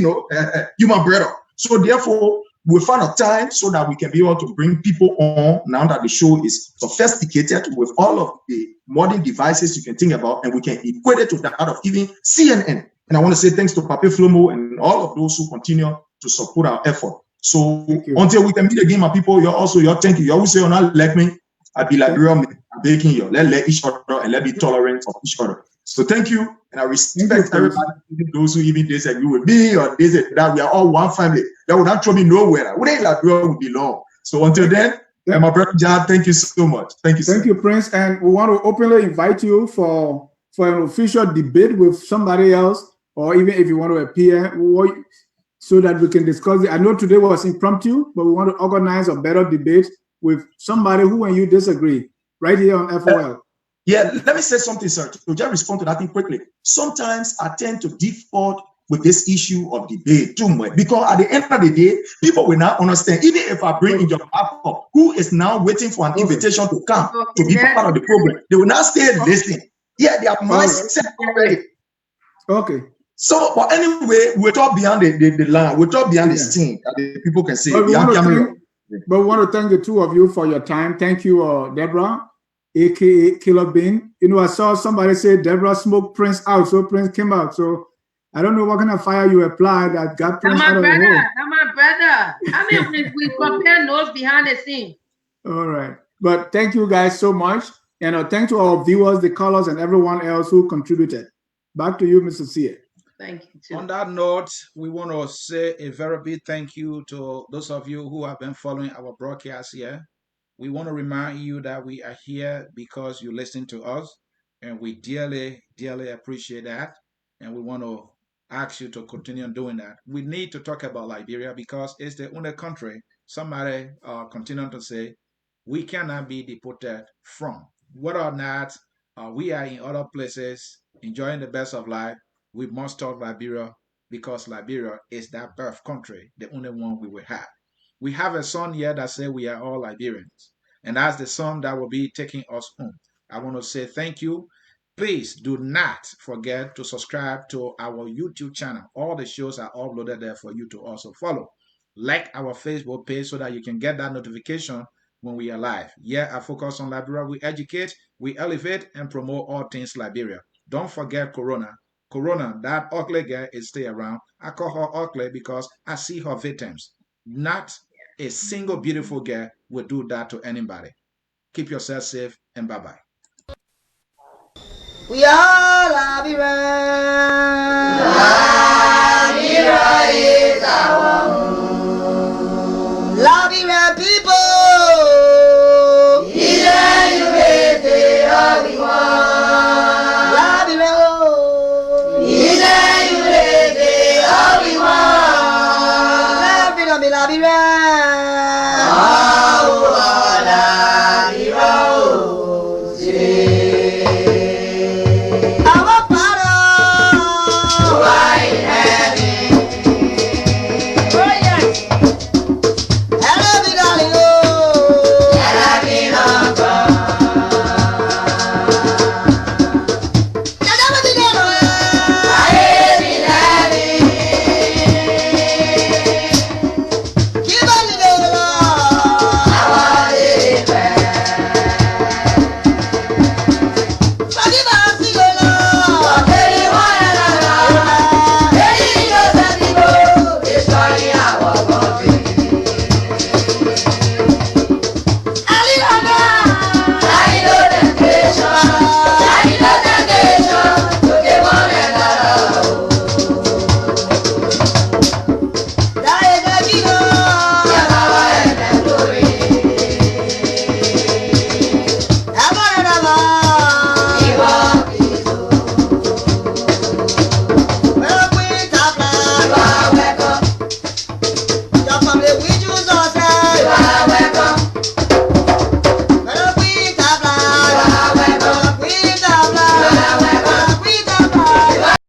you my brother. So therefore, we'll find a time so that we can be able to bring people on now that the show is sophisticated with all of the modern devices you can think about, and we can equate it to that of even CNN. And I want to say thanks to Papi Flomo and all of those who continue to support our effort. So until we can meet again, my people, you're thank you. You always say, "Oh, not like me, I be Liberian, I'm baking you. Let each other and let be tolerant of each other." So thank you, and I respect everybody, those who even disagree with me or disagree that we are all one family. That would not throw me nowhere. We ain't Liberia would belong. So until then, my brother John, thank you so much. Thank you. Thank you, Prince. And we want to openly invite you for an official debate with somebody else, or even if you want to appear, so that we can discuss it. I know today was impromptu, but we want to organize a better debate with somebody who and you disagree right here on FOL. Yeah, let me say something, sir, to just respond to that thing quickly. Sometimes I tend to default with this issue of debate too much, because at the end of the day, people will not understand. Even if I bring in your papa, who is now waiting for an invitation to come to be part of the program, they will not stay listening. Yeah, they are mindset already. Okay. So, but anyway, we'll talk beyond the line. We'll talk beyond the scene that the people can see. But we want to thank the two of you for your time. Thank you, Deborah, aka Killer Bean. I saw somebody say Deborah smoked Prince out, so Prince came out. So I don't know what kind of fire you applied that got Prince out of the hole. That's my brother. I mean, we compare notes behind the scene. All right. But thank you guys so much. And thank to our viewers, the callers, and everyone else who contributed. Back to you, Mr. Sia. Thank you, too. On that note, we want to say a very big thank you to those of you who have been following our broadcast here. We want to remind you that we are here because you listen to us, and we dearly, dearly appreciate that. And we want to ask you to continue doing that. We need to talk about Liberia because it's the only country somebody continue to say we cannot be deported from. Whether or not we are in other places enjoying the best of life, we must talk Liberia because Liberia is that birth country, the only one we will have. We have a son here that says we are all Liberians, and that's the son that will be taking us home. I want to say thank you. Please do not forget to subscribe to our YouTube channel. All the shows are uploaded there for you to also follow. Like our Facebook page so that you can get that notification when we are live. Yeah, I focus on Liberia. We educate, we elevate, and promote all things Liberia. Don't forget Corona. Corona, that ugly girl is still around. I call her ugly because I see her victims. Not a single beautiful girl will do that to anybody. Keep yourself safe and bye-bye. We all have been